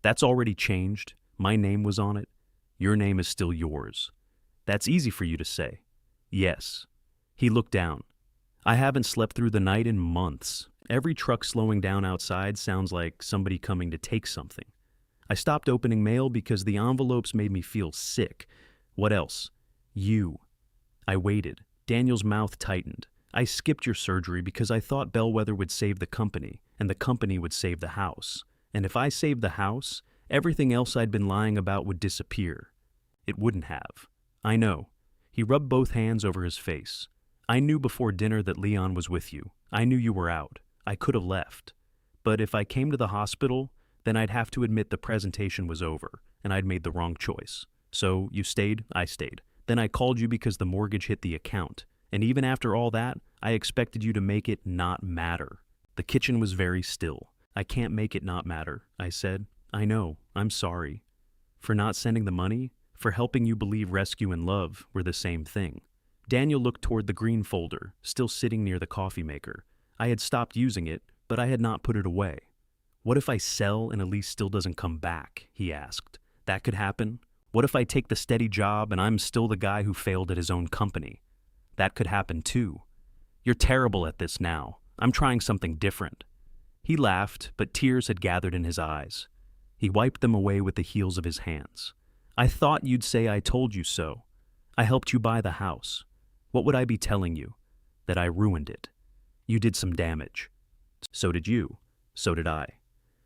That's already changed. My name was on it. Your name is still yours. That's easy for you to say. Yes. He looked down. I haven't slept through the night in months. Every truck slowing down outside sounds like somebody coming to take something. I stopped opening mail because the envelopes made me feel sick. What else? You. I waited. Daniel's mouth tightened. I skipped your surgery because I thought Bellwether would save the company, and the company would save the house. And if I saved the house, everything else I'd been lying about would disappear. It wouldn't have. I know. He rubbed both hands over his face. I knew before dinner that Leon was with you. I knew you were out. I could have left. But if I came to the hospital, then I'd have to admit the presentation was over, and I'd made the wrong choice. So you stayed, I stayed. Then I called you because the mortgage hit the account. And even after all that, I expected you to make it not matter. The kitchen was very still. I can't make it not matter, I said. I know, I'm sorry. For not sending the money, for helping you believe rescue and love were the same thing. Daniel looked toward the green folder, still sitting near the coffee maker. I had stopped using it, but I had not put it away. What if I sell and Elise still doesn't come back? He asked. That could happen. What if I take the steady job and I'm still the guy who failed at his own company? That could happen too. You're terrible at this now. I'm trying something different. He laughed, but tears had gathered in his eyes. He wiped them away with the heels of his hands. I thought you'd say I told you so. I helped you buy the house. What would I be telling you? That I ruined it. You did some damage. So did you. So did I.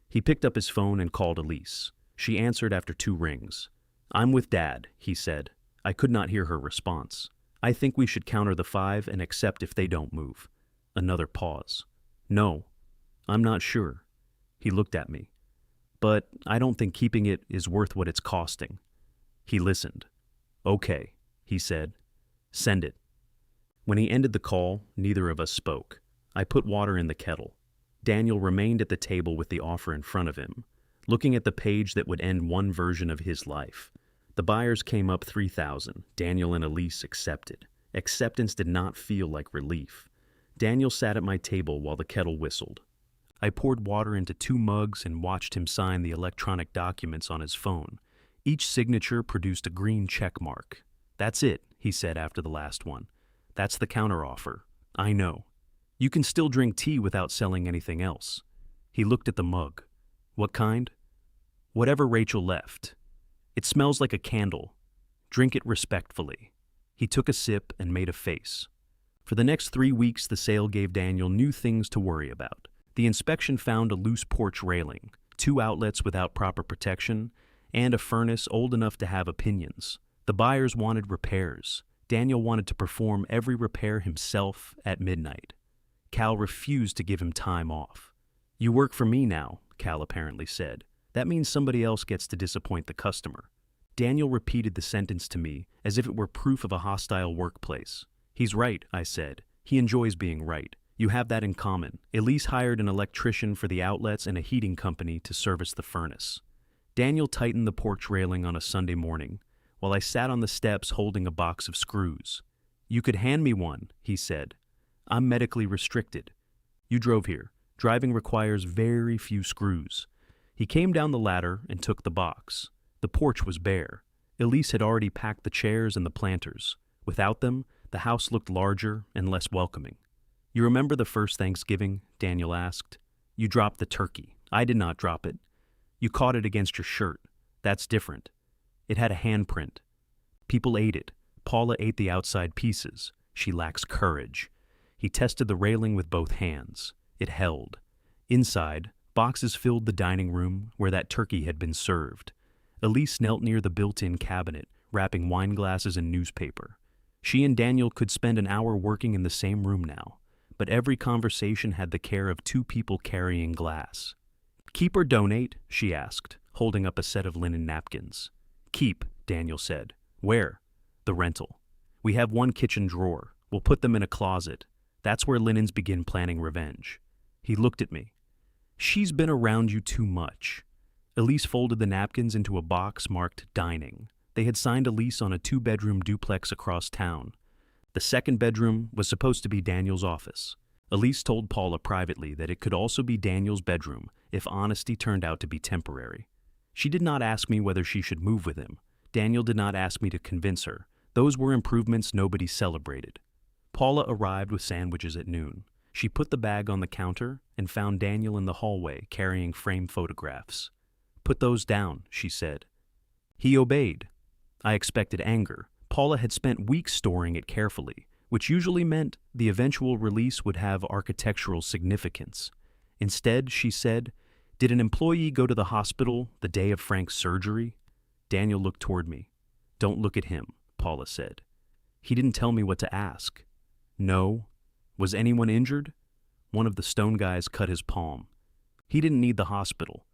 He picked up his phone and called Elise. She answered after 2 rings. I'm with Dad, he said. I could not hear her response. I think we should counter the 5 and accept if they don't move. Another pause. No, I'm not sure. He looked at me. But I don't think keeping it is worth what it's costing. He listened. Okay, he said. Send it. When he ended the call, neither of us spoke. I put water in the kettle. Daniel remained at the table with the offer in front of him, looking at the page that would end one version of his life. The buyers came up 3,000. Daniel and Elise accepted. Acceptance did not feel like relief. Daniel sat at my table while the kettle whistled. I poured water into 2 mugs and watched him sign the electronic documents on his phone. Each signature produced a green check mark. That's it, he said after the last one. That's the counteroffer. I know. You can still drink tea without selling anything else. He looked at the mug. What kind? Whatever Rachel left. It smells like a candle. Drink it respectfully. He took a sip and made a face. For the next 3 weeks, the sale gave Daniel new things to worry about. The inspection found a loose porch railing, 2 outlets without proper protection, and a furnace old enough to have opinions. The buyers wanted repairs. Daniel wanted to perform every repair himself at midnight. Cal refused to give him time off. You work for me now, Cal apparently said. That means somebody else gets to disappoint the customer. Daniel repeated the sentence to me as if it were proof of a hostile workplace. He's right, I said. He enjoys being right. You have that in common. Elise hired an electrician for the outlets and a heating company to service the furnace. Daniel tightened the porch railing on a Sunday morning, while I sat on the steps holding a box of screws. You could hand me one, he said. I'm medically restricted. You drove here. Driving requires very few screws. He came down the ladder and took the box. The porch was bare. Elise had already packed the chairs and the planters. Without them, the house looked larger and less welcoming. You remember the first Thanksgiving? Daniel asked. You dropped the turkey. I did not drop it. You caught it against your shirt. That's different. It had a handprint. People ate it. Paula ate the outside pieces. She lacks courage. He tested the railing with both hands. It held. Inside, boxes filled the dining room where that turkey had been served. Elise knelt near the built-in cabinet, wrapping wine glasses in newspaper. She and Daniel could spend an hour working in the same room now, but every conversation had the care of two people carrying glass. "Keep or donate?" she asked, holding up a set of linen napkins. "Keep," Daniel said. "Where?" "The rental. We have one kitchen drawer. We'll put them in a closet. That's where linens begin planning revenge." He looked at me. "She's been around you too much." Elise folded the napkins into a box marked dining. They had signed a lease on a 2-bedroom duplex across town. The second bedroom was supposed to be Daniel's office. Elise told Paula privately that it could also be Daniel's bedroom if honesty turned out to be temporary. She did not ask me whether she should move with him. Daniel did not ask me to convince her. Those were improvements nobody celebrated. Paula arrived with sandwiches at noon. She put the bag on the counter and found Daniel in the hallway carrying framed photographs. "Put those down," she said. He obeyed. I expected anger. Paula had spent weeks storing it carefully, which usually meant the eventual release would have architectural significance. Instead, she said, "Did an employee go to the hospital the day of Frank's surgery?" Daniel looked toward me. "Don't look at him," Paula said. "He didn't tell me what to ask." "No." "Was anyone injured?" One of the stone guys cut his palm. "He didn't need the hospital."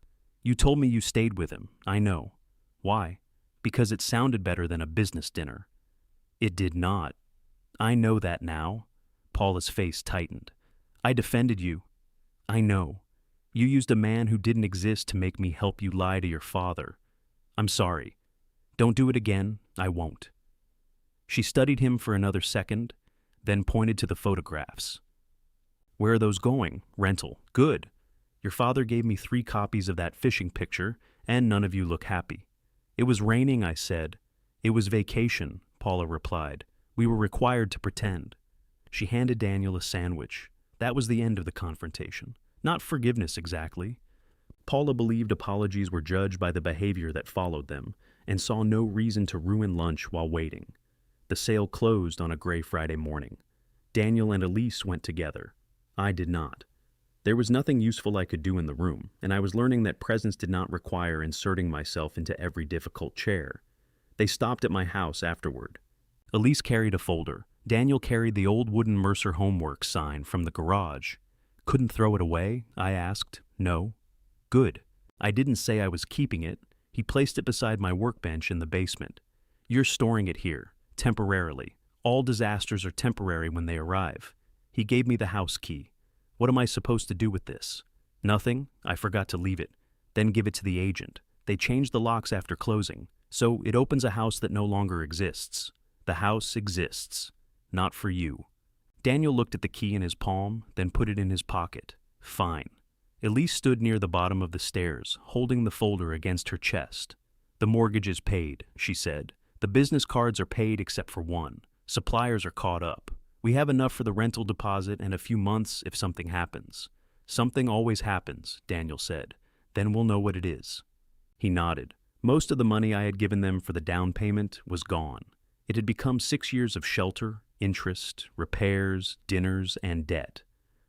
"You told me you stayed with him." "I know." "Why?" "Because it sounded better than a business dinner." "It did not." "I know that now." Paula's face tightened. "I defended you." "I know. You used a man who didn't exist to make me help you lie to your father." "I'm sorry." "Don't do it again." "I won't." She studied him for another second, then pointed to the photographs. "Where are those going?" "Rental." "Good. Your father gave me 3 copies of that fishing picture, and none of you look happy." "It was raining," I said. "It was vacation," Paula replied. "We were required to pretend." She handed Daniel a sandwich. That was the end of the confrontation. Not forgiveness exactly. Paula believed apologies were judged by the behavior that followed them, and saw no reason to ruin lunch while waiting. The sale closed on a gray Friday morning. Daniel and Elise went together. I did not. There was nothing useful I could do in the room, and I was learning that presence did not require inserting myself into every difficult chair. They stopped at my house afterward. Elise carried a folder. Daniel carried the old wooden Mercer Homeworks sign from the garage. "Couldn't throw it away?" I asked. "No." "Good." I didn't say I was keeping it. He placed it beside my workbench in the basement. "You're storing it here, temporarily. All disasters are temporary when they arrive." He gave me the house key. "What am I supposed to do with this?" "Nothing. I forgot to leave it. Then give it to the agent. They change the locks after closing, so it opens a house that no longer exists. The house exists. Not for you." Daniel looked at the key in his palm, then put it in his pocket. "Fine." Elise stood near the bottom of the stairs, holding the folder against her chest. "The mortgage is paid," she said. "The business cards are paid except for one. Suppliers are caught up. We have enough for the rental deposit and a few months if something happens." "Something always happens," Daniel said. "Then we'll know what it is." He nodded. Most of the money I had given them for the down payment was gone. It had become 6 years of shelter, interest, repairs, dinners, and debt.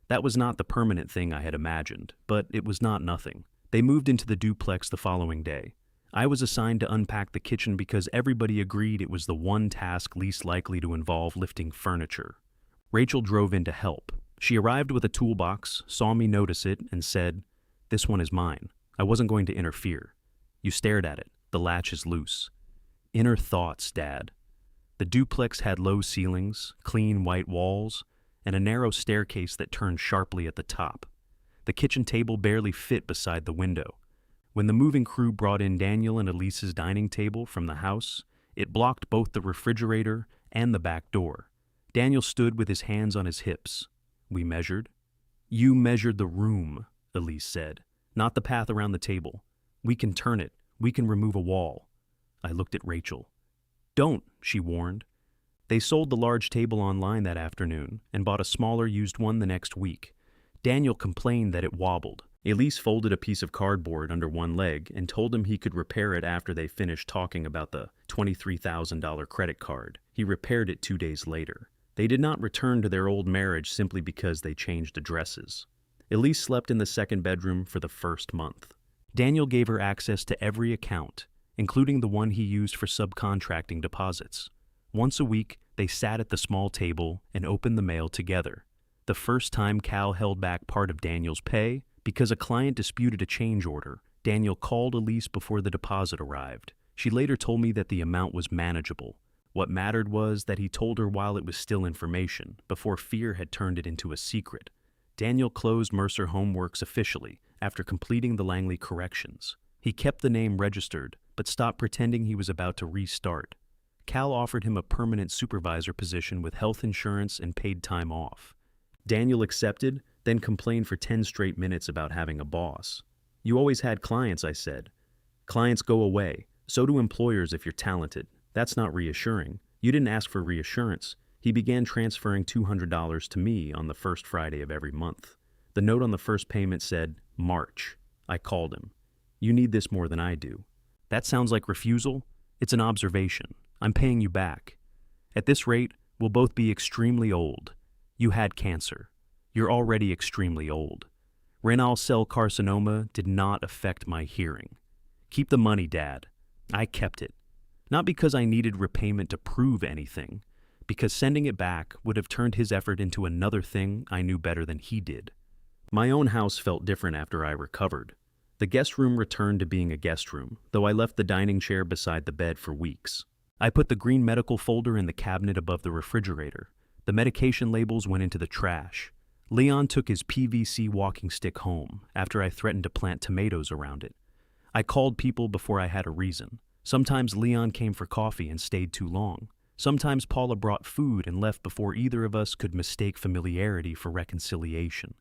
That was not the permanent thing I had imagined, but it was not nothing. They moved into the duplex the following day. I was assigned to unpack the kitchen because everybody agreed it was the one task least likely to involve lifting furniture. Rachel drove in to help. She arrived with a toolbox, saw me notice it, and said, "This one is mine. I wasn't going to interfere." "You stared at it. The latch is loose." Inner thoughts, Dad. The duplex had low ceilings, clean white walls, and a narrow staircase that turned sharply at the top. The kitchen table barely fit beside the window. When the moving crew brought in Daniel and Elise's dining table from the house, it blocked both the refrigerator and the back door. Daniel stood with his hands on his hips. We measured. "You measured the room," Elise said, "not the path around the table. We can turn it. We can remove a wall." I looked at Rachel. "Don't," she warned. They sold the large table online that afternoon and bought a smaller used one the next week. Daniel complained that it wobbled. Elise folded a piece of cardboard under one leg and told him he could repair it after they finished talking about the $23,000 credit card. He repaired it 2 days later. They did not return to their old marriage simply because they changed addresses. Elise slept in the second bedroom for the first month. Daniel gave her access to every account, including the one he used for subcontracting deposits. Once a week, They sat at the small table and opened the mail together. The first time Cal held back part of Daniel's pay because a client disputed a change order. Daniel called Elise before the deposit arrived. She later told me that the amount was manageable. What mattered was that he told her while it was still information, before fear had turned it into a secret. Daniel closed Mercer Homeworks officially after completing the Langley corrections. He kept the name registered, but stopped pretending he was about to restart. Cal offered him a permanent supervisor position with health insurance and paid time off. Daniel accepted, then complained for 10 straight minutes about having a boss. "You always had clients," I said. "Clients go away. So do employers if you're talented. That's not reassuring. You didn't ask for reassurance." He began transferring $200 to me on the first Friday of every month. The note on the first payment said, "March." I called him. "You need this more than I do." "That sounds like refusal." "It's an observation. I'm paying you back. At this rate, we'll both be extremely old. You had cancer. You're already extremely old. Renal cell carcinoma did not affect my hearing. Keep the money, Dad." I kept it. Not because I needed repayment to prove anything, because sending it back would have turned his effort into another thing I knew better than he did. My own house felt different after I recovered. The guest room returned to being a guest room, though I left the dining chair beside the bed for weeks. I put the green medical folder in the cabinet above the refrigerator. The medication labels went into the trash. Leon took his PVC walking stick home after I threatened to plant tomatoes around it. I called people before I had a reason. Sometimes Leon came for coffee and stayed too long. Sometimes Paula brought food and left before either of us could mistake familiarity for reconciliation.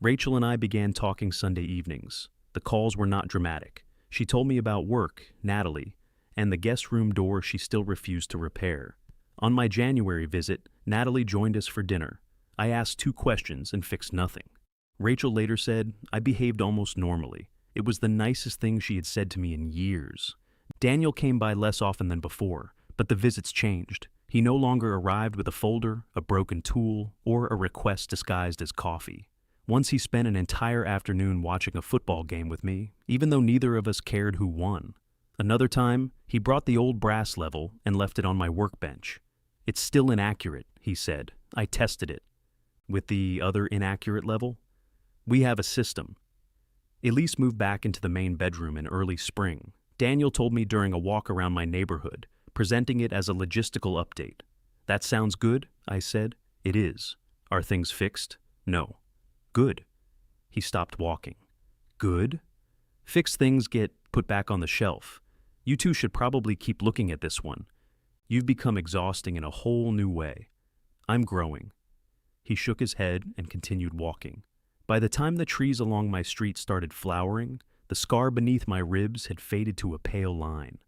Rachel and I began talking Sunday evenings. The calls were not dramatic. She told me about work, Natalie, and the guest room door she still refused to repair. On my January visit, Natalie joined us for dinner. I asked 2 questions and fixed nothing. Rachel later said I behaved almost normally. It was the nicest thing she had said to me in years. Daniel came by less often than before, but the visits changed. He no longer arrived with a folder, a broken tool, or a request disguised as coffee. Once he spent an entire afternoon watching a football game with me, even though neither of us cared who won. Another time, he brought the old brass level and left it on my workbench. "It's still inaccurate," he said. "I tested it." "With the other inaccurate level?" "We have a system." Elise moved back into the main bedroom in early spring. Daniel told me during a walk around my neighborhood, presenting it as a logistical update. "That sounds good," I said. "It is. Are things fixed?" "No." "Good." He stopped walking. "Good?" "Fixed things get put back on the shelf. You two should probably keep looking at this one. You've become exhausting in a whole new way. I'm growing." He shook his head and continued walking. By the time the trees along my street started flowering, the scar beneath my ribs had faded to a pale line.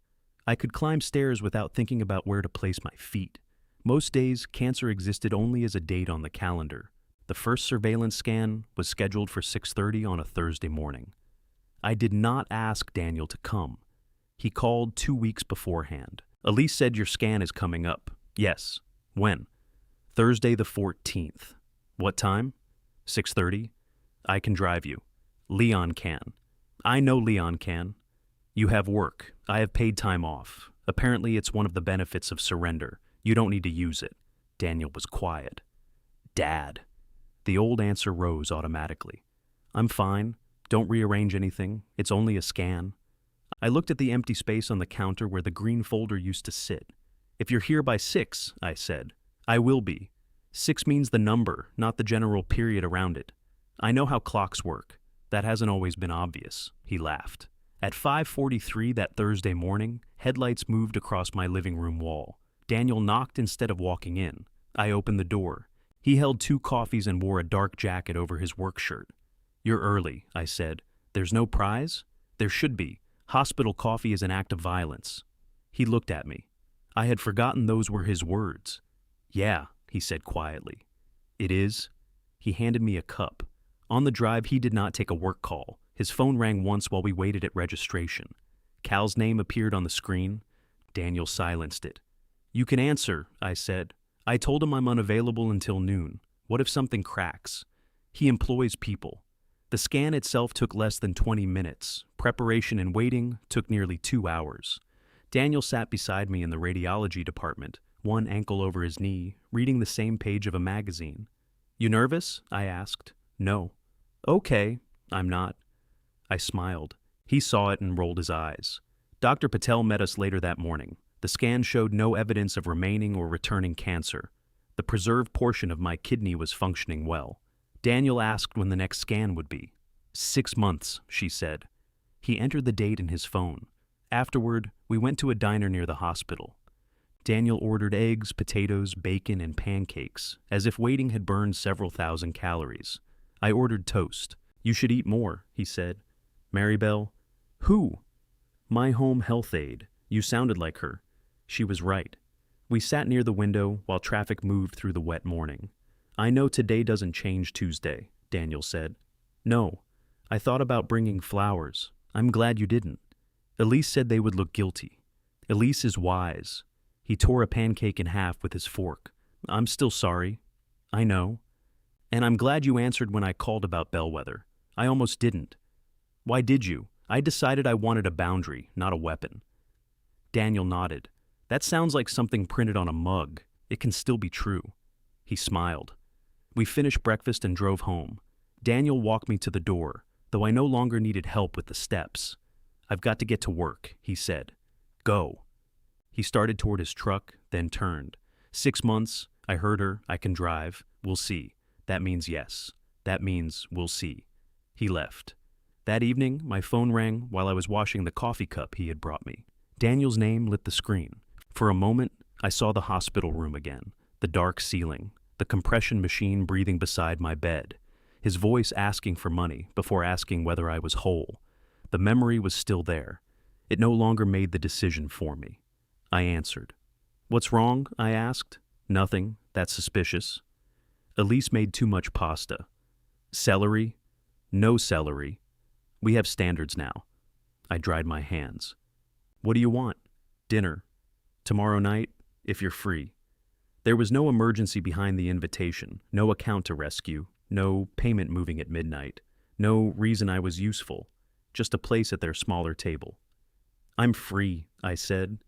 I could climb stairs without thinking about where to place my feet. Most days, cancer existed only as a date on the calendar. The first surveillance scan was scheduled for 6:30 on a Thursday morning. I did not ask Daniel to come. He called 2 weeks beforehand. "Elise said your scan is coming up." "Yes." "When?" "Thursday the 14th. "What time?" 6:30. "I can drive you." "Leon can." "I know Leon can." "You have work. I have paid time off. Apparently it's one of the benefits of surrender. You don't need to use it." Daniel was quiet. "Dad." The old answer rose automatically. "I'm fine. Don't rearrange anything. It's only a scan." I looked at the empty space on the counter where the green folder used to sit. "If you're here by 6, I said. "I will be. 6 means the number, not the general period around it. I know how clocks work. That hasn't always been obvious." He laughed. At 5:43 that Thursday morning, headlights moved across my living room wall. Daniel knocked instead of walking in. I opened the door. He held 2 coffees and wore a dark jacket over his work shirt. "You're early," I said. "There's no prize?" "There should be. Hospital coffee is an act of violence." He looked at me. I had forgotten those were his words. "Yeah," he said quietly. "It is?" He handed me a cup. On the drive, he did not take a work call. His phone rang once while we waited at registration. Cal's name appeared on the screen. Daniel silenced it. "You can answer," I said. "I told him I'm unavailable until noon. What if something cracks?" He employs people. The scan itself took less than 20 minutes. Preparation and waiting took nearly 2 hours. Daniel sat beside me in the radiology department, one ankle over his knee, reading the same page of a magazine. "You nervous?" I asked. "No." "Okay, I'm not." I smiled. He saw it and rolled his eyes. Dr. Patel met us later that morning. The scan showed no evidence of remaining or returning cancer. The preserved portion of my kidney was functioning well. Daniel asked when the next scan would be. 6 months, she said. He entered the date in his phone. Afterward, we went to a diner near the hospital. Daniel ordered eggs, potatoes, bacon, and pancakes, as if waiting had burned several thousand calories. I ordered toast. "You should eat more," he said. "Maribel?" "Who?" "My home health aide. You sounded like her." She was right. We sat near the window while traffic moved through the wet morning. "I know today doesn't change Tuesday," Daniel said. "No. I thought about bringing flowers. I'm glad you didn't. Elise said they would look guilty. Elise is wise." He tore a pancake in half with his fork. "I'm still sorry." "I know. And I'm glad you answered when I called about Bellwether. I almost didn't." "Why did you?" "I decided I wanted a boundary, not a weapon." Daniel nodded. "That sounds like something printed on a mug. It can still be true." He smiled. We finished breakfast and drove home. Daniel walked me to the door, though I no longer needed help with the steps. "I've got to get to work," he said. "Go." He started toward his truck, then turned. 6 months, I heard her, I can drive, we'll see. That means yes. That means we'll see. He left. That evening, my phone rang while I was washing the coffee cup he had brought me. Daniel's name lit the screen. For a moment, I saw the hospital room again, the dark ceiling, the compression machine breathing beside my bed, his voice asking for money before asking whether I was whole. The memory was still there. It no longer made the decision for me. I answered. "What's wrong?" I asked. "Nothing. That's suspicious." "Elise made too much pasta." "Celery?" "No celery. We have standards now." I dried my hands. "What do you want?" "Dinner. Tomorrow night, if you're free." There was no emergency behind the invitation, no account to rescue, no payment moving at midnight, no reason I was useful, just a place at their smaller table. "I'm free," I said.